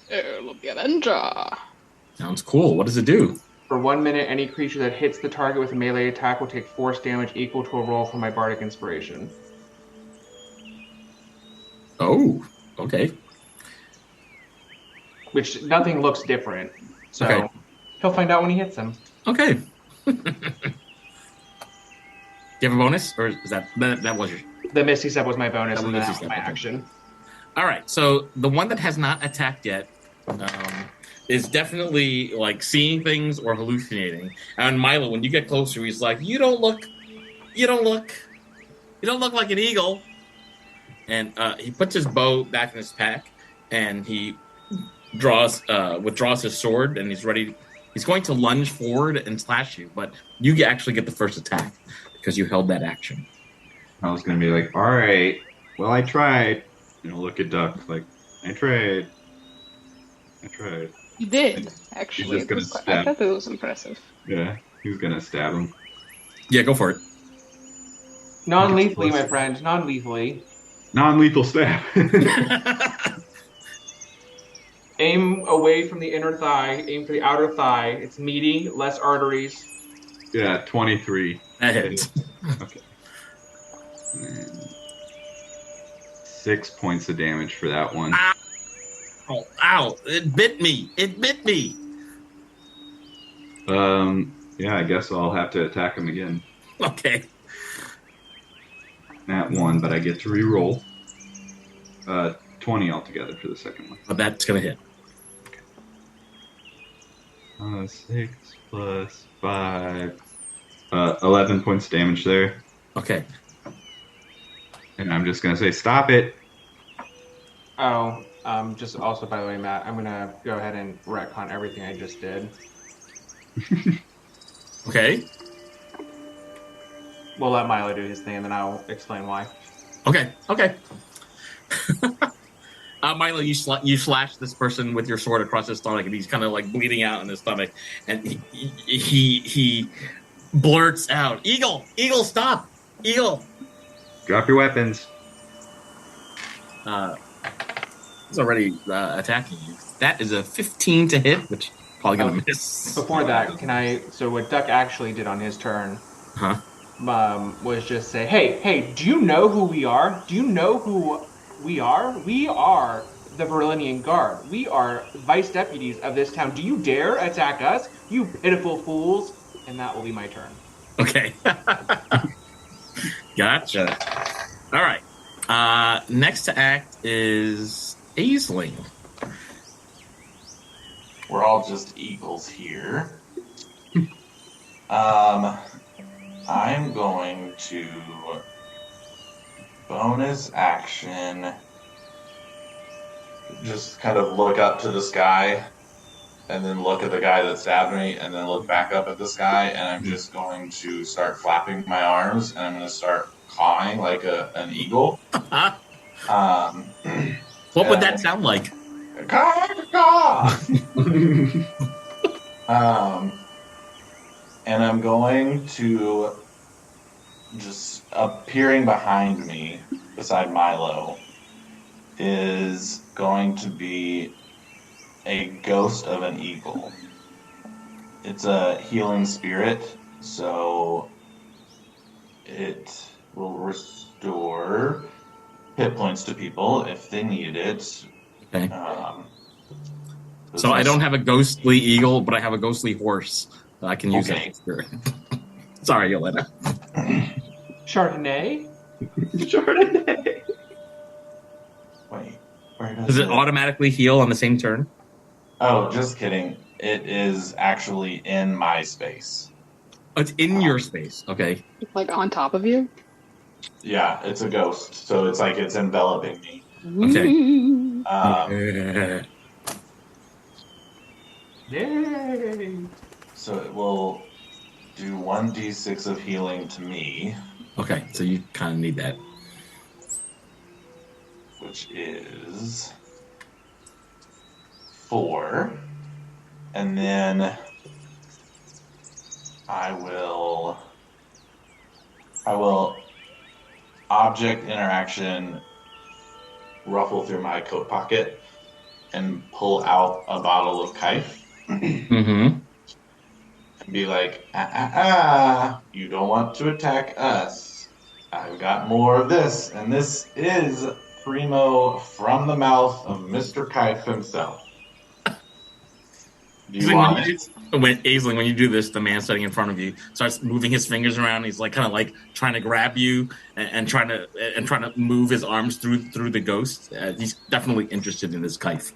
Tale of the Avenger. Sounds cool. What does it do? For 1 minute, any creature that hits the target with a melee attack will take force damage equal to a roll from my Bardic Inspiration. Oh, okay. Which nothing looks different. So Okay. he'll find out when he hits him. Okay. Do you have a bonus, or is that was your? The Misty Step was my bonus, That and was that Misty was my Step, okay. action. All right. So the one that has not attacked yet is definitely like seeing things or hallucinating. And Milo, when you get closer, he's like, "You don't look like an eagle." And he puts his bow back in his pack, and he withdraws his sword, and he's ready. He's going to lunge forward and slash you, but you actually get the first attack because you held that action. I was gonna be like, all right, well, I tried. Look at Duck, like, I tried. You did, actually. just gonna I stab. thought it was impressive. Yeah, he's gonna stab him. Yeah, go for it. Non-lethally, my friend. Non-lethally. Non-lethal stab. Aim away from the inner thigh. Aim for the outer thigh. It's meaty, less arteries. Yeah, 23. That hits. Okay. And 6 points of damage for that one. Oh, ow! It bit me. Yeah, I guess I'll have to attack him again. Okay. That one, but I get to re-roll. 20 altogether for the second one. But that's gonna hit. 6 plus 5. 11 points of damage there. Okay. And I'm just gonna say, stop it. Oh, just also, by the way, Matt, I'm going to go ahead and retcon everything I just did. Okay. We'll let Milo do his thing, and then I'll explain why. Okay. Milo, you slash this person with your sword across his stomach, and he's kind of like bleeding out in his stomach, and he blurts out, "Eagle, stop, Eagle!" Drop your weapons. He's already attacking you. That is a 15 to hit, which probably gonna miss. Before that, so what Duck actually did on his turn was just say, hey, do you know who we are? Do you know who we are? We are the Virlinian Guard. We are vice deputies of this town. Do you dare attack us, you pitiful fools? And that will be my turn. Okay. Gotcha. All right. Next to act is Aisling. We're all just eagles here. I'm going to bonus action just kind of look up to the sky and then look at the guy that stabbed me and then look back up at the sky, and I'm just going to start flapping my arms and I'm going to start cawing like an eagle. What would that sound like? And I'm going to just appearing behind me, beside Milo, is going to be a ghost of an eagle. It's a healing spirit, so it will restore hit points to people if they need it. Okay. So I don't have a ghostly eagle, but I have a ghostly horse that I can use as a spirit. Sorry, Yelena. Chardonnay? Chardonnay. Wait, where Does it automatically heal on the same turn? Oh, just kidding. It is actually in my space. Oh, it's in your space. Okay. Like on top of you? Yeah, it's a ghost, so it's like it's enveloping me. Okay. Yay! So it will do 1d6 of healing to me, Okay, so you kind of need that. which is 4. And then I will object interaction ruffle through my coat pocket and pull out a bottle of kife. Mm-hmm. And be like, you don't want to attack us. I've got more of this, and this is Primo from the mouth of Mr. Kife himself. Do you want it? Aisling, when you do this, the man sitting in front of you starts moving his fingers around. He's like kind of like trying to grab you and trying to move his arms through the ghost. He's definitely interested in this kife.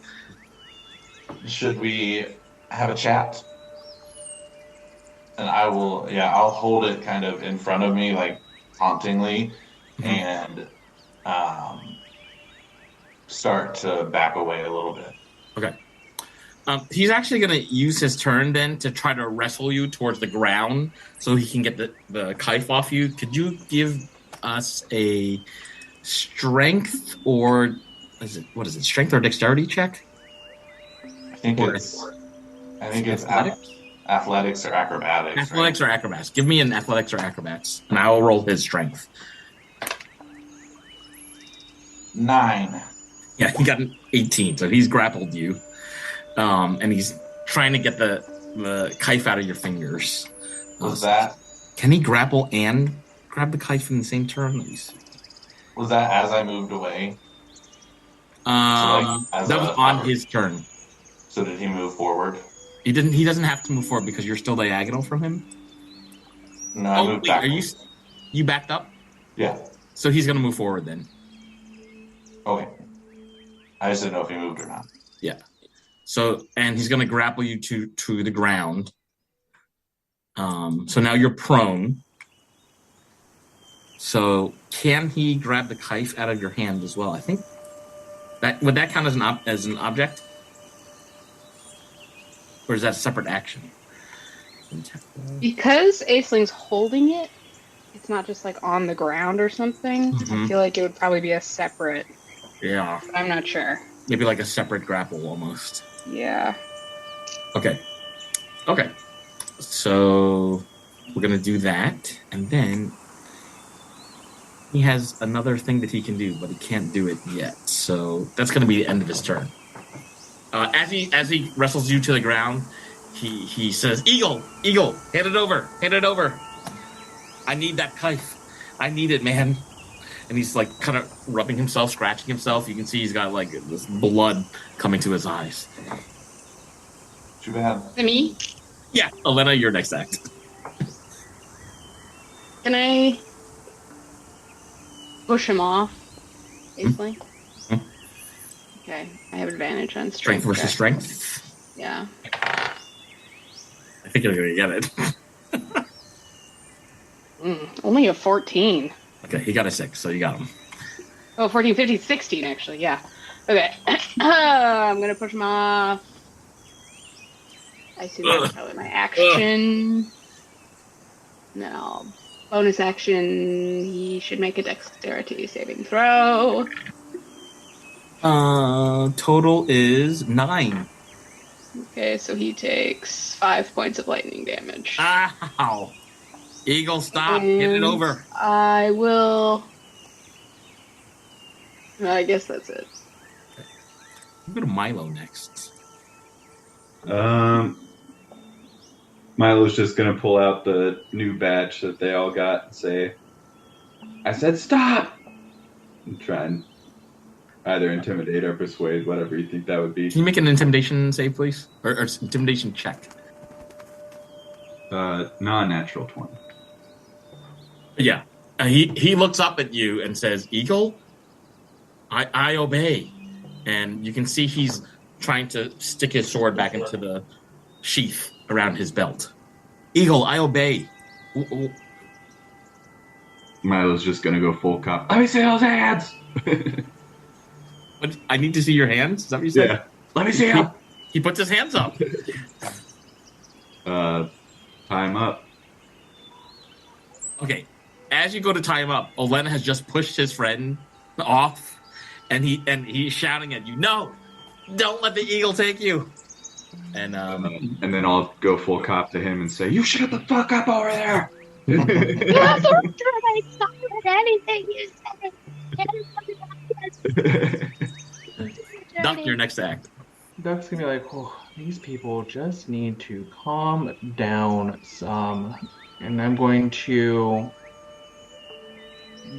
Should we have a chat? And I'll hold it kind of in front of me, like tauntingly, and start to back away a little bit. Okay. He's actually going to use his turn then to try to wrestle you towards the ground so he can get the kife off you. Could you give us a strength or strength or dexterity check? I think it's athletics or acrobatics. Athletics or acrobatics. Give me an athletics or acrobatics, and I will roll his strength. 9. Yeah, he got an 18, so he's grappled you. And he's trying to get the kife out of your fingers. Was that? Can he grapple and grab the kife in the same turn? Was that as I moved away? That was on his turn. So did he move forward? He didn't. He doesn't have to move forward because you're still diagonal from him. No, I moved back. You backed up? Yeah. So he's gonna move forward then. Okay. I just didn't know if he moved or not. Yeah. So, and he's going to grapple you to the ground. So now you're prone. So can he grab the kife out of your hand as well? I think would that count as an object, or is that a separate action? Because Aisling's holding it, it's not just like on the ground or something. Mm-hmm. I feel like it would probably be a separate. Yeah. But I'm not sure. Maybe like a separate grapple almost. Yeah. Okay. So we're gonna do that, and then he has another thing that he can do, but he can't do it yet. So that's gonna be the end of his turn. As he wrestles you to the ground, he says, "Eagle, hand it over. I need that kife. I need it, man." And he's like kind of rubbing himself, scratching himself. You can see he's got like this blood coming to his eyes. Too bad. Is it me? Yeah, Elena, your next act. Can I push him off, Aisling? Mm-hmm. Okay, I have advantage on Strength strength. versus strength. Yeah. I think you're gonna get it. Only a 14. Okay, he got a 6, so you got him. Oh, 14, 15, 16, actually, yeah. Okay. I'm going to push him off. I see that's probably my action. Now, bonus action, he should make a dexterity saving throw. Total is 9. Okay, so he takes 5 points of lightning damage. Ow! Eagle, stop! And Get it over! I will... I guess that's it. We'll go to Milo next. Milo's just gonna pull out the new badge that they all got and say, "I said stop!" And try and either intimidate or persuade, whatever you think that would be. Can you make an intimidation save, please? Or intimidation check? Non-natural 20. Yeah. He looks up at you and says, "Eagle, I obey." And you can see he's trying to stick his sword back into the sheath around his belt. "Eagle, I obey." Milo's just gonna go full cop. Let me see those hands! What, I need to see your hands? Is that what you said? Yeah. Let me see them! He puts his hands up. Tie him up. Okay. As you go to tie him up, Olena has just pushed his friend off, and he's shouting at you, "No! Don't let the eagle take you!" And then I'll go full cop to him and say, "You shut the fuck up over there!" You have to return anything you said. Duck, your next act. Duck's gonna be like, oh, these people just need to calm down some. And I'm going to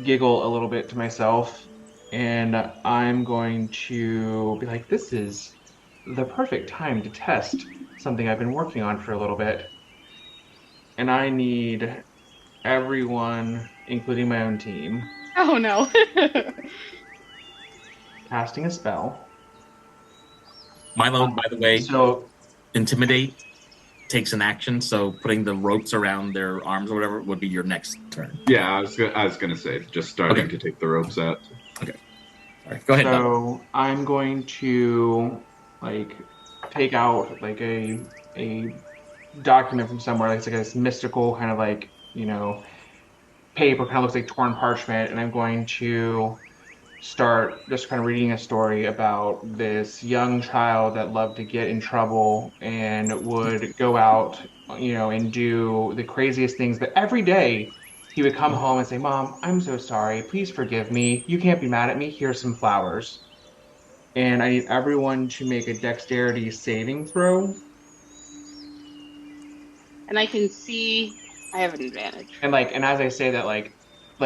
giggle a little bit to myself. And I'm going to be like, this is the perfect time to test something I've been working on for a little bit. And I need everyone, including my own team, Oh no. casting a spell. Milo, by the way, So intimidate takes an action, so putting the ropes around their arms or whatever would be your next turn. Yeah, I was gonna say just starting to take the ropes out. Okay. All right, go ahead. Duck. So I'm going to take out a document from somewhere. It's like this mystical kind of paper, kind of looks like torn parchment, and I'm going to start just kind of reading a story about this young child that loved to get in trouble and would go out, and do the craziest things. But every day he would come home and say, "Mom, I'm so sorry. Please forgive me. You can't be mad at me. Here's some flowers." And I need everyone to make a dexterity saving throw. And I can see I have an advantage. And as I say that, like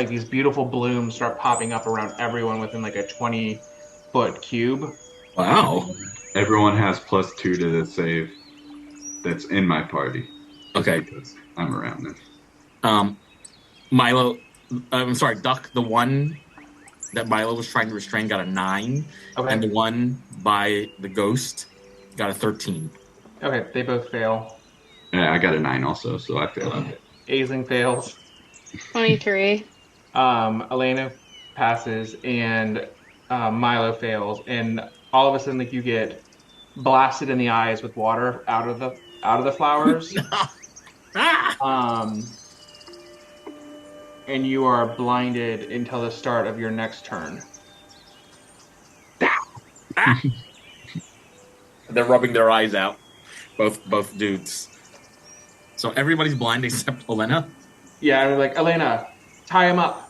these beautiful blooms start popping up around everyone within a 20-foot cube. Wow. Everyone has +2 to the save. That's in my party. Okay. Because I'm around them. Milo, I'm sorry, Duck, the one that Milo was trying to restrain got a 9, Okay. and the one by the ghost got a 13. Okay, they both fail. Yeah, I got a 9 also, so I failed. Aisling fails. 23. Elena passes, and Milo fails, and all of a sudden, you get blasted in the eyes with water out of the flowers. And you are blinded until the start of your next turn. They're rubbing their eyes out, both dudes. So everybody's blind except Olena. Yeah, I'm like, Elena, tie him up.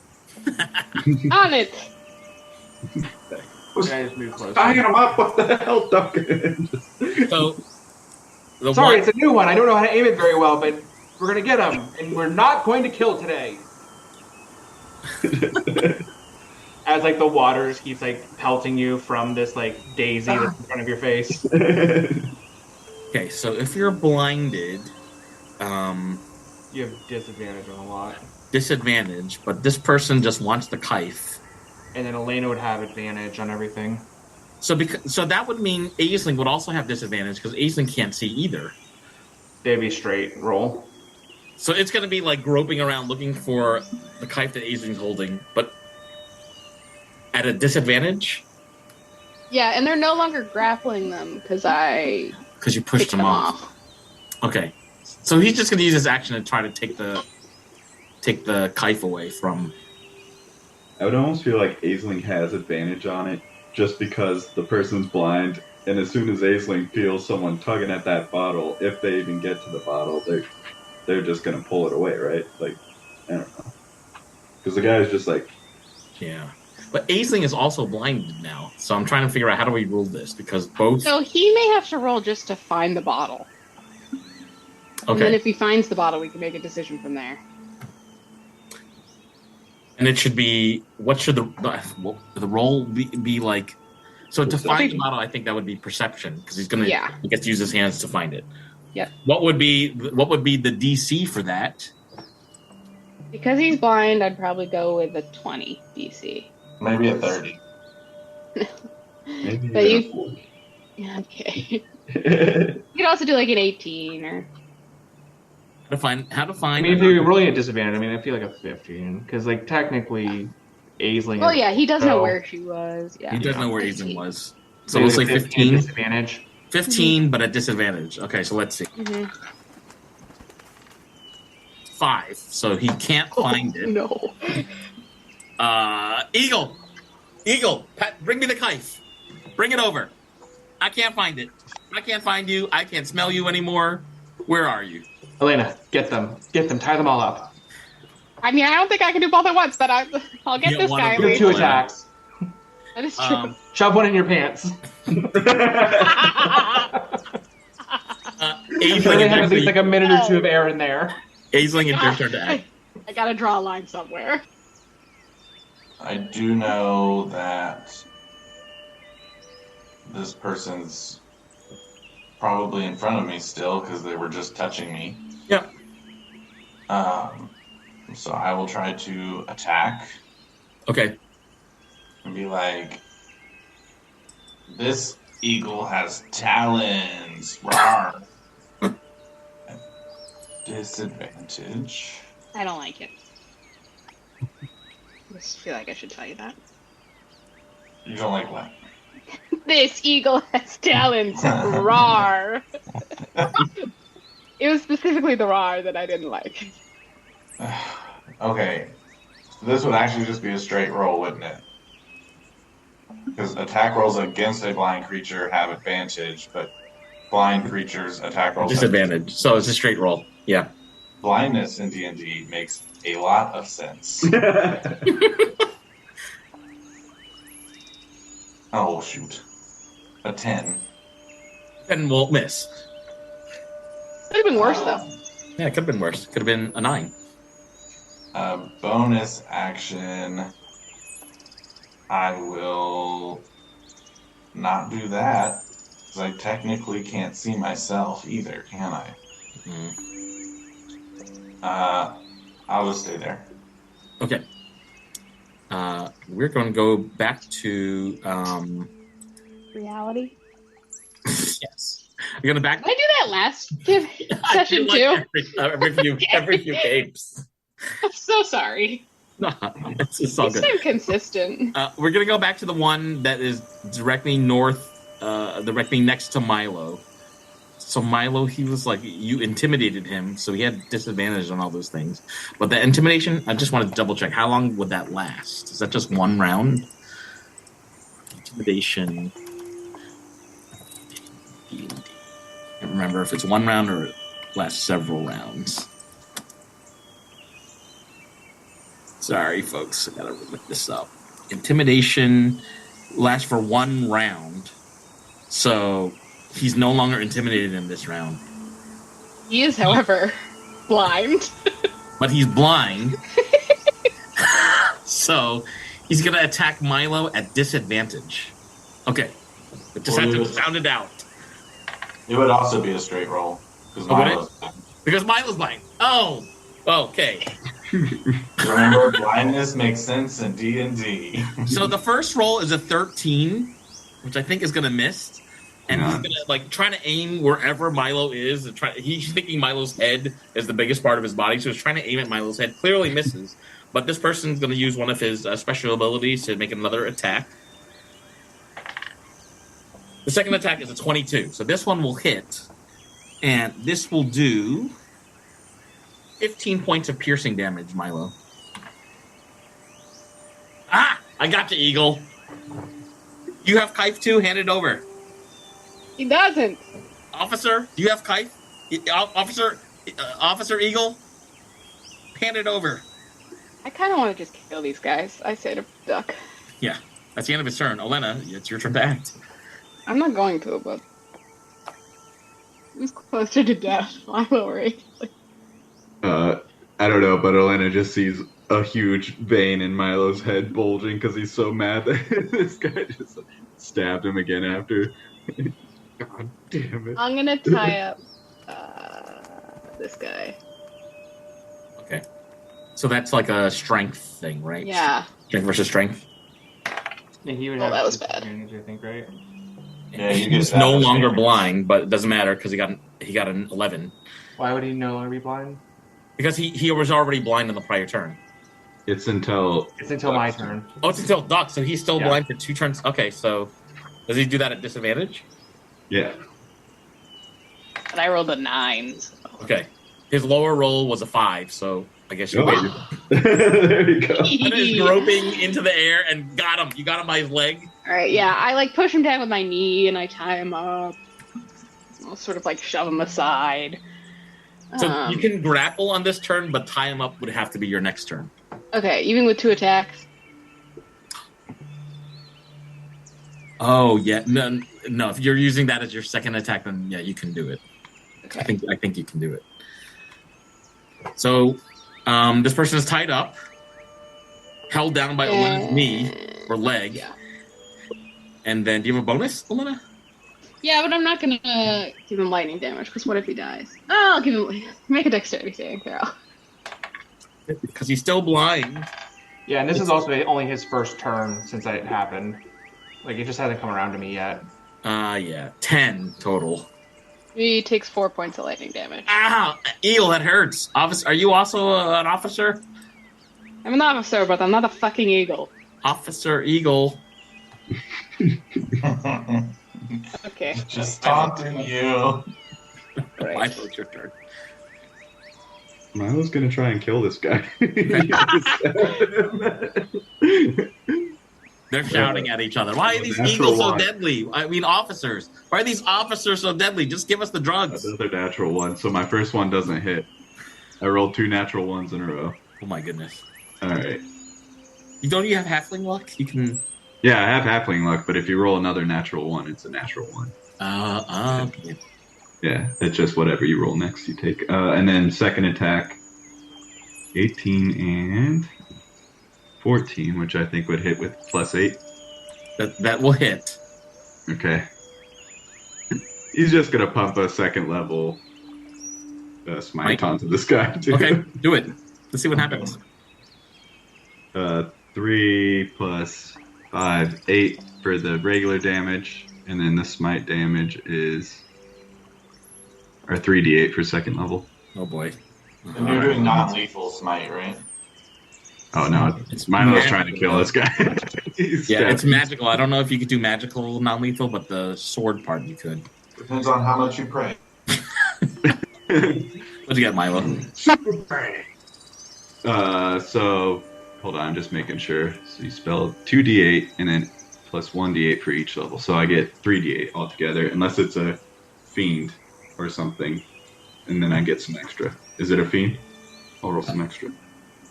On it! And I just move closer. Tying him up, what the hell, Duck? So Sorry, it's a new one. I don't know how to aim it very well, but we're going to get him, and we're not going to kill today. As the waters keeps pelting you from this daisy that's in front of your face. Okay, so if you're blinded, You have disadvantage on a lot. disadvantage, but this person just wants the kife. And then Elena would have advantage on everything. So that would mean Aisling would also have disadvantage because Aisling can't see either. They'd be straight roll. So it's going to be groping around looking for the kite that Aisling's holding, but at a disadvantage Yeah, and they're no longer grappling them because because you pushed them off. Okay, so he's just going to use his action to try to take the kite away from. I would almost feel like Aisling has advantage on it just because the person's blind, and as soon as Aisling feels someone tugging at that bottle, if they even get to the bottle, they're just gonna pull it away, right? I don't know. Because the guy's just Yeah. But Aisling is also blinded now, so I'm trying to figure out how do we rule this, because both... So he may have to roll just to find the bottle. And then Okay. if he finds the bottle, we can make a decision from there. And it should be... What should the roll be like? So to find the bottle, I think that would be perception, because he gets to use his hands to find it. Yep. What would be the DC for that? Because he's blind, I'd probably go with a 20 DC. Maybe a 30. maybe But even you- a 40. Yeah, okay. You could also do an 18 or... How to find... I mean, if you're rolling at disadvantage, I feel like a 15. Because, technically, Aisling... Well, yeah, he does know where she was. Yeah. He does know where 15. Aisling was. So we'll say 15. Disadvantage. 15, but at disadvantage. Okay, so let's see. 5, so he can't find it. No. Eagle, Pat, bring me the knife. Bring it over. I can't find it. I can't find you. I can't smell you anymore. Where are you? Elena, get them, tie them all up. I mean, I don't think I can do both at once, but I'll get this guy. Do 2 attacks. That is true. Shove one in your pants. Aisling, have at least like a minute or 2 of air in there. Aisling, it's your turn to act. I gotta draw a line somewhere. I do know that this person's probably in front of me still because they were just touching me. Yep. So I will try to attack. Okay. And be like, this eagle has talons. RAWR. Disadvantage. I don't like it. I just feel like I should tell you that. You don't like what? This eagle has talons. RAWR. It was specifically the RAWR that I didn't like. Okay. This would actually just be a straight roll, wouldn't it? Because attack rolls against a blind creature have advantage, but blind creatures attack rolls disadvantage. So it's a straight roll. Yeah. Blindness in D&D makes a lot of sense. Oh, shoot. A 10. And won't miss. Could have been worse, though. Yeah, it could have been worse. Could have been a 9. Bonus action. I will not do that, because I technically can't see myself either, can I? I'll just stay there. Okay. We're going to go back to Reality. yes. We're going to back. Did I do that last session too? Every few games. I'm so sorry. No, it's all good. So consistent. We're going to go back to the one that is directly north, directly next to Milo. So Milo, he was like, you intimidated him, so he had disadvantage on all those things. But the intimidation, I just wanted to double check. How long would that last? Is that just one round? Intimidation. I can't remember if it's one round or it lasts several rounds. Sorry, folks. I gotta look this up. Intimidation lasts for one round. So he's no longer intimidated in this round. He is, however, blind. But he's blind. So he's going to attack Milo at disadvantage. Okay. But just have to sound it out. It would also be a straight roll. Because Milo's blind. Oh, okay. Remember, blindness makes sense in D&D. So the first roll is a 13, which I think is going to miss. And he's gonna trying to aim wherever Milo is. And he's thinking Milo's head is the biggest part of his body, so he's trying to aim at Milo's head. Clearly misses, but this person's gonna use one of his special abilities to make another attack. The second attack is a 22, so this one will hit, and this will do 15 points of piercing damage, Milo. Ah! I got you, Eagle. You have Kife too? Hand it over. He doesn't. Officer, do you have Kife? Officer Eagle? Hand it over. I kind of want to just kill these guys. I say to Duck. Yeah, that's the end of his turn. Olena, it's your turn to act. I'm not going to, but who's closer to death? Milo or Aisling? I don't know, but Olena just sees a huge vein in Milo's head bulging because he's so mad that this guy just stabbed him again after. God damn it. I'm gonna tie up this guy. Okay. So that's like a strength thing, right? Yeah. Strength versus strength? Yeah, he would Oh, have that was bad. disadvantage, I think, right? Yeah, you He's get no that longer advantage. blind, but it doesn't matter because he got an 11. Why would he no longer be blind? Because he was already blind in the prior turn. It's until my turn. Oh, it's until Duck, so he's still Yeah. blind for 2 turns. Okay, so does he do that at disadvantage? Yeah. But I rolled a 9. So. Okay. His lower roll was a 5, so I guess you Oh. waited. There you go. Put his groping into the air and got him. You got him by his leg. All right, yeah, I like push him down with my knee and I tie him up. I'll sort of like shove him aside. So you can grapple on this turn, but tie him up would have to be your next turn. Okay, even with 2 attacks. Oh yeah, no. If you're using that as your second attack, then yeah, you can do it. Okay. I think you can do it. So, this person is tied up, held down by Olena's knee or leg. Yeah. And then, do you have a bonus, Olena? Yeah, but I'm not gonna give him lightning damage because what if he dies? Oh, I'll give him make a dexterity saving throw. Because he's still blind. Yeah, and this is also only his first turn since it happened. Like, it just hasn't come around to me yet. Yeah, 10 total. He takes 4 points of lightning damage. Ow! Eel, that hurts. Officer, are you also an officer? I'm an officer, but I'm not a fucking eagle. Officer Eagle. Okay. Just taunting you. Right. Milo's your turn. Milo's gonna try and kill this guy. They're shouting at each other. Why are these Natural eagles so one. deadly? I mean, officers. Why are these officers so deadly? Just give us the drugs. Another natural one. So my first one doesn't hit. I rolled 2 natural ones in a row. Oh my goodness. All right. Don't you have halfling luck? You can. Yeah, I have halfling luck, but if you roll another natural one, it's a natural one. Okay. Yeah, it's just whatever you roll next, you take. And then second attack, 18 and 14, which I think would hit with +8. That will hit. Okay. He's just gonna pump a second level smite Right. onto this guy too. Okay, do it. Let's see what happens. 3 plus 5, 8 for the regular damage, and then the smite damage is 3d8 for second level. Oh boy. And you're doing non-lethal smite, right? Oh no, it's Milo's trying to kill this guy. Yeah, it's magical. I don't know if you could do magical non-lethal, but the sword part you could. Depends on how much you pray. What'd you get, Milo? So hold on, I'm just making sure. So you spell 2d8 and then plus 1d8 for each level. So I get 3d8 altogether, unless it's a fiend or something, and then I get some extra. Is it a fiend? I'll roll some extra.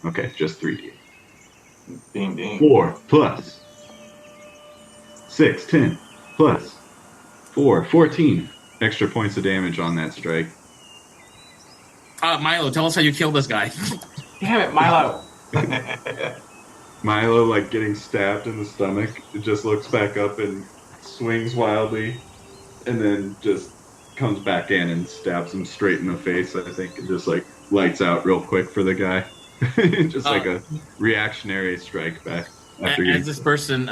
Okay, just 3d8. Ding ding. 4 plus 6, 10 plus 4, 14 extra points of damage on that strike. Milo, tell us how you killed this guy. Damn it, Milo. Milo, like getting stabbed in the stomach, it just looks back up and swings wildly, and then just comes back in and stabs him straight in the face. I think it just like lights out real quick for the guy. Just like a reactionary strike back. After As this person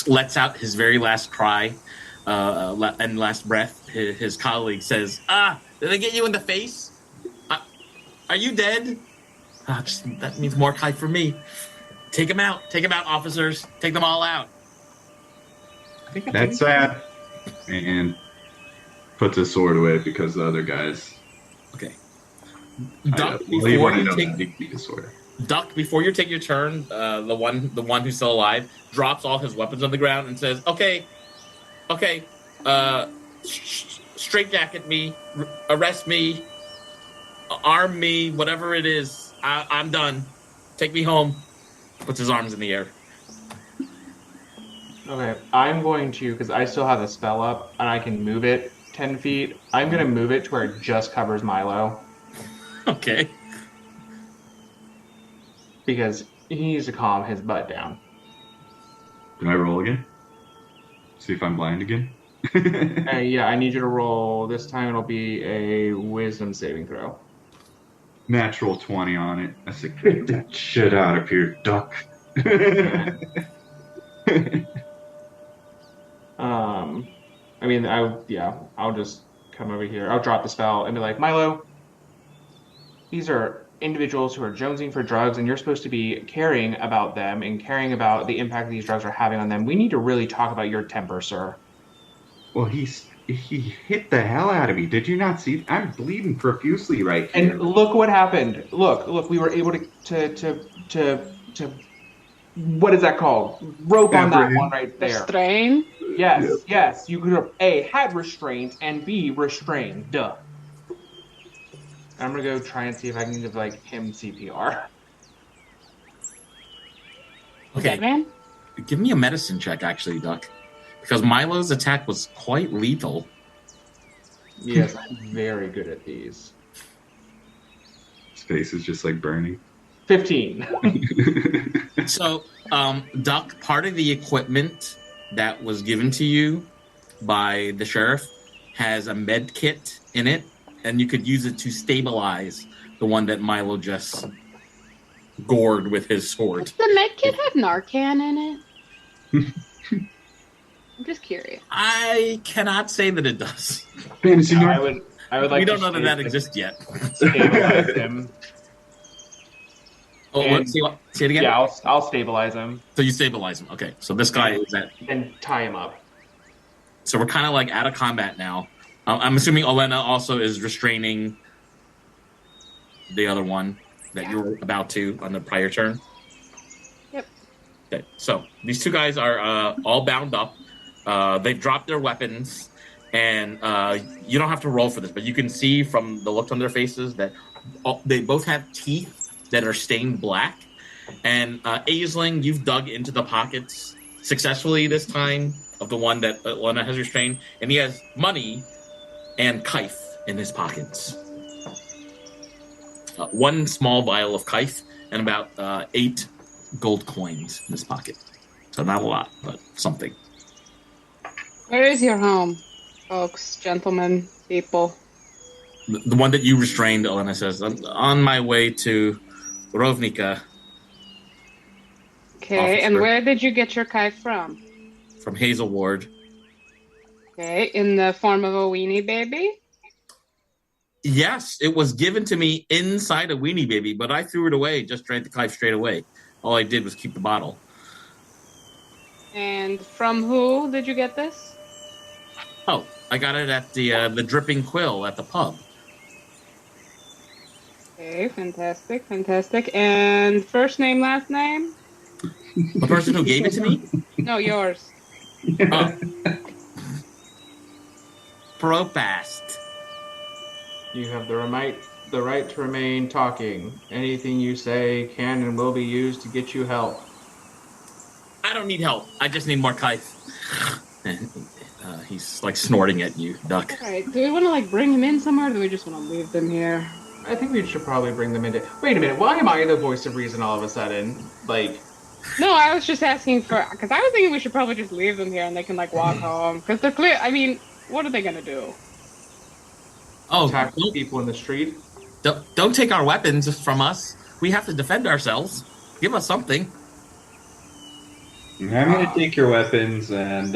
lets out his very last cry and last breath, his colleague says, did I get you in the face? Are you dead? That means more kite for me. Take him out, officers. Take them all out. That's sad. And puts his sword away because the other guys. Okay. Duck Before you take your turn, the one who's still alive drops all his weapons on the ground and says, "Okay, straitjacket me, arrest me, arm me, whatever it is. I'm done. Take me home." Puts his arms in the air. Okay, I'm going to, because I still have the spell up and I can move it 10 feet, I'm going to move it to where it just covers Milo. Okay. Because he needs to calm his butt down. Do I roll again? See if I'm blind again? Yeah, I need you to roll. This time it'll be a wisdom saving throw. Natural 20 on it. I said, get that shit out of here, duck. I'll just come over here. I'll drop the spell and be like, Milo, these are individuals who are jonesing for drugs, and you're supposed to be caring about them and caring about the impact these drugs are having on them. We need to really talk about your temper, sir. Well, he hit the hell out of me. Did you not see? I'm bleeding profusely right here. And look what happened. Look, we were able to what is that called? Rope on that one right there. Restrain? Yes. You could have A, had restraint, and B, restrained. Duh. I'm gonna go try and see if I can give like him CPR. Okay, Man? give me a medicine check, actually, Duck, because Milo's attack was quite lethal. Yes, I'm very good at these. His face is just like burning. 15. So, Duck, part of the equipment that was given to you by the sheriff has a med kit in it, and you could use it to stabilize the one that Milo just gored with his sword. Does the med kit have Narcan in it? I'm just curious. I cannot say that it does. Fantasy No, North. I would like We to don't know that that exists yet. stabilize him. Oh, And- say it again? Yeah, I'll stabilize him So you stabilize him. Okay, so this guy is at... and tie him up. So we're kind of like out of combat now. I'm assuming Olena also is restraining the other one that you were about to on the prior turn. Yep. Okay, so these two guys are all bound up. They've dropped their weapons, and you don't have to roll for this, but you can see from the looks on their faces that they both have teeth that are stained black. And Aisling, you've dug into the pockets successfully this time of the one that Olena has restrained, and he has money and kife in his pockets. One small vial of kife and about 8 gold coins in his pocket. So not a lot, but something. Where is your home, folks, gentlemen, people? The one that you restrained, Olena says, I'm on my way to Rovnica Okay, and Officer. where did you get your kite from? from Hazelward. Okay, in the form of a weenie baby? Yes, it was given to me inside a weenie baby, but I threw it away, just drank the kife straight away. All I did was keep the bottle. And from who did you get this? Oh, I got it at the Dripping Quill at the pub. Okay, fantastic. And first name, last name? The person who gave it to me? No, yours. Oh. Propast. You have the right to remain talking. Anything you say can and will be used to get you help. I don't need help. I just need more kife. And, he's like snorting at you, Duck. Alright, do we want to like bring him in somewhere, or do we just want to leave them here? I think we should probably bring them into. Wait a minute, why am I the voice of reason all of a sudden? Like, No, I was just asking for, because I was thinking we should probably just leave them here and they can like walk home. Because they're clear, I mean, what are they going to do? Oh, attack people in the street? don't take our weapons from us. We have to defend ourselves. Give us something. I'm gonna take your weapons and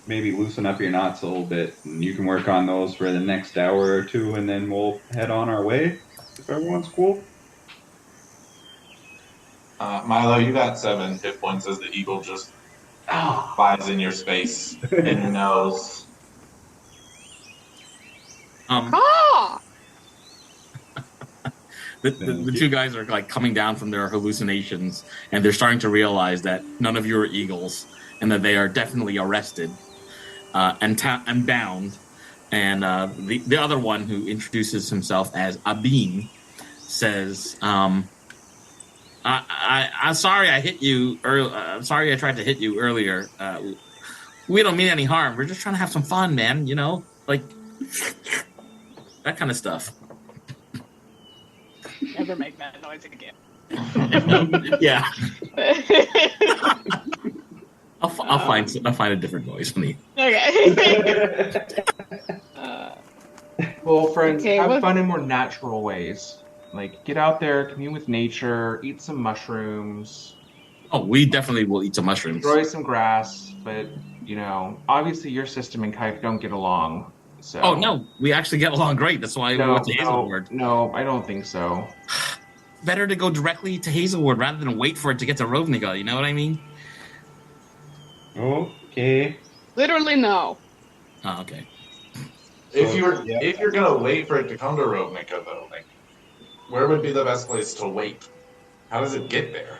maybe loosen up your knots a little bit, and you can work on those for the next hour or two, and then we'll head on our way. If everyone's cool. Milo, you got 7 hit points as the eagle just flies in your space, in your nose. Ah! The two guys are like coming down from their hallucinations, and they're starting to realize that none of you are eagles, and that they are definitely arrested and bound. And the other one, who introduces himself as Abin, says, I'm sorry I hit you. I'm sorry I tried to hit you earlier. We don't mean any harm. We're just trying to have some fun, man. You know, like that kind of stuff. Never make that noise again. Yeah, I'll find a different noise for me. Okay. Well, friends, Okay, have what- fun in more natural ways. Like, get out there, commune with nature, eat some mushrooms, Oh, we definitely will eat some mushrooms. enjoy some grass, but, you know, obviously your system and Kaif don't get along. So. Oh no, we actually get along great. That's why we went to Hazelward. No, I don't think so. Better to go directly to Hazelward rather than wait for it to get to Rovnica. You know what I mean? Okay. Literally no. Oh, okay. If you're gonna wait for it to come to Rovnica, though, like, where would be the best place to wait? How does it get there?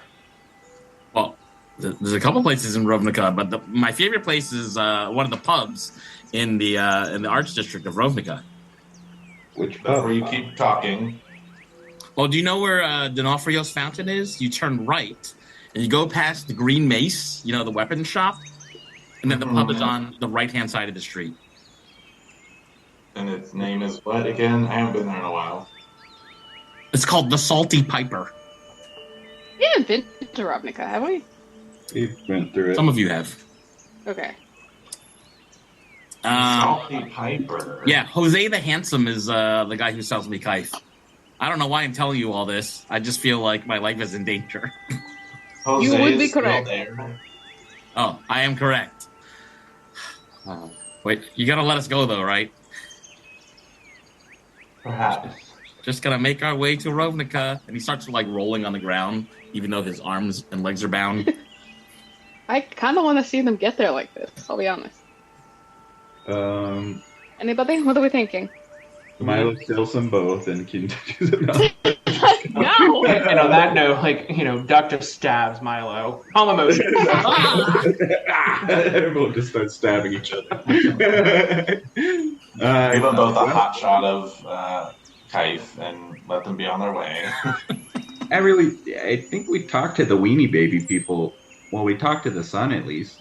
Well, there's a couple places in Rovnica, but my favorite place is one of the pubs in the arts district of Rovnica. Which Before you keep talking, Well, do you know where D'Onofrio's fountain is? You turn right, and you go past the Green Mace, you know, the weapons shop, and then the pub is on the right-hand side of the street. and its name is what again? I haven't been there in a while. It's called the Salty Piper. We haven't been to Rovnica, have we? we went through it. Some of you have. Okay. Salty Piper. Yeah, Jose the Handsome is the guy who sells me kife. I don't know why I'm telling you all this. I just feel like my life is in danger. Jose You would be is still correct. there. Oh, I am correct. Wait, you gotta let us go though, right? Perhaps. Just gonna make our way to Rovnica. And he starts like rolling on the ground, even though his arms and legs are bound. I kind of want to see them get there like this, I'll be honest. Anybody? What are we thinking? Milo kills them both and continues it. No! And on that note, like, you know, Duck just stabs Milo. Calm emotion. Everyone just starts stabbing each other. Give them both a hot shot of kife and let them be on their way. I think we talked to the Weenie Baby people. Well, we talked to the son at least.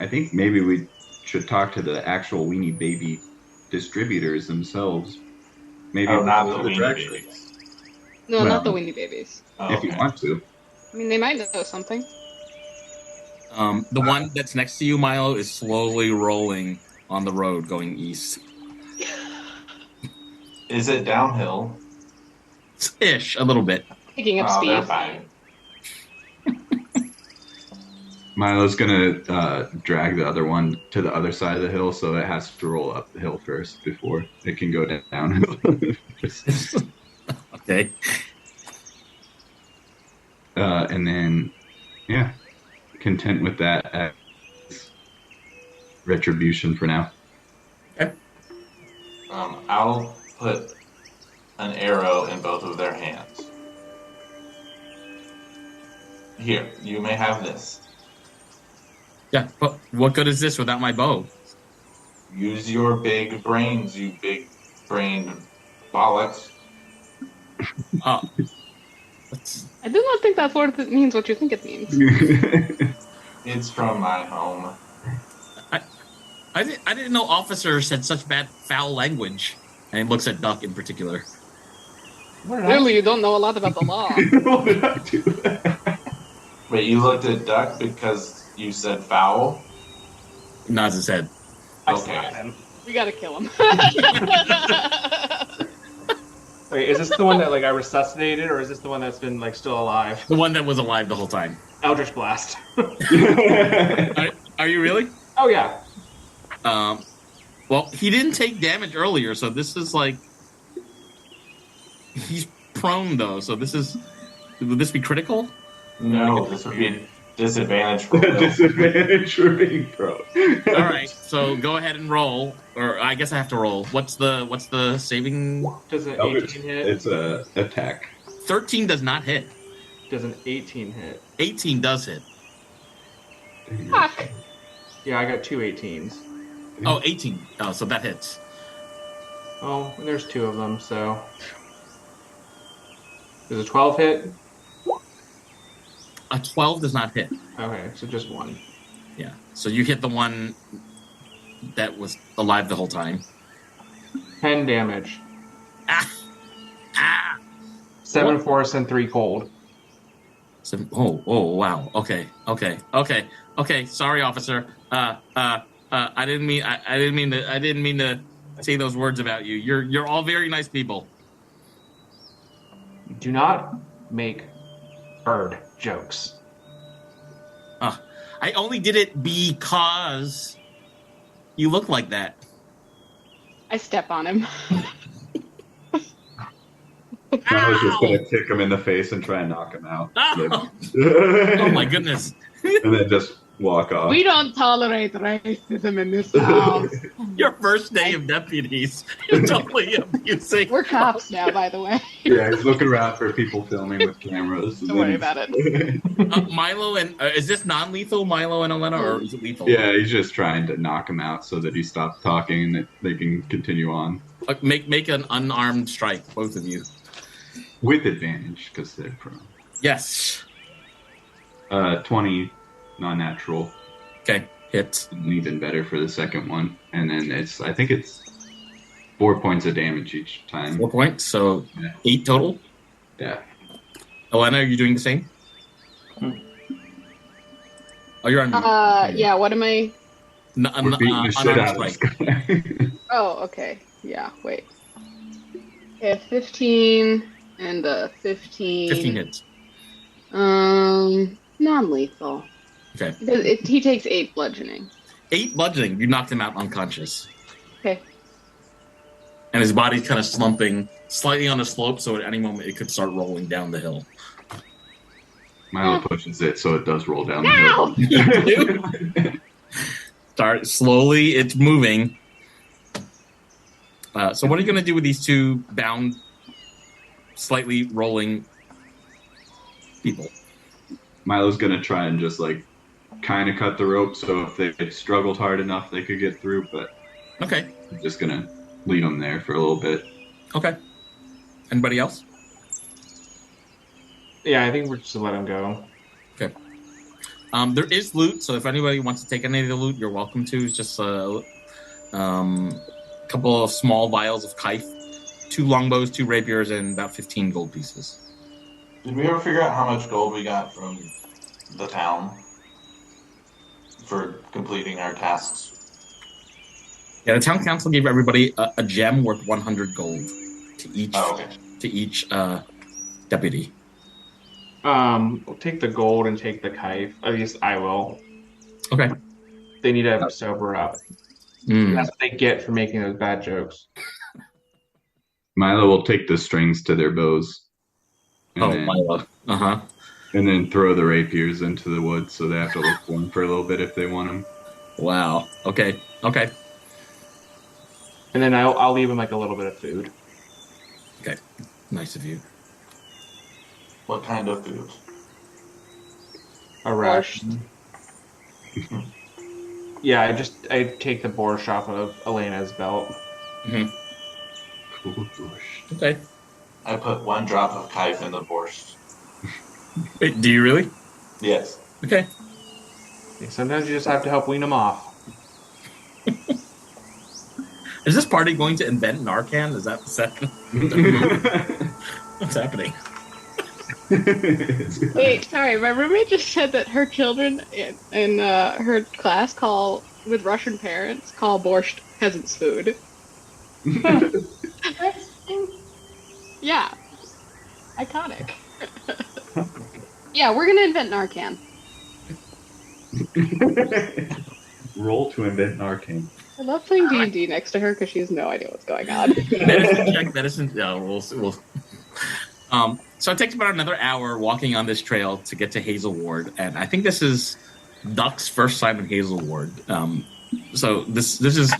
I think maybe we should talk to the actual Weenie Baby distributors themselves. Maybe not the follow Weenie directions. Babies. No, Well, not the Weenie Babies. Oh, If you want to. I mean, they might know something. The one that's next to you, Milo, is slowly rolling on the road going east. Is it downhill? Ish, a little bit. Picking up Oh, they're speed. fine. Milo's gonna drag the other one to the other side of the hill, so it has to roll up the hill first before it can go downhill. Okay. And then, yeah, content with that as retribution for now. I'll put an arrow in both of their hands. Here, you may have this. Yeah, but what good is this without my bow? Use your big brains, you big-brained bollocks. Oh. I do not think that word means what you think it means. It's from my home. I didn't know officers had such bad foul language. And he looks at Duck in particular. Clearly, you don't know a lot about the law. What did I do? Wait, you looked at Duck because you said foul? Nods his head. Okay. We gotta kill him. Wait, is this the one that like I resuscitated, or is this the one that's been like still alive? The one that was alive the whole time. Eldritch Blast. Are you really? Oh yeah. Well, he didn't take damage earlier, so this is like he's prone though. So this is would this be critical? No, this would be a disadvantage for Will. Disadvantage for being prone. All right, so go ahead and roll, or I guess I have to roll. What's the saving? Does an No, 18 hit? It's a attack. 13 does not hit. Does an 18 hit? 18 does hit. Fuck. Yeah, I got two 18s. Oh, 18. Oh, so that hits. Oh, there's two of them, so. Does a 12 hit? A 12 does not hit. Okay, so just one. Yeah. So you hit the one that was alive the whole time. 10 damage. Ah! Ah! 7 force and 3 cold. Oh, wow. Okay. Sorry, officer. I didn't mean to say those words about you. You're all very nice people. Do not make bird jokes. I only did it because you look like that. I step on him. I was just gonna kick him in the face and try and knock him out. Oh, oh my goodness. And then just walk off. We don't tolerate racism in this house. Your first day of deputies. You're totally abusing. We're cops now, by the way. Yeah, he's looking around for people filming with cameras. Don't worry about it. Milo and is this non-lethal, Milo and Elena, or is it lethal? Yeah, he's just trying to knock him out so that he stops talking and that they can continue on. Make an unarmed strike, both of you. With advantage, because they're prone. Yes. 20 non-natural. Okay, hits. And even better for the second one. And then I think it's 4 points of damage each time. 4 points, so Yeah. 8 total. Yeah. Elena, are you doing the same? Oh, you're on. Yeah, what am I? We're beating the shit out of this guy. Oh, okay. Yeah, wait. Okay, 15 and 15. 15 hits. Non-lethal. Okay. He takes 8 bludgeoning. 8 bludgeoning. You knocked him out unconscious. Okay. And his body's kind of slumping slightly on a slope, so at any moment it could start rolling down the hill. Milo pushes it so it does roll down the hill. Start slowly, it's moving. So what are you going to do with these two bound, slightly rolling people? Milo's gonna try and just like kind of cut the rope so if they struggled hard enough they could get through, but Okay. I'm just gonna lead them there for a little bit. Okay. Anybody else? Yeah, I think we're just to let him go. Okay. There is loot, so if anybody wants to take any of the loot, you're welcome to. It's just a couple of small vials of kife, 2 longbows, 2 rapiers, and about 15 gold pieces. Did we ever figure out how much gold we got from the town for completing our tasks? Yeah, the town council gave everybody a gem worth 100 gold to each deputy. We'll take the gold and take the kife. At least I will. Okay. They need to sober up. That's what they get for making those bad jokes. Milo will take the strings to their bows. Milo. Uh-huh. And then throw the rapiers into the woods so they have to look for them for a little bit if they want them. Wow. Okay. And then I'll leave him like a little bit of food. Okay. Nice of you. What kind of food? A ration. Yeah, I take the borscht off of Elena's belt. Mm-hmm. Okay. I put 1 drop of kife in the borscht. Wait, do you really? Yes. Okay. Sometimes you just have to help wean them off. Is this party going to invent Narcan? Is that the second? What's happening? Wait, sorry. My roommate just said that her children in her class with Russian parents call borscht peasants' food. Yeah. Iconic. Yeah, we're gonna invent Narcan. Roll to invent Narcan. I love playing D&D next to her because she has no idea what's going on. Medicine check, medicine. No, we'll. So it takes about another hour walking on this trail to get to Hazelward, and I think this is Duck's first time in Hazelward. So this is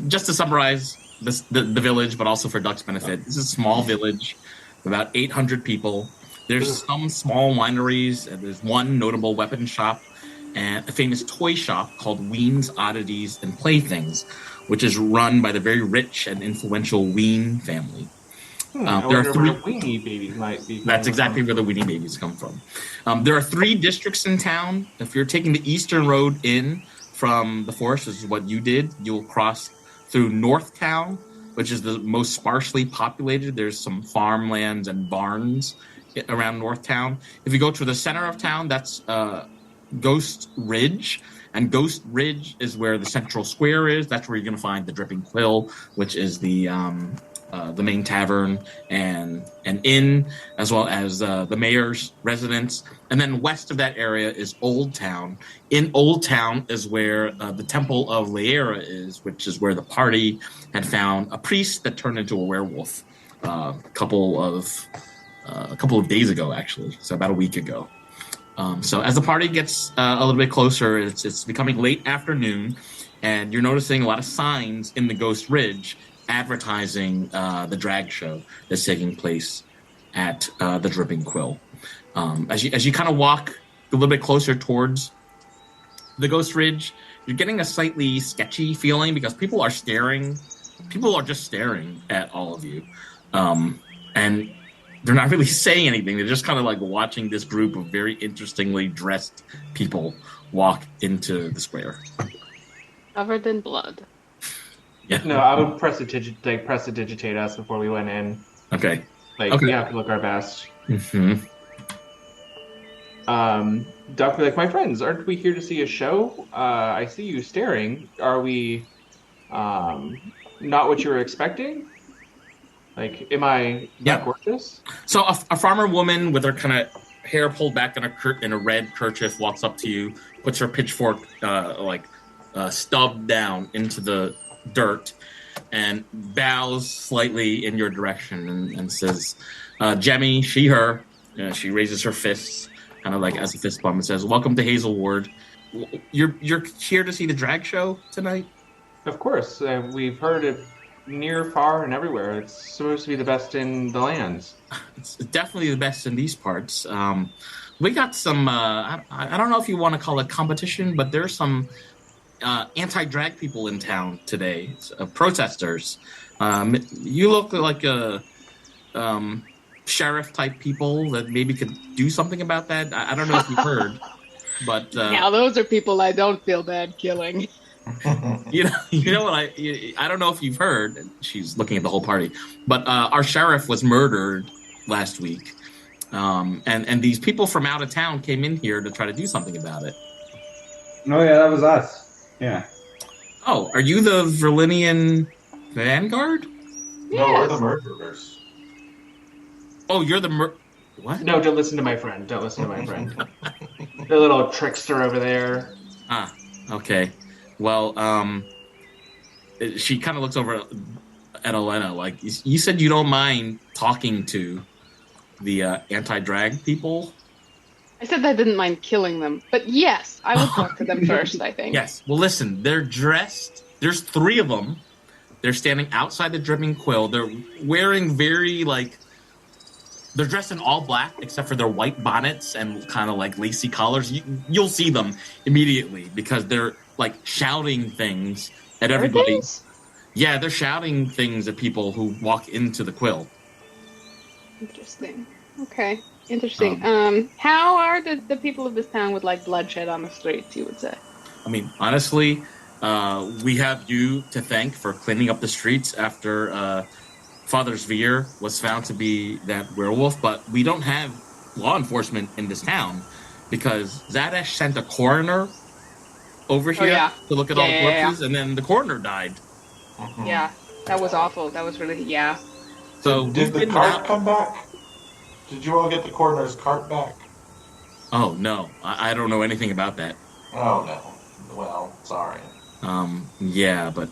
just to summarize the village, but also for Duck's benefit. This is a small village, about 800 people. There's some small wineries, and there's one notable weapon shop, and a famous toy shop called Ween's Oddities and Playthings, which is run by the very rich and influential Ween family. There are 3 weenie babies might be. That's exactly where the weenie babies come from. There are 3 districts in town. If you're taking the eastern road in from the forest, which is what you did, you'll cross through North Town, which is the most sparsely populated. There's some farmlands and barns around North Town. If you go to the center of town, that's Ghost Ridge. And Ghost Ridge is where the central square is. That's where you're going to find the Dripping Quill, which is the main tavern and an inn, as well as the mayor's residence. And then west of that area is Old Town. In Old Town is where the Temple of Laera is, which is where the party had found a priest that turned into a werewolf a couple of days ago, actually. So about a week ago. So as the party gets a little bit closer, it's becoming late afternoon, and you're noticing a lot of signs in the Ghost Ridge advertising the drag show that's taking place at the Dripping Quill. As you kind of walk a little bit closer towards the Ghost Ridge, you're getting a slightly sketchy feeling because people are staring. People are just staring at all of you, and they're not really saying anything. They're just kind of like watching this group of very interestingly dressed people walk into the square. Covered in blood. Yeah. No, I would prestidigitate us before we went in. Okay. Like, we have to look our best. Mm-hmm. Doc be like, my friends, aren't we here to see a show? I see you staring. Are we not what you were expecting? Like, am I not gorgeous? So a farmer woman with her kind of hair pulled back in a red kerchief walks up to you, puts her pitchfork stubbed down into the dirt, and bows slightly in your direction and says, Jemmy, she, her. She raises her fists, kind of like as a fist bump, and says, welcome to Hazelward. You're here to see the drag show tonight? Of course. We've heard it near, far, and everywhere. It's supposed to be the best in the lands. It's definitely the best in these parts. We got some, I don't know if you want to call it competition, but there's some anti-drag people in town today, protesters. You look like a sheriff type people that maybe could do something about that. I don't know if you've heard, but Now those are people I don't feel bad killing. you know what I don't know if you've heard. She's looking at the whole party, but our sheriff was murdered last week, and these people from out of town came in here to try to do something about it. Oh yeah, that was us. Yeah. Oh, are you the Virlinian Vanguard? No, we're the murderers. Oh, you're the what? No, don't listen to my friend. Don't listen to my friend. The little trickster over there. Ah, okay. Well, she kind of looks over at Elena like, you said you don't mind talking to the anti-drag people? I said I didn't mind killing them, but yes, I will talk to them first, I think. Yes. Well, listen, they're dressed. There's 3 of them. They're standing outside the Dripping Quill. They're wearing they're dressed in all black except for their white bonnets and kind of like lacy collars. You'll see them immediately because they're like shouting things at everybody. Birthdays? Yeah, they're shouting things at people who walk into the quill. Interesting. Okay. Interesting. How are the people of this town with like bloodshed on the streets, you would say? I mean, honestly, we have you to thank for cleaning up the streets after Father Sveer was found to be that werewolf, but we don't have law enforcement in this town because Zadax sent a coroner over here to look at all the corpses, and then the coroner died. Mm-hmm. Yeah, that was awful. That was really, So did the cart come back? Did you all get the coroner's cart back? Oh, no. I don't know anything about that. Oh, no. Well, sorry. Yeah, but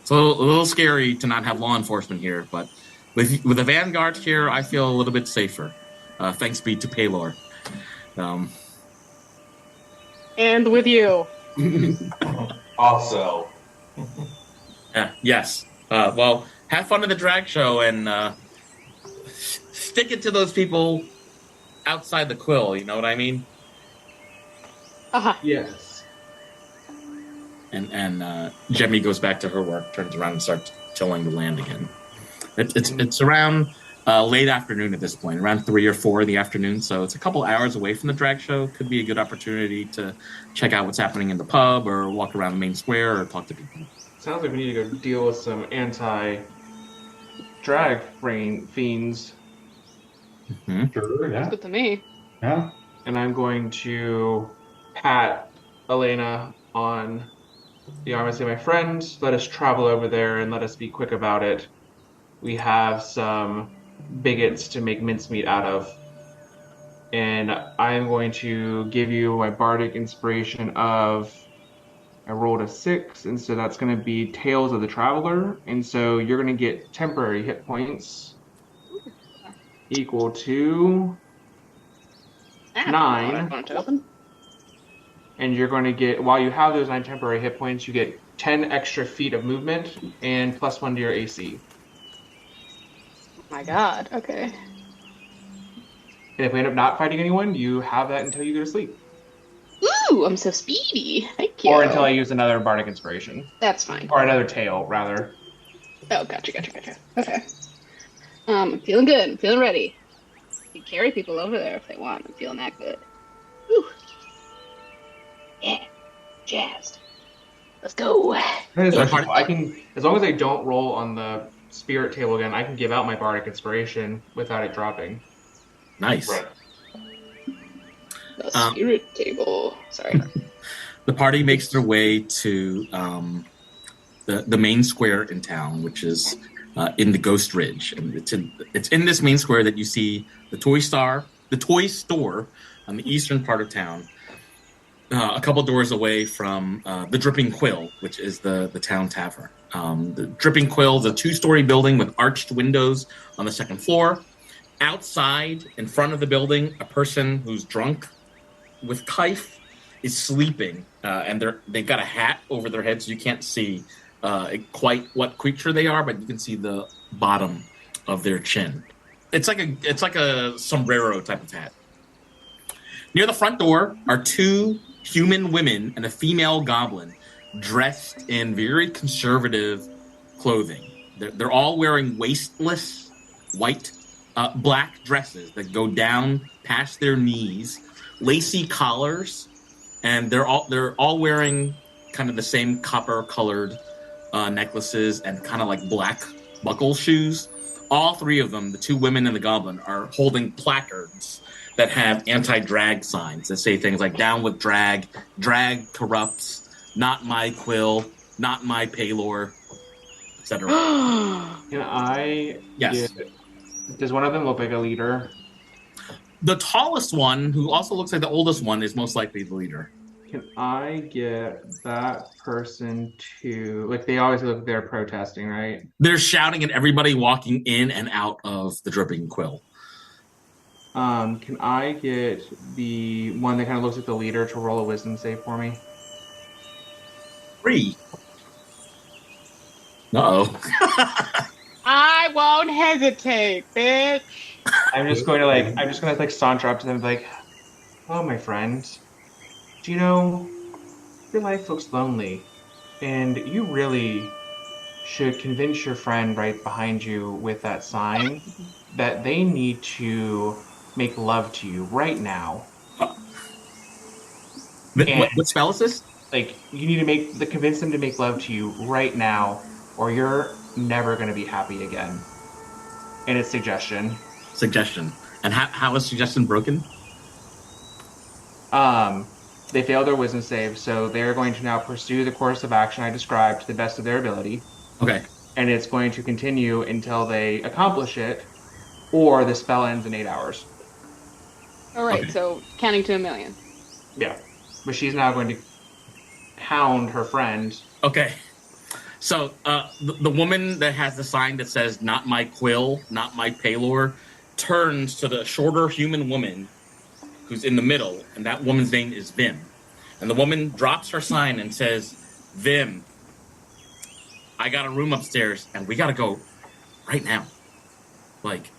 it's a little scary to not have law enforcement here, but with the Vanguard here, I feel a little bit safer. Thanks be to Paylor. And with you. Also. Yes. Well, have fun at the drag show and stick it to those people outside the quill, you know what I mean? Uh-huh. Yes. And Jemmy goes back to her work, turns around and starts tilling the land again. It's around late afternoon at this point, around 3 or 4 in the afternoon, so it's a couple hours away from the drag show. Could be a good opportunity to check out what's happening in the pub or walk around the main square or talk to people. Sounds like we need to go deal with some anti-drag fiends. Mm-hmm. Sure, That's yeah. good to me. Yeah. And I'm going to pat Elena on the arm and say, my friend, let us travel over there and let us be quick about it. We have some bigots to make mincemeat out of. And I am going to give you my bardic inspiration of, I rolled a 6, and so that's going to be Tales of the Traveler. And so you're going to get temporary hit points equal to Ah, 9. I want to open. And you're going to get, while you have those 9 temporary hit points, you get 10 extra feet of movement and +1 to your AC. Oh my god, okay. And if we end up not fighting anyone, you have that until you go to sleep. Ooh, I'm so speedy. Thank you. Or until I use another bardic inspiration. That's fine. Or another tail, rather. Oh, gotcha. Okay. I'm feeling good. I'm feeling ready. You can carry people over there if they want. I'm feeling that good. Whew. Yeah, jazzed. Let's go. That is actually cool. I can, as long as I don't roll on the spirit table again, I can give out my bardic inspiration without it dropping. Nice. Right. The spirit table. Sorry. The party makes their way to the main square in town, which is in the Ghost Ridge, and it's in this main square that you see the toy store on the eastern part of town, a couple doors away from the Dripping Quill, which is the town tavern. The Dripping Quill is a 2-story building with arched windows on the second floor. Outside, in front of the building, a person who's drunk with kife is sleeping, and they've got a hat over their head, so you can't see quite what creature they are, but you can see the bottom of their chin. It's like a sombrero type of hat. Near the front door are 2 human women and a female goblin dressed in very conservative clothing. They're all wearing waistless white black dresses that go down past their knees, lacy collars, and they're all wearing kind of the same copper-colored necklaces and kind of like black buckle shoes. All 3 of them, the 2 women and the goblin, are holding placards that have anti-drag signs that say things like "Down with drag," "Drag corrupts," "Not my quill," "Not my paylor," etc. Can I? Yes. Does one of them look like a leader? The tallest one, who also looks like the oldest one, is most likely the leader. Can I get that person to, like, they always look like they're protesting, right? They're shouting at everybody walking in and out of the Dripping Quill. Can I get the one that kind of looks like the leader to roll a wisdom save for me? 3. Uh-oh. I won't hesitate, bitch. I'm just going to saunter up to them and be like, "Oh, my friend, do you know, your life looks lonely, and you really should convince your friend right behind you with that sign that they need to make love to you right now." What spell is this? Like, you need to convince them to make love to you right now, or you're never going to be happy again. And it's suggestion. And how is suggestion broken? They failed their wisdom save, so they're going to now pursue the course of action I described to the best of their ability. Okay. And it's going to continue until they accomplish it, or the spell ends in 8 hours. All right, Okay. so counting to 1,000,000. Yeah. But she's now going to hound her friend. Okay. So the woman that has the sign that says "Not my quill, not my paylor" turns to the shorter human woman who's in the middle, and that woman's name is Vim. And the woman drops her sign and says, "Vim, I got a room upstairs, and we gotta go right now. Like,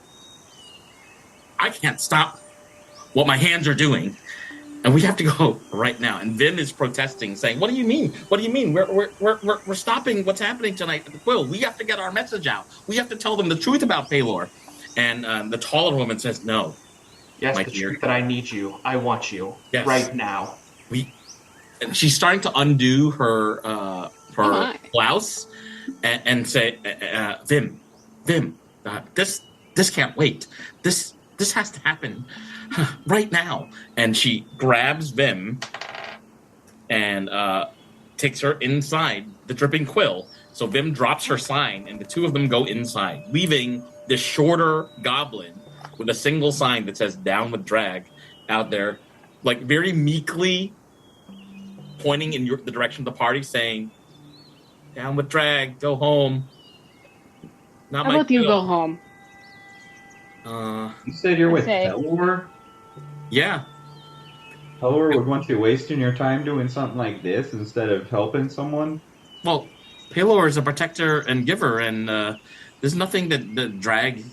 I can't stop what my hands are doing, and we have to go right now." And Vim is protesting, saying, "What do you mean? What do you mean? We're stopping what's happening tonight at the Quill. We have to get our message out. We have to tell them the truth about Paylor." And the taller woman says, "No, Yes, my the dear. truth that I need you. I want you. Yes. Right now. And she's starting to undo her my. blouse and say, "Vim, this can't wait. This has to happen right now." And she grabs Vim and takes her inside the Dripping Quill. So Vim drops her sign, and the 2 of them go inside, leaving the shorter goblin with a single sign that says "Down with Drag" out there, like very meekly pointing in the direction of the party, saying, "Down with drag, go home. Not How my about you quill." go home? You said you're with Okay. Hazelward? Yeah. Pelor would want you wasting your time doing something like this instead of helping someone. Well, Pelor is a protector and giver, and there's nothing that the drag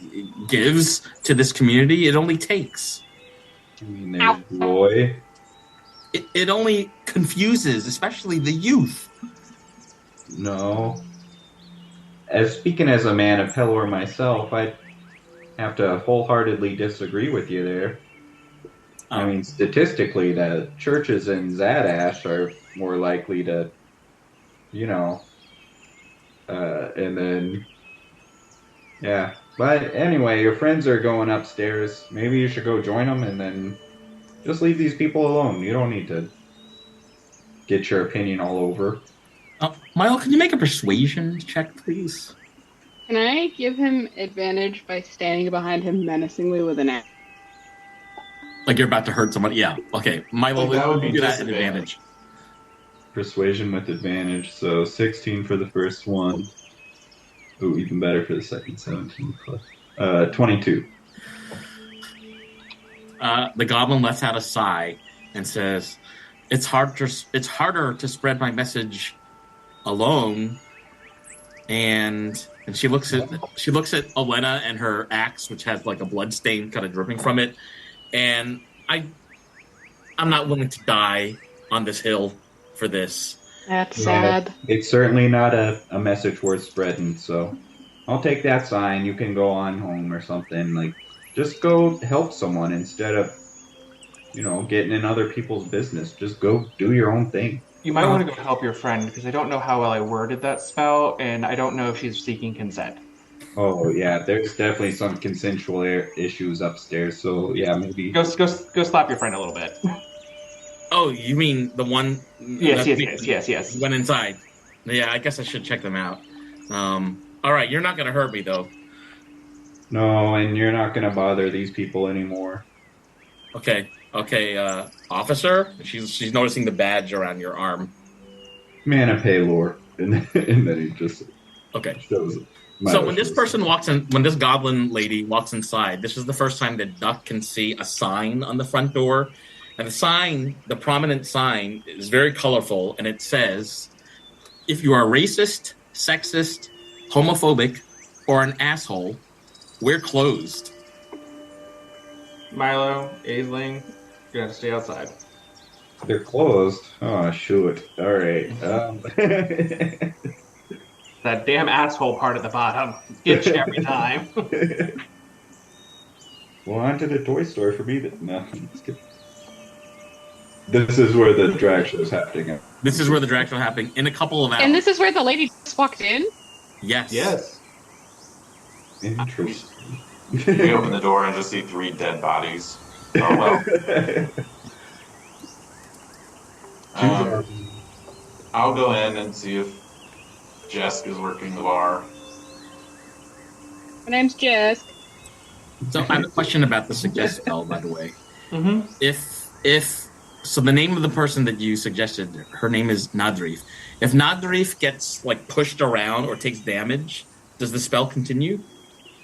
gives to this community. It only takes. I mean, there's joy. It only confuses, especially the youth. No. Speaking as a man of Pelor myself, I'd have to wholeheartedly disagree with you there. I mean, statistically, the churches in Zadash are more likely to, and then, yeah. But anyway, your friends are going upstairs. Maybe you should go join them and then just leave these people alone. You don't need to get your opinion all over. Milo, can you make a persuasion check, please? Can I give him advantage by standing behind him menacingly with an axe? Like you're about to hurt someone? Yeah. Okay. Milo, That would be do that at disadvantage. advantage. Persuasion with advantage, so 16 for the first one. Ooh, even better for the second, 17 plus. 22. The goblin lets out a sigh and says, it's harder to spread my message alone. And she looks at Olena and her axe, which has like a blood stain kind of dripping from it. And I'm not willing to die on this hill for this. That's sad. It's certainly not a message worth spreading, so I'll take that sign. You can go on home or something. Like, just go help someone instead of, getting in other people's business. Just go do your own thing. You might want to go help your friend, because I don't know how well I worded that spell, and I don't know if she's seeking consent. Oh, yeah, there's definitely some consensual issues upstairs, so yeah, maybe... Go slap your friend a little bit. Oh, you mean the one? Yes. Went inside. Yeah, I guess I should check them out. All right, you're not gonna hurt me though. No, and you're not gonna bother these people anymore. Okay, officer. She's noticing the badge around your arm. Mana Paylor, and then he just shows it. So when this goblin lady walks inside, this is the first time that Duck can see a sign on the front door. And the prominent sign, is very colorful, and it says, if you are racist, sexist, homophobic, or an asshole, we're closed. Milo, Aisling, you're gonna have to stay outside. They're closed? Oh, shoot. All right. That damn asshole part at the bottom gets you every time. Well, on to the toy store for me. No, just kidding. This is where the drag show is happening. This is where the drag show is happening in a couple of hours. And this is where the lady just walked in? Yes. Interesting. We open the door and just see 3 dead bodies. Oh well. I'll go in and see if Jesk is working the bar. My name's Jesk. So I have a question about the suggest spell, by the way. Mm-hmm. So the name of the person that you suggested, her name is Nadrif. If Nadrif gets pushed around or takes damage, does the spell continue?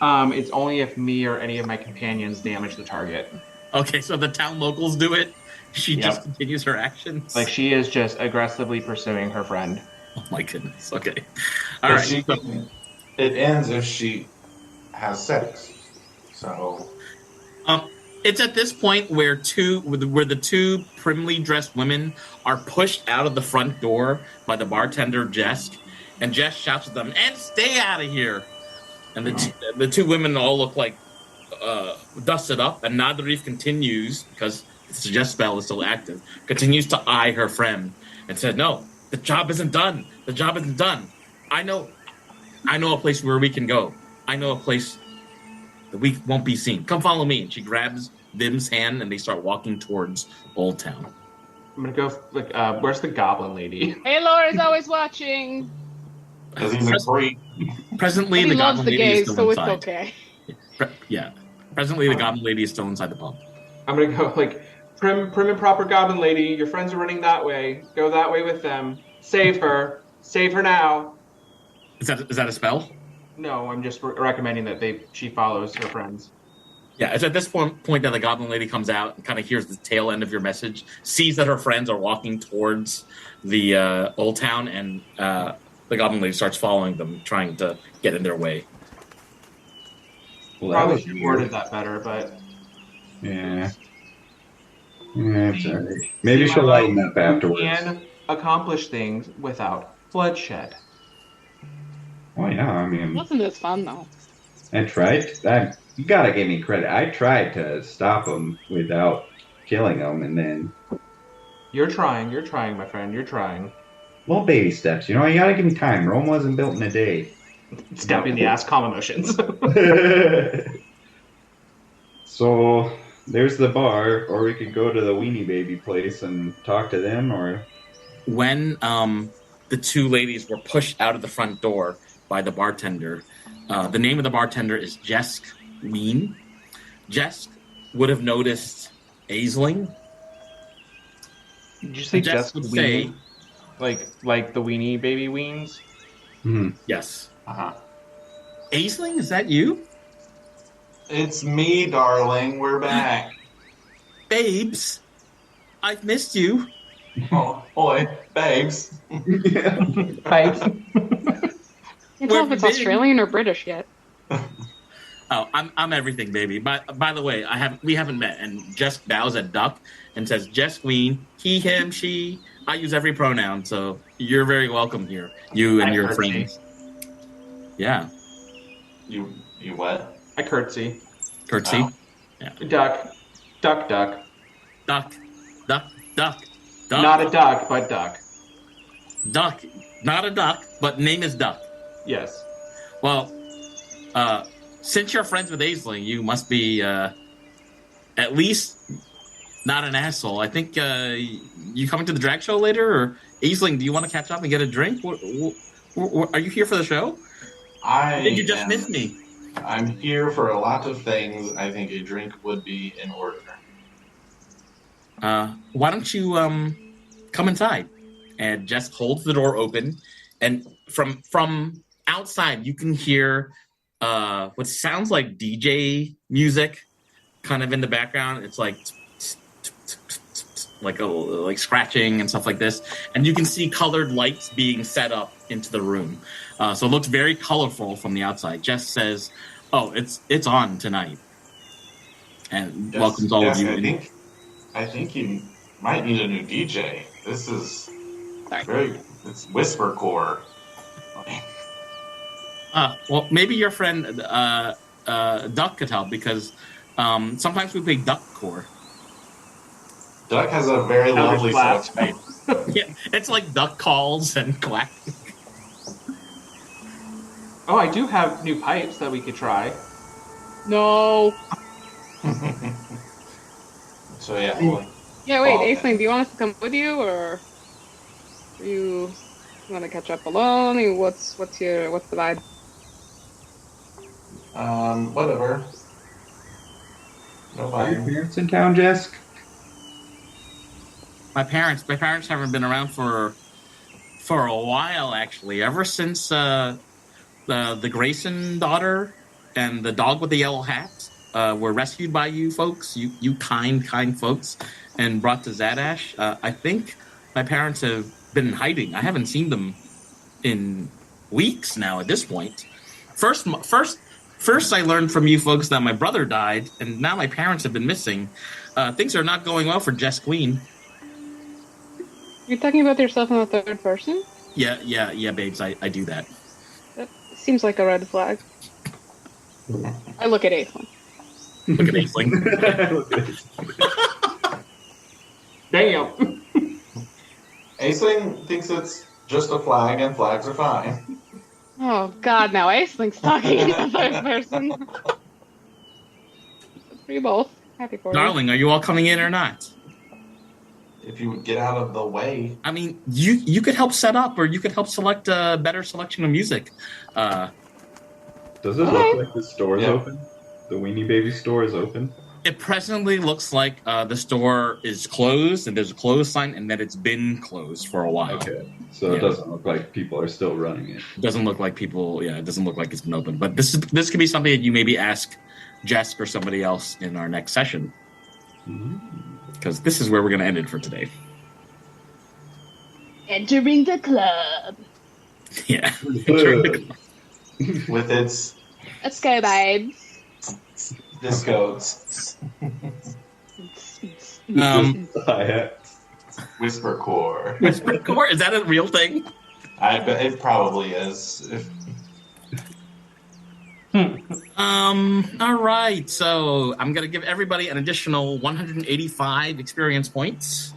It's only if me or any of my companions damage the target. Okay, so the town locals do it. She just continues her actions. She is just aggressively pursuing her friend. Oh my goodness. Okay. All right. It ends if she has sex. So. It's at this point where the 2 primly dressed women are pushed out of the front door by the bartender Jesk, and Jesk shouts at them, "And stay out of here!" And the 2 women all look like dusted up, and Nadarif continues, because the suggest spell is still active, continues to eye her friend and said, "No, the job isn't done. The job isn't done. I know a place where we can go. I know a place that we won't be seen. Come follow me." And she grabs Vim's hand and they start walking towards Old Town. I'm gonna go, where's the goblin lady? Hey, Laura's always watching. Presently, He the loves goblin the lady is gays, still so it's inside. okay. Presently, the goblin lady is still inside the pub. I'm gonna go, prim and proper goblin lady, your friends are running that way. Go that way with them. Save her. Save her now. Is that a spell? No, I'm just recommending that she follows her friends. Yeah, it's at this point that the goblin lady comes out and kind of hears the tail end of your message, sees that her friends are walking towards the old town, and the goblin lady starts following them, trying to get in their way. Well, Probably should have worded that better, but Yeah. It's all right. Maybe she'll lighten up afterwards. You can accomplish things without bloodshed. Oh yeah, I mean, Wasn't this fun though? I tried. You gotta give me credit. I tried to stop him without killing him, and then You're trying, my friend. You're trying. little baby steps. You gotta give me time. Rome wasn't built in a day. Step in the ass, calm emotions. So there's the bar, or we could go to the Weenie Baby place and talk to them, or When the two ladies were pushed out of the front door by the bartender, the name of the bartender is Jesk Ween. Jesk would have noticed Aisling. Did you say Jesk Jess would Weenie? say, Like the weenie baby weens? yes. Uh-huh. Aisling, is that you? It's me, darling. We're back. Babes, I've missed you. Oh, boy, babes. Right. Can't tell if it's been? Australian or British yet. Oh, I'm everything, baby. By the way, we haven't met, and Jesk bows at Duck and says, Jesk Ween, he, him, she. I use every pronoun, so you're very welcome here. You and I your curtsy. friends. Yeah. You what? I curtsy. Curtsy. Wow. Duck. Duck, duck. Duck. Duck. Duck. Duck. Not a duck, but duck. Duck. Not a duck, but name is Duck. Yes. Well, since you're friends with Aisling, you must be at least not an asshole. I think you coming to the drag show later, or Aisling, do you want to catch up and get a drink? Are you here for the show? Did you just miss me? I'm here for a lot of things. I think a drink would be in order. Why don't you come inside? And Jess holds the door open, and from outside you can hear what sounds like DJ music, kind of in the background. It's like scratching and stuff like this, and you can see colored lights being set up into the room. So it looks very colorful from the outside. Jess says, "Oh, it's on tonight," and welcomes all of you. I think you might need a new DJ. This is it's whispercore. Well, maybe your friend Duck could help, because sometimes we play duckcore. Duck has a very lovely selection. Yeah, it's like duck calls and quack. Oh, I do have new pipes that we could try. No. So yeah. Yeah, wait, Oh, okay. Aisling, do you want us to come with you, or do you want to catch up alone? What's the vibe? Whatever. No are your fire. parents in town, Jesk? My parents haven't been around for a while, actually. Ever since the Grayson daughter and the dog with the yellow hat were rescued by you folks, you kind folks, and brought to Zadash. I think my parents have been in hiding. I haven't seen them in weeks now at this point. First I learned from you folks that my brother died, and now my parents have been missing. Things are not going well for Jess Queen. You're talking about yourself in the third person? Yeah, babes, I do that. That seems like a red flag. I look at Aisling. Look at Aisling. Damn. Aisling thinks it's just a flag, and flags are fine. Oh God, now Aisling's talking in the third person. For you both. Happy for you. Darling, are you all coming in or not? If you would get out of the way. I mean, you could help set up, or you could help select a better selection of music. Does it look like the store is open? The Weenie Baby store is open? It presently looks like the store is closed, and there's a closed sign, and that it's been closed for a while. Okay, so it doesn't look like people are still running it. It doesn't look like people. Yeah, it doesn't look like it's been open. But this could be something that you maybe ask Jesk or somebody else in our next session. Because this is where we're going to end it for today. Entering the club. Yeah. With its Let's go, babes. discos. Whisper core. Whisper core? Is that a real thing? I bet it probably is. All right. So I'm going to give everybody an additional 185 experience points.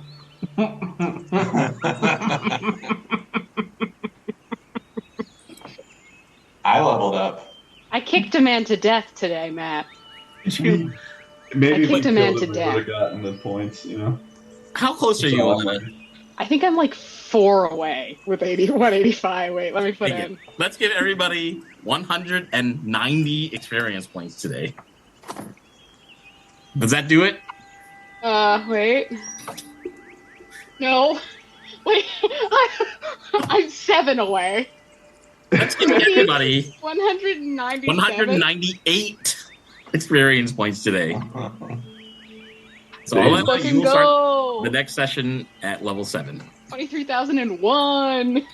I leveled up. I kicked a man to death today, Matt. Maybe I if kicked we a man killed to him, we death. would have gotten the points, you know? How close are you, Alana? I think I'm like 4 away with 185. Wait, let me put Okay. in. Let's give everybody 190 experience points today. Does that do it? Wait. No. Wait. I'm 7 away. Let's give everybody 197. 198 experience points today. So Let's Alana, fucking you will start go. the next session at level 7. 23,001.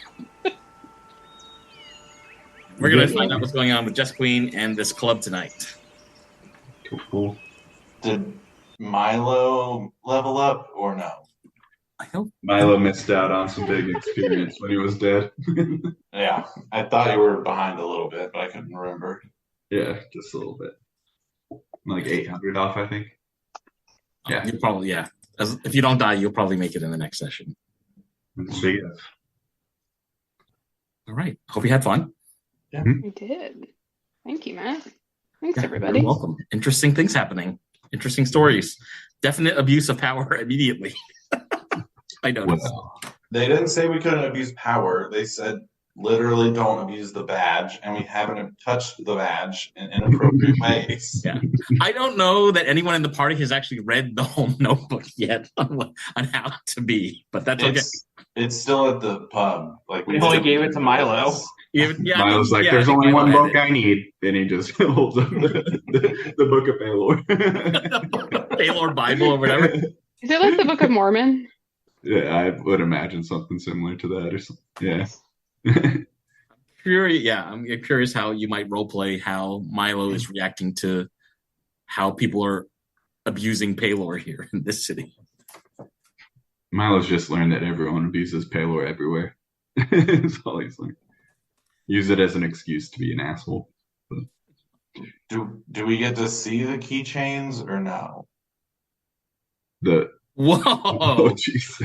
We're going to find out what's going on with Jess Queen and this club tonight. Cool. Did Milo level up or no? I hope. Milo missed out on some big experience when he was dead. Yeah, I thought you were behind a little bit, but I couldn't remember. Yeah, just a little bit. Like 800 off, I think. Yeah. You probably, yeah. If you don't die, you'll probably make it in the next session. Big enough. All right. Hope you had fun. I did. Thank you, Matt. Thanks, Yeah, everybody. You're welcome. Interesting things happening. Interesting stories. Definite abuse of power immediately. I noticed. Well, They didn't say we couldn't abuse power. They said literally don't abuse the badge, and we haven't touched the badge in inappropriate ways. Yeah. I don't know that anyone in the party has actually read the whole notebook yet on how to be, but that's okay. It's still at the pub. Like We only gave it to Milo. Yeah, Milo's like, yeah, there's I think only Milo one had book I need. And he just holds up the Book of Baylor. it. Baylor Bible or whatever. Is it like the Book of Mormon? Yeah, I would imagine something similar to that or something. Yeah. I'm curious how you might roleplay how Milo is reacting to how people are abusing Paylor here in this city. Milo's just learned that everyone abuses Paylor everywhere. That's all he's learned. Use it as an excuse to be an asshole. Do we get to see the keychains or no? Whoa! Oh, jeez.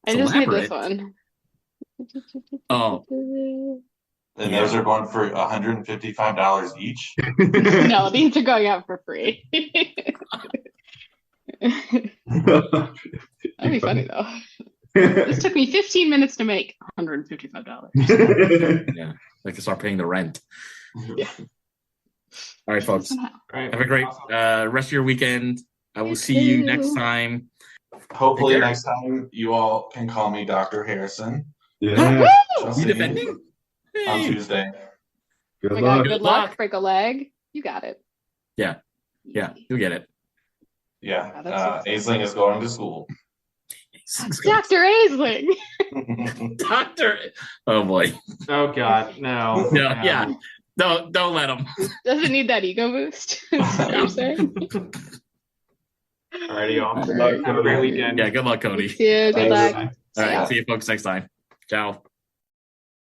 I just need this Elaborate. one. Oh. And Yeah. those are going for $155 each. No, these are going out for free. That'd be funny though. This took me 15 minutes to make $155. Yeah, I can start paying the rent. Yeah. All right, folks. All right. Have a great rest of your weekend. I will see you next time. Hopefully Take care. next time you all can call me Dr. Harrison. Yeah. Shall You see defending? on Hey. Tuesday. Good Oh my luck. God, good luck. Break a leg. You got it. Yeah, you'll get it. Yeah, Wow, that's Aisling is going to school. Dr. Aisling. Doctor. Oh boy. Oh God, no. No, yeah. Don't let him. Doesn't need that ego boost. Is that what you're saying? Alrighty, y'all. All right. Have a great weekend. Yeah. Good luck, Cody. See you. Good luck. All right. See you folks next time. Ciao.